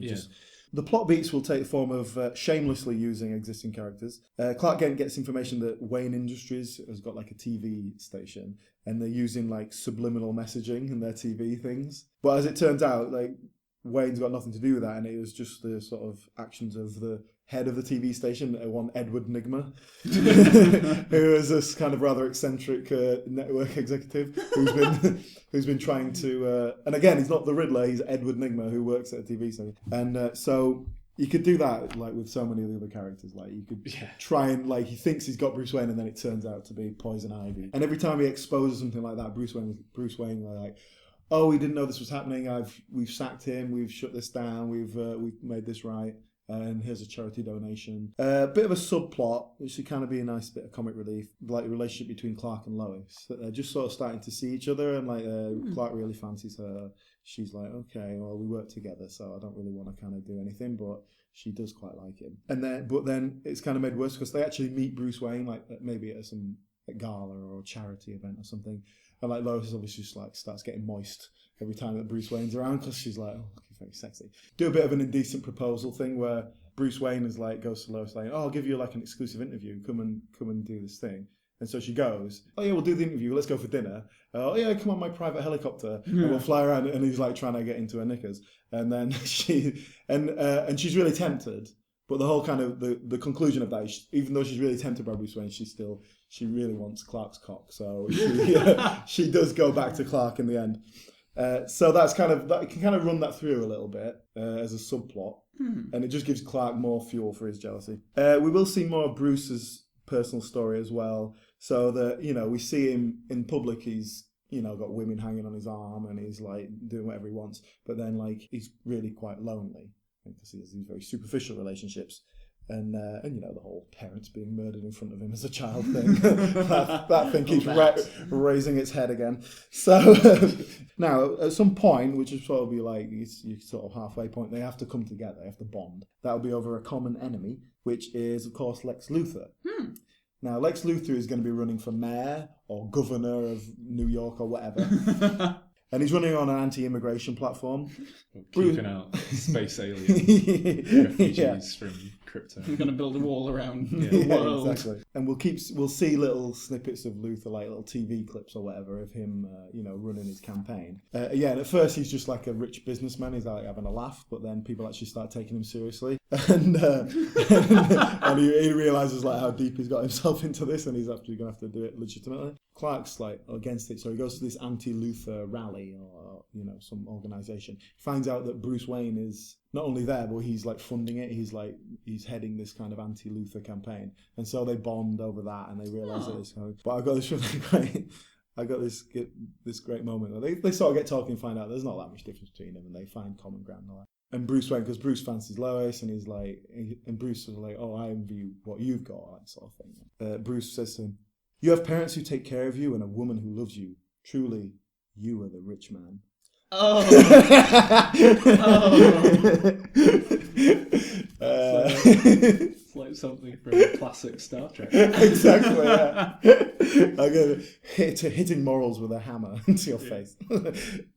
The plot beats will take the form of shamelessly using existing characters. Clark Kent gets information that Wayne Industries has got like a TV station, and they're using like subliminal messaging in their TV things. But as it turns out, like Wayne's got nothing to do with that, and it was just the sort of actions of the head of the TV station, one Edward Nigma, who is this kind of rather eccentric network executive who's been trying to, and again, he's not the Riddler, he's Edward Nigma who works at a TV station, and so you could do that like with so many of the other characters. Like you could try and like he thinks he's got Bruce Wayne, and then it turns out to be Poison Ivy, and every time he exposes something like that, Bruce Wayne like, oh, we didn't know this was happening. We've sacked him. We've shut this down. We've made this right. And here's a charity donation. A bit of a subplot, which should kind of be a nice bit of comic relief, like the relationship between Clark and Lois. That they're just sort of starting to see each other, and like Clark really fancies her. She's like, okay, well, we work together, so I don't really want to kind of do anything, but she does quite like him. But then it's kind of made worse because they actually meet Bruce Wayne, like maybe at some gala or a charity event or something. And like Lois obviously just like starts getting moist every time that Bruce Wayne's around because she's like, oh, looking very sexy. Do a bit of an indecent proposal thing where Bruce Wayne is like goes to Lois like, oh, I'll give you like an exclusive interview. Come and do this thing. And so she goes, oh yeah, we'll do the interview. Let's go for dinner. Oh yeah, come on my private helicopter, and we'll fly around. And he's like trying to get into her knickers, and then she's really tempted. But the whole kind of the conclusion of that is, even though she's really tempted by Bruce Wayne, she really wants Clark's cock. So she does go back to Clark in the end. So that's that you can kind of run that through a little bit as a subplot, and it just gives Clark more fuel for his jealousy. We will see more of Bruce's personal story as well. So that we see him in public, he's got women hanging on his arm, and he's like doing whatever he wants. But then like he's really quite lonely. Because he has these very superficial relationships, and the whole parents being murdered in front of him as a child thing. that thing keeps raising its head again. So now, at some point, which is probably like your sort of halfway point, they have to come together. They have to bond. That'll be over a common enemy, which is of course Lex Luthor. Now, Lex Luthor is going to be running for mayor or governor of New York or whatever. And he's running on an anti-immigration platform. Keeping out space alien refugees from Krypton. We're going to build a wall around the world. Exactly. And we'll see little snippets of Luthor, like little TV clips or whatever, of him, running his campaign. And at first he's just like a rich businessman. He's like having a laugh, but then people actually start taking him seriously. And he realises like how deep he's got himself into this, and he's actually going to have to do it legitimately. Clark's like against it, so he goes to this anti-Luthor rally or some organisation. He finds out that Bruce Wayne is not only there, but he's like funding it. He's heading this kind of anti-Luthor campaign, and so they bond over that, and they realise that it's going. But I got this really great. I got this great moment where they sort of get talking and find out there's not that much difference between them, and they find common ground. And Bruce Wayne, because Bruce fancies Lois, and he's like, and Bruce is like, oh, I envy what you've got, that sort of thing. Bruce says to him, you have parents who take care of you and a woman who loves you. Truly, you are the rich man. Oh. It's like something from a classic Star Trek. Exactly, yeah. I'm going to hitting morals with a hammer into your face.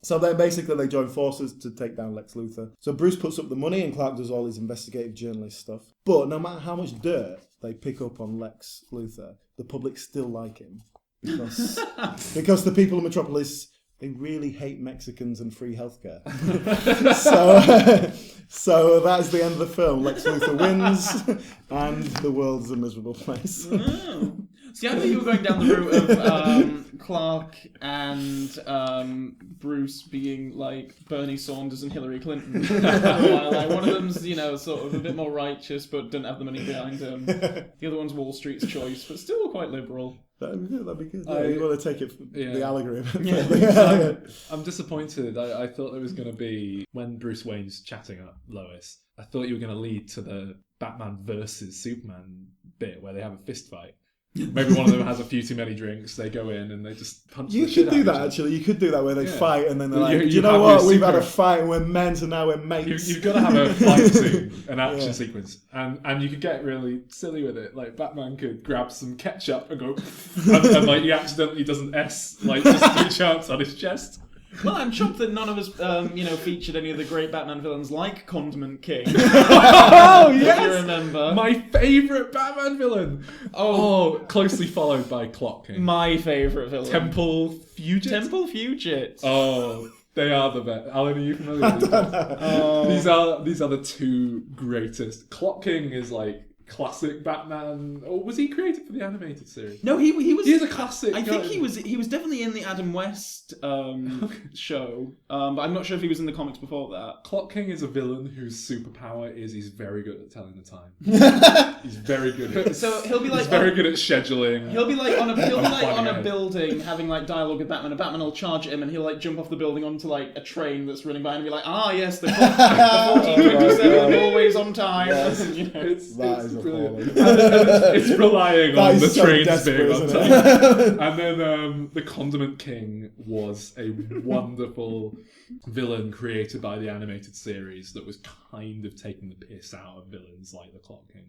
So then basically they join forces to take down Lex Luthor. So Bruce puts up the money and Clark does all his investigative journalist stuff. But no matter how much dirt they pick up on Lex Luthor, the public still like him because the people of Metropolis, they really hate Mexicans and free healthcare. So that's the end of the film. Lex Luthor wins, and the world's a miserable place. Oh. See, I thought you were going down the route of Clark and Bruce being like Bernie Saunders and Hillary Clinton. Like one of them's, sort of a bit more righteous but doesn't have the money behind him. The other one's Wall Street's choice, but still quite liberal. That'd be good. You want to take it the allegory of it. Yeah. I'm disappointed. I thought there was going to be, when Bruce Wayne's chatting up Lois, I thought you were going to lead to the Batman versus Superman bit where they have a fist fight. Maybe one of them has a few too many drinks, they go in and they just punch the shit out of each other. Actually. You could do that where they fight and then they're like, you know what? We've had a fight and we're men, so now we're mates. You've got to have a fight scene, an action sequence. And you could get really silly with it. Like, Batman could grab some ketchup and go, and like, he accidentally does an S, like, just 3 chants on his chest. Well, I'm shocked that none of us, featured any of the great Batman villains like Condiment King. Oh, yes! If you remember. My favourite Batman villain. Oh, closely followed by Clock King. My favourite villain. Temple Fugit. Oh, they are the best. Alan, are you familiar with these? These are the 2 greatest. Clock King is like classic Batman. Or was he created for the animated series? No, he was. He's a classic. I think he was definitely in the Adam West show, but I'm not sure if he was in the comics before that. Clock King is a villain whose superpower is he's very good at telling the time. He's very good at. So he'll be like he's very good at scheduling. He'll be like on a building having like dialogue with Batman, and Batman will charge at him, and he'll like jump off the building onto like a train that's running by, and be like, yes, the 1427 always on time. Yes. It's brilliant. It's relying on the trains being on time. And then the Condiment King was a wonderful villain created by the animated series that was kind of taking the piss out of villains like the Clock King.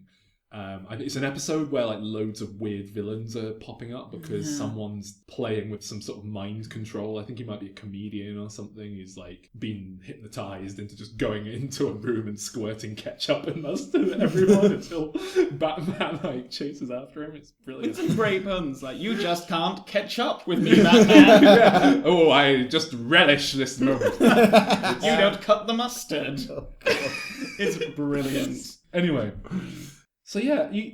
It's an episode where like loads of weird villains are popping up because someone's playing with some sort of mind control. I think he might be a comedian or something. He's like been hypnotized into just going into a room and squirting ketchup and mustard at everyone until Batman like chases after him. It's brilliant. With some great puns like, you just can't catch up with me, Batman. Yeah. Oh, I just relish this moment. You don't cut the mustard. Oh, it's brilliant. Anyway. So yeah, you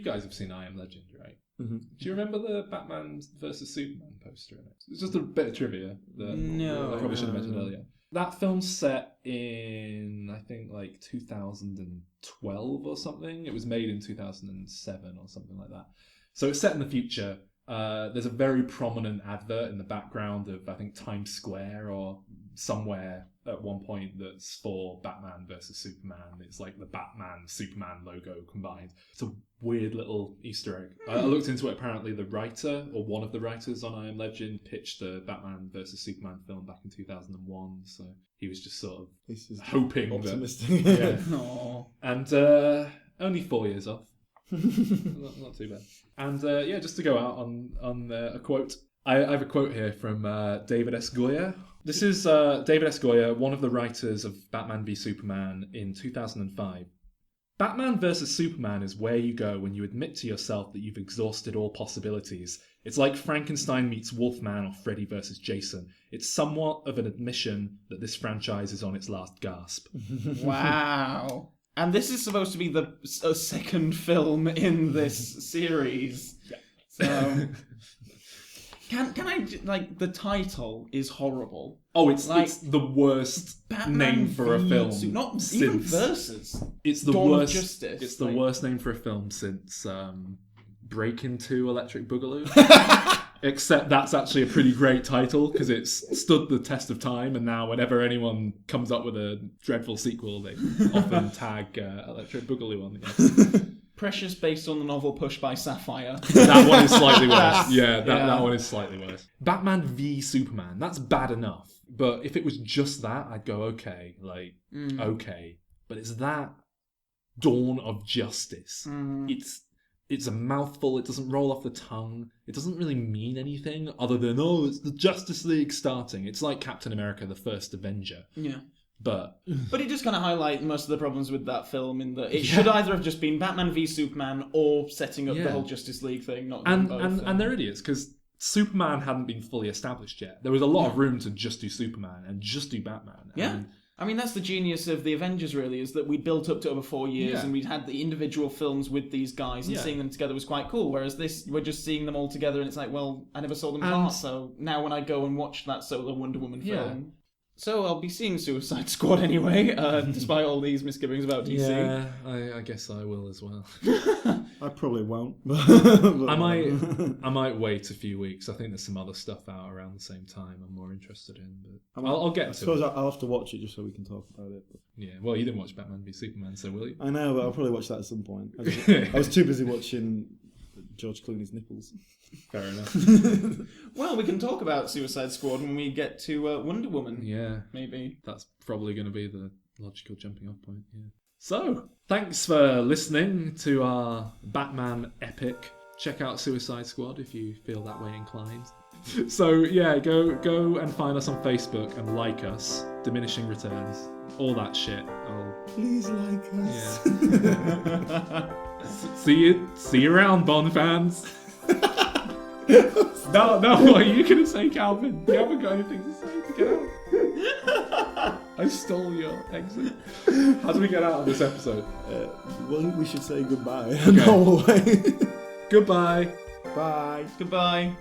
guys have seen I Am Legend, right? Mm-hmm. Do you remember the Batman versus Superman poster in it? It's just a bit of trivia that I probably should have mentioned earlier. That film's set in, I think, like 2012 or something. It was made in 2007 or something like that. So it's set in the future. There's a very prominent advert in the background of, I think, Times Square or somewhere at one point that's for Batman versus Superman. It's like the Batman-Superman logo combined. It's a weird little Easter egg. I looked into it. Apparently the writer, or one of the writers on I Am Legend, pitched the Batman versus Superman film back in 2001. So he was just sort of hoping optimistic. that... Yeah. And only 4 years off. not too bad. And just to go out on a quote. I have a quote here from David S. Goyer. This is David S. Goyer, one of the writers of Batman v Superman in 2005. Batman vs. Superman is where you go when you admit to yourself that you've exhausted all possibilities. It's like Frankenstein meets Wolfman or Freddy vs. Jason. It's somewhat of an admission that this franchise is on its last gasp. Wow. And this is supposed to be the second film in this series. Yeah. So... Can I, like, the title is horrible. Oh, it's the worst Batman name for a film. Not since, even Versus. It's the Dawn worst. Of Justice. It's the worst name for a film since Breaking 2 Electric Boogaloo. Except that's actually a pretty great title because it's stood the test of time, and now whenever anyone comes up with a dreadful sequel, they often tag Electric Boogaloo on the end. Precious, based on the novel Push by Sapphire. That one is slightly worse. That one is slightly worse. Batman v Superman, that's bad enough. But if it was just that, I'd go, okay. Okay. But it's that Dawn of Justice. It's a mouthful. It doesn't roll off the tongue. It doesn't really mean anything other than, it's the Justice League starting. It's like Captain America, the First Avenger. Yeah. But But it just kind of highlight most of the problems with that film in that it should either have just been Batman v Superman or setting up the whole Justice League thing, not doing both. And they're idiots because Superman hadn't been fully established yet. There was a lot of room to just do Superman and just do Batman. Yeah. I mean, that's the genius of the Avengers, really, is that we built up to over 4 years and we'd had the individual films with these guys and seeing them together was quite cool. Whereas this, we're just seeing them all together and it's like, well, I never saw them apart, so now when I go and watch that solo Wonder Woman film... So I'll be seeing Suicide Squad anyway, despite all these misgivings about DC. Yeah, I guess I will as well. I probably won't. I might wait a few weeks. I think there's some other stuff out around the same time I'm more interested in. But I'll get to it. I suppose I'll have to watch it just so we can talk about it. But... Yeah, well, you didn't watch Batman v Superman, so will you? I know, but I'll probably watch that at some point. I was too busy watching George Clooney's nipples. Fair enough. Well, we can talk about Suicide Squad when we get to Wonder Woman. Yeah. Maybe. That's probably going to be the logical jumping off point, yeah. So, thanks for listening to our Batman epic. Check out Suicide Squad if you feel that way inclined. So, yeah, go and find us on Facebook and like us. Diminishing Returns. All that shit. Please like us. Yeah. See you around, Bond fans. No, what are you going to say, Calvin? You haven't got anything to say to get out. I stole your exit. How do we get out of this episode? Well, we should say goodbye. Okay. No way. Goodbye. Bye. Goodbye.